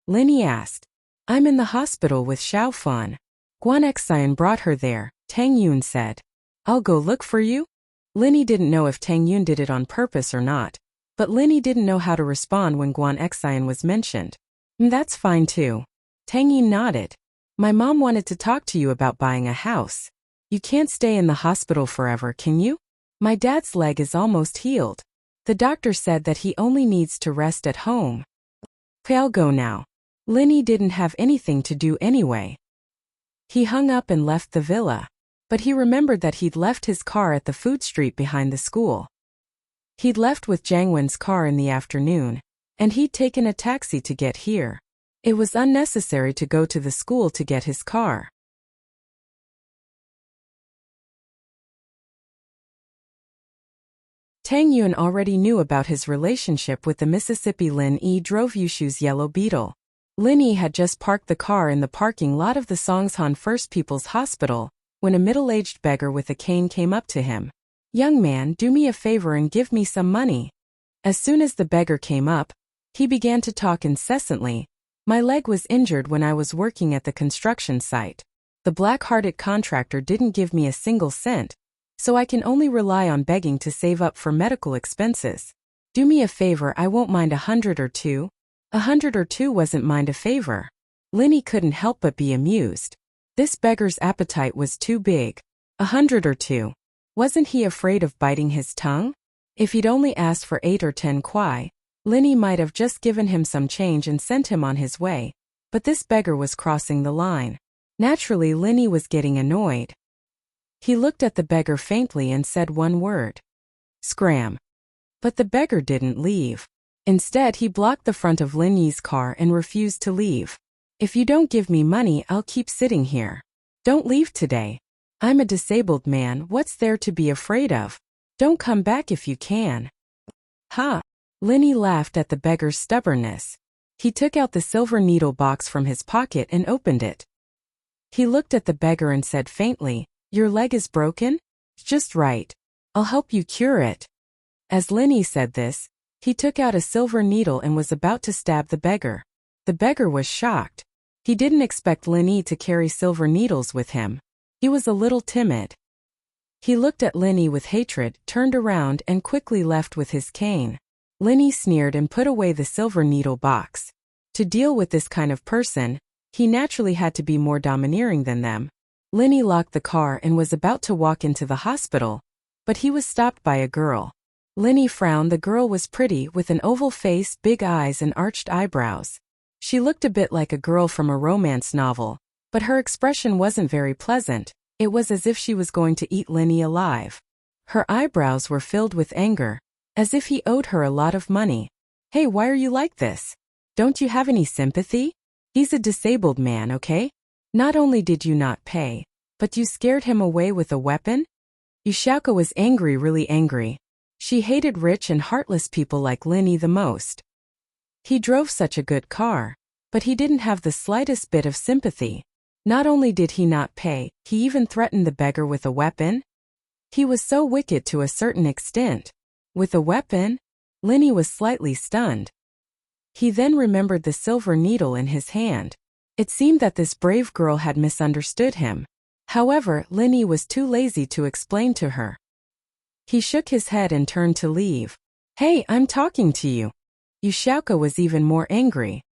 Linny asked. I'm in the hospital with Xiao Fan. Guan Xian brought her there, Tang Yun said. I'll go look for you? Linny didn't know if Tang Yun did it on purpose or not. But Linny didn't know how to respond when Guan Xian was mentioned. That's fine too. Tang Yun nodded. My mom wanted to talk to you about buying a house. You can't stay in the hospital forever, can you? My dad's leg is almost healed. The doctor said that he only needs to rest at home. I'll go now. Linny didn't have anything to do anyway. He hung up and left the villa. But he remembered that he'd left his car at the food street behind the school. He'd left with Jiang Wen's car in the afternoon, and he'd taken a taxi to get here. It was unnecessary to go to the school to get his car. Tang Yun already knew about his relationship with the Mississippi Lin Yi drove Yushu's yellow Beetle. Lin Yi had just parked the car in the parking lot of the Songshan First People's Hospital when a middle-aged beggar with a cane came up to him. "Young man, do me a favor and give me some money." As soon as the beggar came up, he began to talk incessantly. "My leg was injured when I was working at the construction site. The black-hearted contractor didn't give me a single cent, so I can only rely on begging to save up for medical expenses. Do me a favor, I won't mind 100 or two. 100 or two wasn't mind a favor." Lin Yi couldn't help but be amused. This beggar's appetite was too big. 100 or two. Wasn't he afraid of biting his tongue? If he'd only asked for 8 or 10 kwai, Lin Yi might have just given him some change and sent him on his way, but this beggar was crossing the line. Naturally, Lin Yi was getting annoyed. He looked at the beggar faintly and said one word. "Scram." But the beggar didn't leave. Instead, he blocked the front of Lin Yi's car and refused to leave. "If you don't give me money, I'll keep sitting here. Don't leave today. I'm a disabled man, what's there to be afraid of? Don't come back if you can." "Ha!" Lin Yi laughed at the beggar's stubbornness. He took out the silver needle box from his pocket and opened it. He looked at the beggar and said faintly, "Your leg is broken? Just right. I'll help you cure it." As Lin Yi said this, he took out a silver needle and was about to stab the beggar. The beggar was shocked. He didn't expect Lin Yi to carry silver needles with him. He was a little timid. He looked at Lin Yi with hatred, turned around and quickly left with his cane. Lin Yi sneered and put away the silver needle box. To deal with this kind of person, he naturally had to be more domineering than them. Lin Yi locked the car and was about to walk into the hospital, but he was stopped by a girl. Lin Yi frowned. The girl was pretty, with an oval face, big eyes and arched eyebrows. She looked a bit like a girl from a romance novel, but her expression wasn't very pleasant. It was as if she was going to eat Lin Yi alive. Her eyebrows were filled with anger, as if he owed her a lot of money. "Hey, why are you like this? Don't you have any sympathy? He's a disabled man, okay? Not only did you not pay, but you scared him away with a weapon?" Yushaka was angry, really angry. She hated rich and heartless people like Lin Yi the most. He drove such a good car, but he didn't have the slightest bit of sympathy. Not only did he not pay, he even threatened the beggar with a weapon. He was so wicked to a certain extent. With a weapon? Lin Yi was slightly stunned. He then remembered the silver needle in his hand. It seemed that this brave girl had misunderstood him. However, Lin Yi was too lazy to explain to her. He shook his head and turned to leave. "Hey, I'm talking to you." Yushaka was even more angry.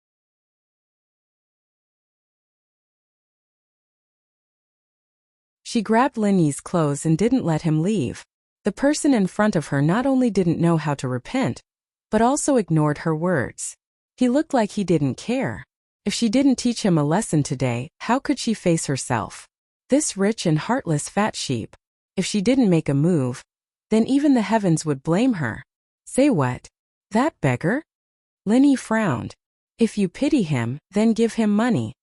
She grabbed Lin Yi's clothes and didn't let him leave. The person in front of her not only didn't know how to repent, but also ignored her words. He looked like he didn't care. If she didn't teach him a lesson today, how could she face herself? This rich and heartless fat sheep. If she didn't make a move, then even the heavens would blame her. "Say what? That beggar?" Lin Yi frowned. "If you pity him, then give him money."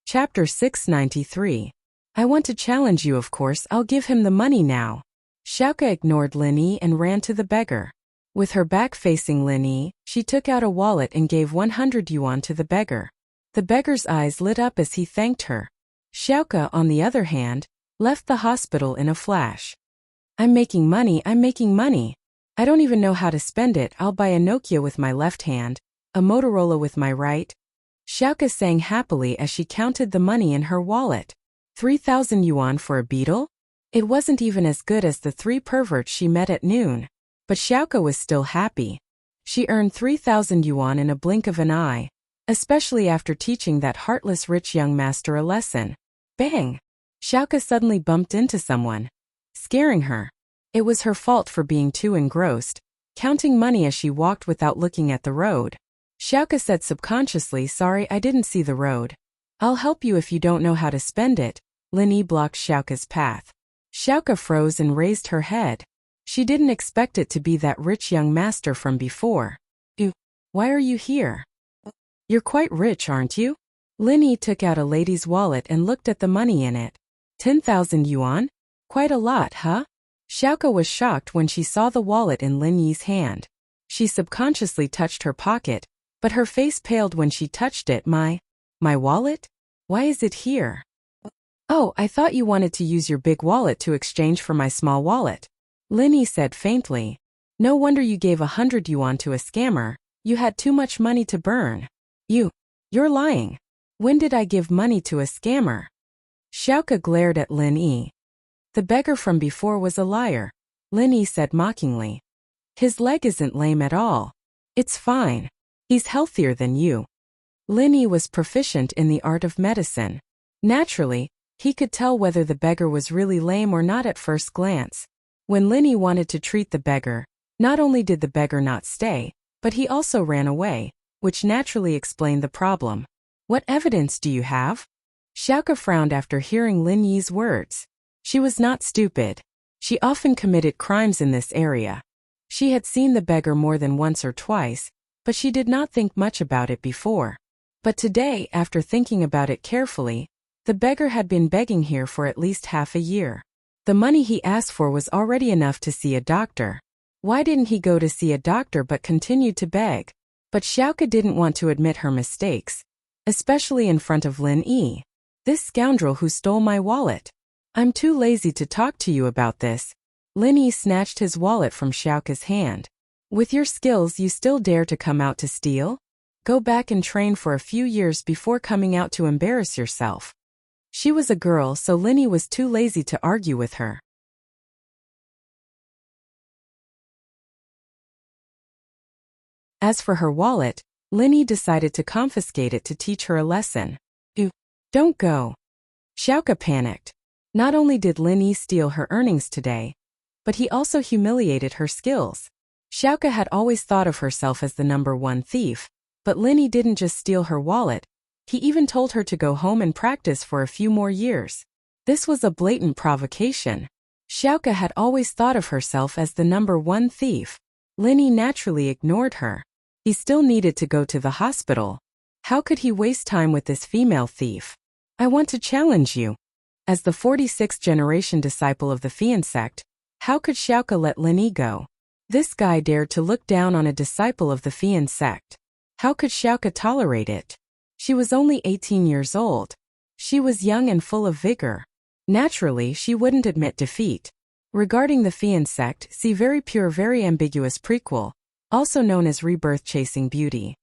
Chapter 693. "I want to challenge you, of course. I'll give him the money now." Xiaoka ignored Lin Yi and ran to the beggar. With her back facing Lin Yi, she took out a wallet and gave 100 yuan to the beggar. The beggar's eyes lit up as he thanked her. Xiaoka, on the other hand, left the hospital in a flash. I'm making money. I don't even know how to spend it. I'll buy a Nokia with my left hand, a Motorola with my right." Xiaoka sang happily as she counted the money in her wallet. 3,000 yuan for a beetle? It wasn't even as good as the 3 perverts she met at noon. But Xiaoka was still happy. She earned 3,000 yuan in a blink of an eye, especially after teaching that heartless rich young master a lesson. Bang! Xiaoka suddenly bumped into someone, scaring her. It was her fault for being too engrossed, counting money as she walked without looking at the road. Xiaoka said subconsciously, "Sorry, I didn't see the road. I'll help you if you don't know how to spend it." Lin Yi blocked Xiaoka's path. Xiaoka froze and raised her head. She didn't expect it to be that rich young master from before. Why are you here? You're quite rich, aren't you? Lin Yi took out a lady's wallet and looked at the money in it. 10,000 yuan? Quite a lot, huh? Xiaoke was shocked when she saw the wallet in Lin Yi's hand. She subconsciously touched her pocket, but her face paled when she touched it. My wallet? Why is it here? Oh, I thought you wanted to use your big wallet to exchange for my small wallet. Lin Yi said faintly. No wonder you gave 100 yuan to a scammer. You had too much money to burn. You're lying. When did I give money to a scammer? Xiaoke glared at Lin Yi. The beggar from before was a liar, Lin Yi said mockingly. His leg isn't lame at all. It's fine. He's healthier than you. Lin Yi was proficient in the art of medicine. Naturally, he could tell whether the beggar was really lame or not at first glance. When Lin Yi wanted to treat the beggar, not only did the beggar not stay, but he also ran away, which naturally explained the problem. What evidence do you have? Xiaoke frowned after hearing Lin Yi's words. She was not stupid. She often committed crimes in this area. She had seen the beggar more than once or twice, but she did not think much about it before. But today, after thinking about it carefully, the beggar had been begging here for at least half a year. The money he asked for was already enough to see a doctor. Why didn't he go to see a doctor but continued to beg? But Xiaoke didn't want to admit her mistakes, especially in front of Lin Yi. This scoundrel who stole my wallet. I'm too lazy to talk to you about this. Lin Yi snatched his wallet from Xiaoke's hand. With your skills you still dare to come out to steal? Go back and train for a few years before coming out to embarrass yourself. She was a girl, so Lin Yi was too lazy to argue with her. As for her wallet, Lin Yi decided to confiscate it to teach her a lesson. Don't go. Xiaoke panicked. Not only did Lin Yi steal her earnings today, but he also humiliated her skills. Xiaoke had always thought of herself as the #1 thief, but Lin Yi didn't just steal her wallet, he even told her to go home and practice for a few more years. This was a blatant provocation. Xiaoke had always thought of herself as the #1 thief. Lin Yi naturally ignored her. He still needed to go to the hospital. How could he waste time with this female thief? I want to challenge you. As the 46th generation disciple of the Fian sect, how could Xiaoke let Lin Yi go? This guy dared to look down on a disciple of the Fian sect. How could Xiaoke tolerate it? She was only 18 years old. She was young and full of vigor. Naturally, she wouldn't admit defeat. Regarding the Fian sect, see Very Pure Very Ambiguous prequel, also known as Rebirth Chasing Beauty.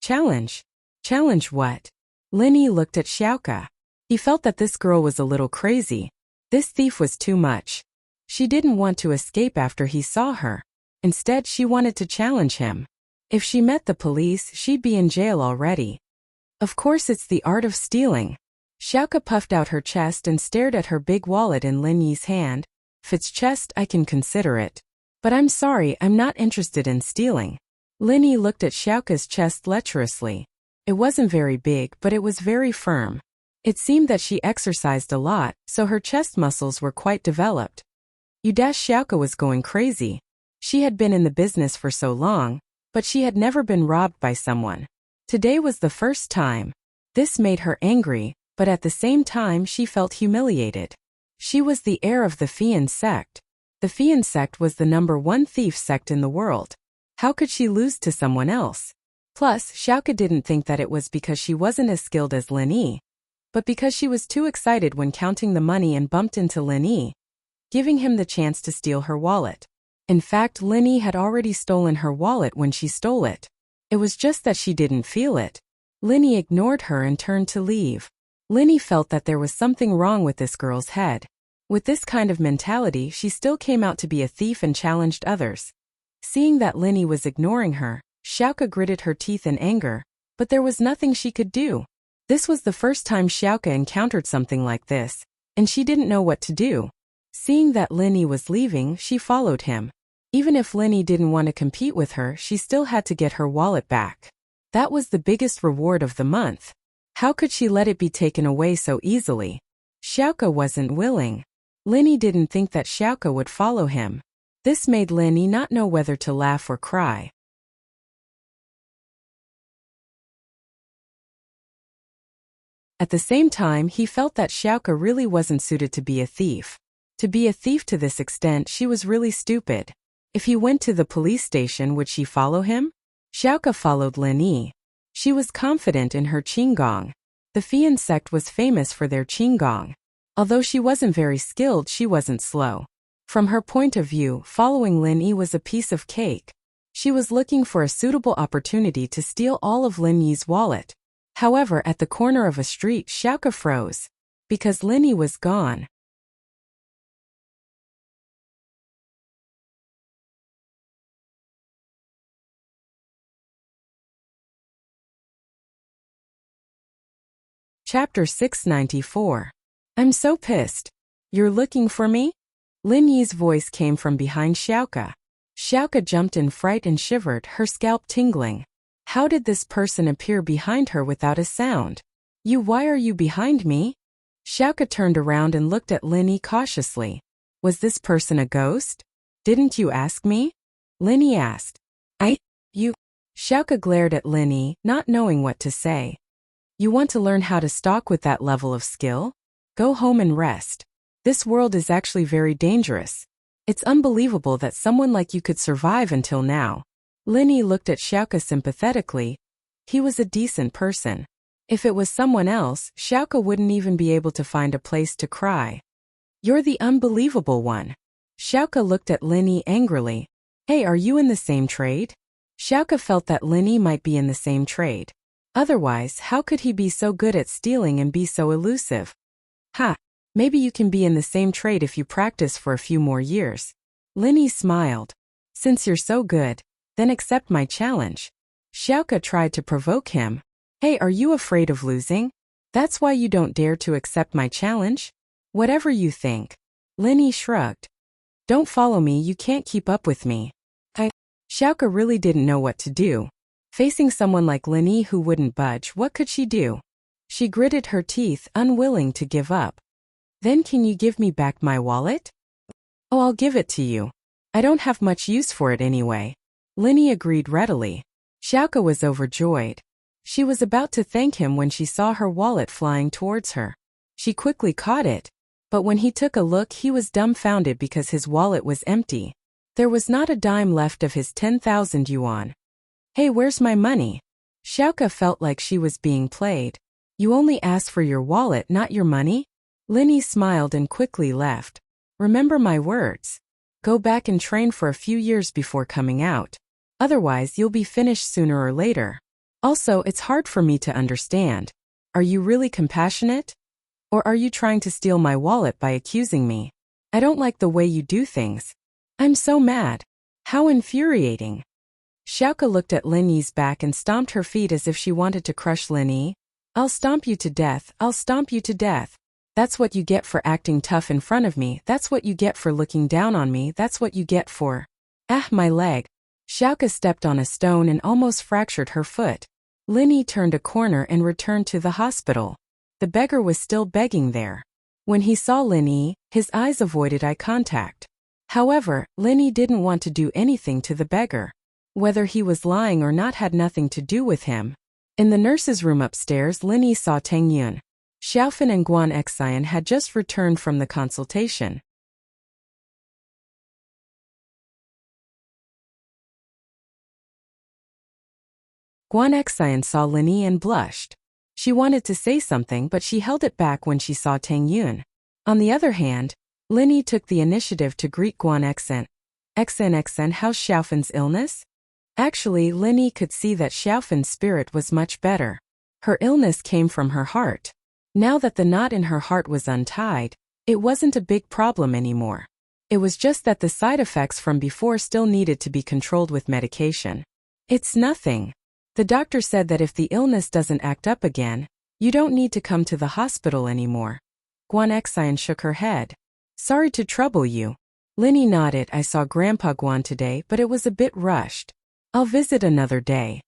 Challenge? Challenge what? Lin Yi looked at Xiaoke. He felt that this girl was a little crazy. This thief was too much. She didn't want to escape after he saw her. Instead, she wanted to challenge him. If she met the police, she'd be in jail already. Of course it's the art of stealing. Xiaoke puffed out her chest and stared at her big wallet in Lin Yi's hand. If it's chest, I can consider it. But I'm sorry, I'm not interested in stealing. Lin Yi looked at Xiaoke's chest lecherously. It wasn't very big, but it was very firm. It seemed that she exercised a lot, so her chest muscles were quite developed. Xiaoke was going crazy. She had been in the business for so long, but she had never been robbed by someone. Today was the first time. This made her angry, but at the same time she felt humiliated. She was the heir of the Fian sect. The Fian sect was the #1 thief sect in the world. How could she lose to someone else? Plus, Xiaoke didn't think that it was because she wasn't as skilled as Lin Yi, but because she was too excited when counting the money and bumped into Lin Yi, giving him the chance to steal her wallet. In fact, Lin Yi had already stolen her wallet when she stole it. It was just that she didn't feel it. Lin Yi ignored her and turned to leave. Lin Yi felt that there was something wrong with this girl's head. With this kind of mentality, she still came out to be a thief and challenged others. Seeing that Lin Yi was ignoring her, Xiaoke gritted her teeth in anger, but there was nothing she could do. This was the first time Xiaoke encountered something like this, and she didn't know what to do. Seeing that Lin Yi was leaving, she followed him. Even if Lin Yi didn't want to compete with her, she still had to get her wallet back. That was the biggest reward of the month. How could she let it be taken away so easily? Xiaoke wasn't willing. Lin Yi didn't think that Xiaoke would follow him. This made Lin Yi not know whether to laugh or cry. At the same time, he felt that Xiaoke really wasn't suited to be a thief. To be a thief to this extent, she was really stupid. If he went to the police station, would she follow him? Xiaoke followed Lin Yi. She was confident in her qinggong. The Fian sect was famous for their qinggong. Although she wasn't very skilled, she wasn't slow. From her point of view, following Lin Yi was a piece of cake. She was looking for a suitable opportunity to steal all of Lin Yi's wallet. However, at the corner of a street, Xiaoke froze. Because Lin Yi was gone. Chapter 694. I'm so pissed. You're looking for me? Lin Yi's voice came from behind Xiaoke. Xiaoke jumped in fright and shivered, her scalp tingling. How did this person appear behind her without a sound? Why are you behind me? Xiaoke turned around and looked at Lin Yi cautiously. Was this person a ghost? Didn't you ask me? Lin Yi asked. You. Xiaoke glared at Lin Yi, not knowing what to say. You want to learn how to stalk with that level of skill? Go home and rest. This world is actually very dangerous. It's unbelievable that someone like you could survive until now. Lin Yi looked at Xiaoke sympathetically. He was a decent person. If it was someone else, Xiaoke wouldn't even be able to find a place to cry. You're the unbelievable one. Xiaoke looked at Lin Yi angrily. Hey, are you in the same trade? Xiaoke felt that Lin Yi might be in the same trade. Otherwise, how could he be so good at stealing and be so elusive? Ha! Maybe you can be in the same trade if you practice for a few more years. Lin Yi smiled. Since you're so good, then accept my challenge. Xiaoke tried to provoke him. Hey, are you afraid of losing? That's why you don't dare to accept my challenge? Whatever you think. Lin Yi shrugged. Don't follow me, you can't keep up with me. Xiaoke really didn't know what to do. Facing someone like Lin Yi who wouldn't budge, what could she do? She gritted her teeth, unwilling to give up. Then can you give me back my wallet? Oh, I'll give it to you. I don't have much use for it anyway. Lin Yi agreed readily. Xiaoke was overjoyed. She was about to thank him when she saw her wallet flying towards her. She quickly caught it. But when he took a look, he was dumbfounded because his wallet was empty. There was not a dime left of his 10,000 yuan. Hey, where's my money? Xiaoke felt like she was being played. You only asked for your wallet, not your money? Lin Yi smiled and quickly left. Remember my words. Go back and train for a few years before coming out. Otherwise, you'll be finished sooner or later. Also, it's hard for me to understand. Are you really compassionate? Or are you trying to steal my wallet by accusing me? I don't like the way you do things. I'm so mad. How infuriating. Xiaoke looked at Lin Yi's back and stomped her feet as if she wanted to crush Lin Yi. I'll stomp you to death, I'll stomp you to death. That's what you get for acting tough in front of me, that's what you get for looking down on me, that's what you get for… Ah, my leg. Xiaoke stepped on a stone and almost fractured her foot. Lin Yi turned a corner and returned to the hospital. The beggar was still begging there. When he saw Lin Yi, his eyes avoided eye contact. However, Lin Yi didn't want to do anything to the beggar. Whether he was lying or not had nothing to do with him. In the nurse's room upstairs, Lin Yi saw Tang Yun. Xiaofan and Guan Xian had just returned from the consultation. Guan Xian saw Lin Yi and blushed. She wanted to say something but she held it back when she saw Tang Yun. On the other hand, Lin Yi took the initiative to greet Guan Xian. Xian, how's Xiaofan's illness? Actually, Lin Yi could see that Xiaofan's spirit was much better. Her illness came from her heart. Now that the knot in her heart was untied, it wasn't a big problem anymore. It was just that the side effects from before still needed to be controlled with medication. It's nothing. The doctor said that if the illness doesn't act up again, you don't need to come to the hospital anymore. Guan Xian shook her head. Sorry to trouble you. Lin Yi nodded. I saw Grandpa Guan today, but it was a bit rushed. I'll visit another day.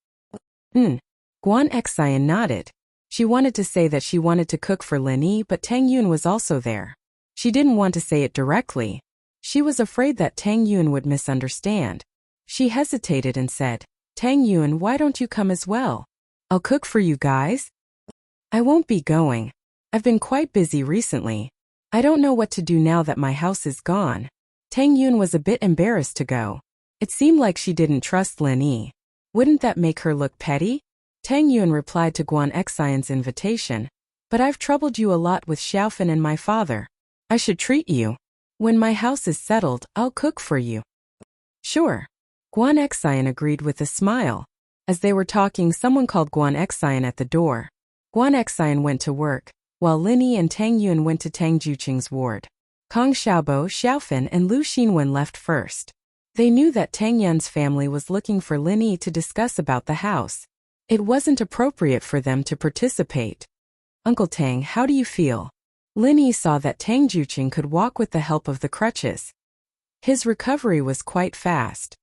Guan Xian nodded. She wanted to say that she wanted to cook for Lin Yi, but Tang Yun was also there. She didn't want to say it directly. She was afraid that Tang Yun would misunderstand. She hesitated and said, Tang Yun, why don't you come as well? I'll cook for you guys. I won't be going. I've been quite busy recently. I don't know what to do now that my house is gone. Tang Yun was a bit embarrassed to go. It seemed like she didn't trust Lin Yi. Wouldn't that make her look petty? Tang Yun replied to Guan Xian's invitation. But I've troubled you a lot with Xiaofan and my father. I should treat you. When my house is settled, I'll cook for you. Sure. Guan Xian agreed with a smile. As they were talking, someone called Guan Xian at the door. Guan Xian went to work, while Lin Yi and Tang Yun went to Tang Juqing's ward. Kong Xiaobo, Xiaofan and Lu Xinwen left first. They knew that Tang Yun's family was looking for Lin Yi to discuss about the house. It wasn't appropriate for them to participate. Uncle Tang, how do you feel? Lin Yi saw that Tang Juqing could walk with the help of the crutches. His recovery was quite fast.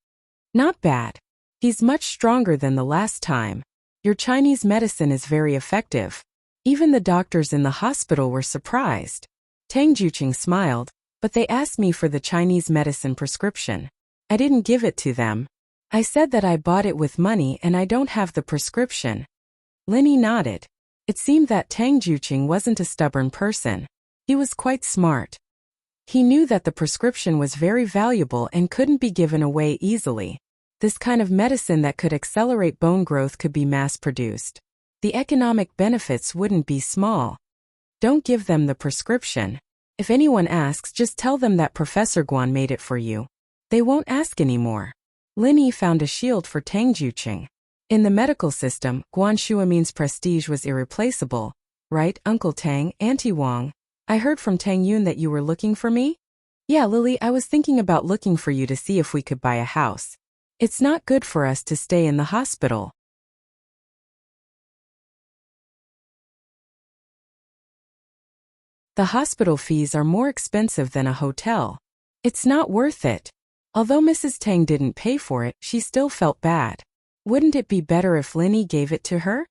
Not bad. He's much stronger than the last time. Your Chinese medicine is very effective. Even the doctors in the hospital were surprised. Tang Juqing smiled, but they asked me for the Chinese medicine prescription. I didn't give it to them. I said that I bought it with money and I don't have the prescription. Lin Yi nodded. It seemed that Tang Juqing wasn't a stubborn person. He was quite smart. He knew that the prescription was very valuable and couldn't be given away easily. This kind of medicine that could accelerate bone growth could be mass-produced. The economic benefits wouldn't be small. Don't give them the prescription. If anyone asks, just tell them that Professor Guan made it for you. They won't ask anymore. Lin Yi found a shield for Tang Juqing. In the medical system, Guan Shuamin's prestige was irreplaceable. Right, Uncle Tang, Auntie Wang? I heard from Tang Yun that you were looking for me? Yeah, Lily, I was thinking about looking for you to see if we could buy a house. It's not good for us to stay in the hospital. The hospital fees are more expensive than a hotel. It's not worth it. Although Mrs. Tang didn't pay for it, she still felt bad. Wouldn't it be better if Lin Yi gave it to her?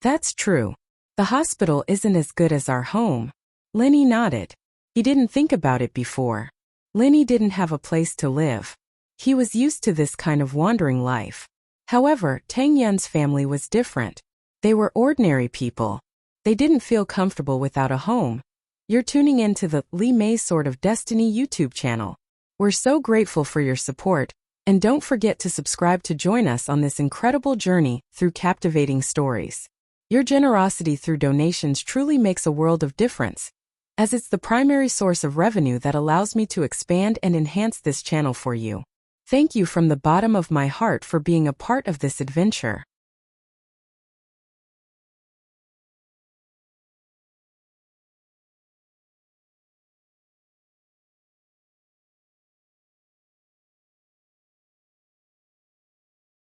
That's true. The hospital isn't as good as our home. Lin Yi nodded. He didn't think about it before. Lin Yi didn't have a place to live. He was used to this kind of wandering life. However, Tang Yun's family was different. They were ordinary people. They didn't feel comfortable without a home. You're tuning into the Li Mei Sword of Destiny YouTube channel. We're so grateful for your support, and don't forget to subscribe to join us on this incredible journey through captivating stories. Your generosity through donations truly makes a world of difference, as it's the primary source of revenue that allows me to expand and enhance this channel for you. Thank you from the bottom of my heart for being a part of this adventure.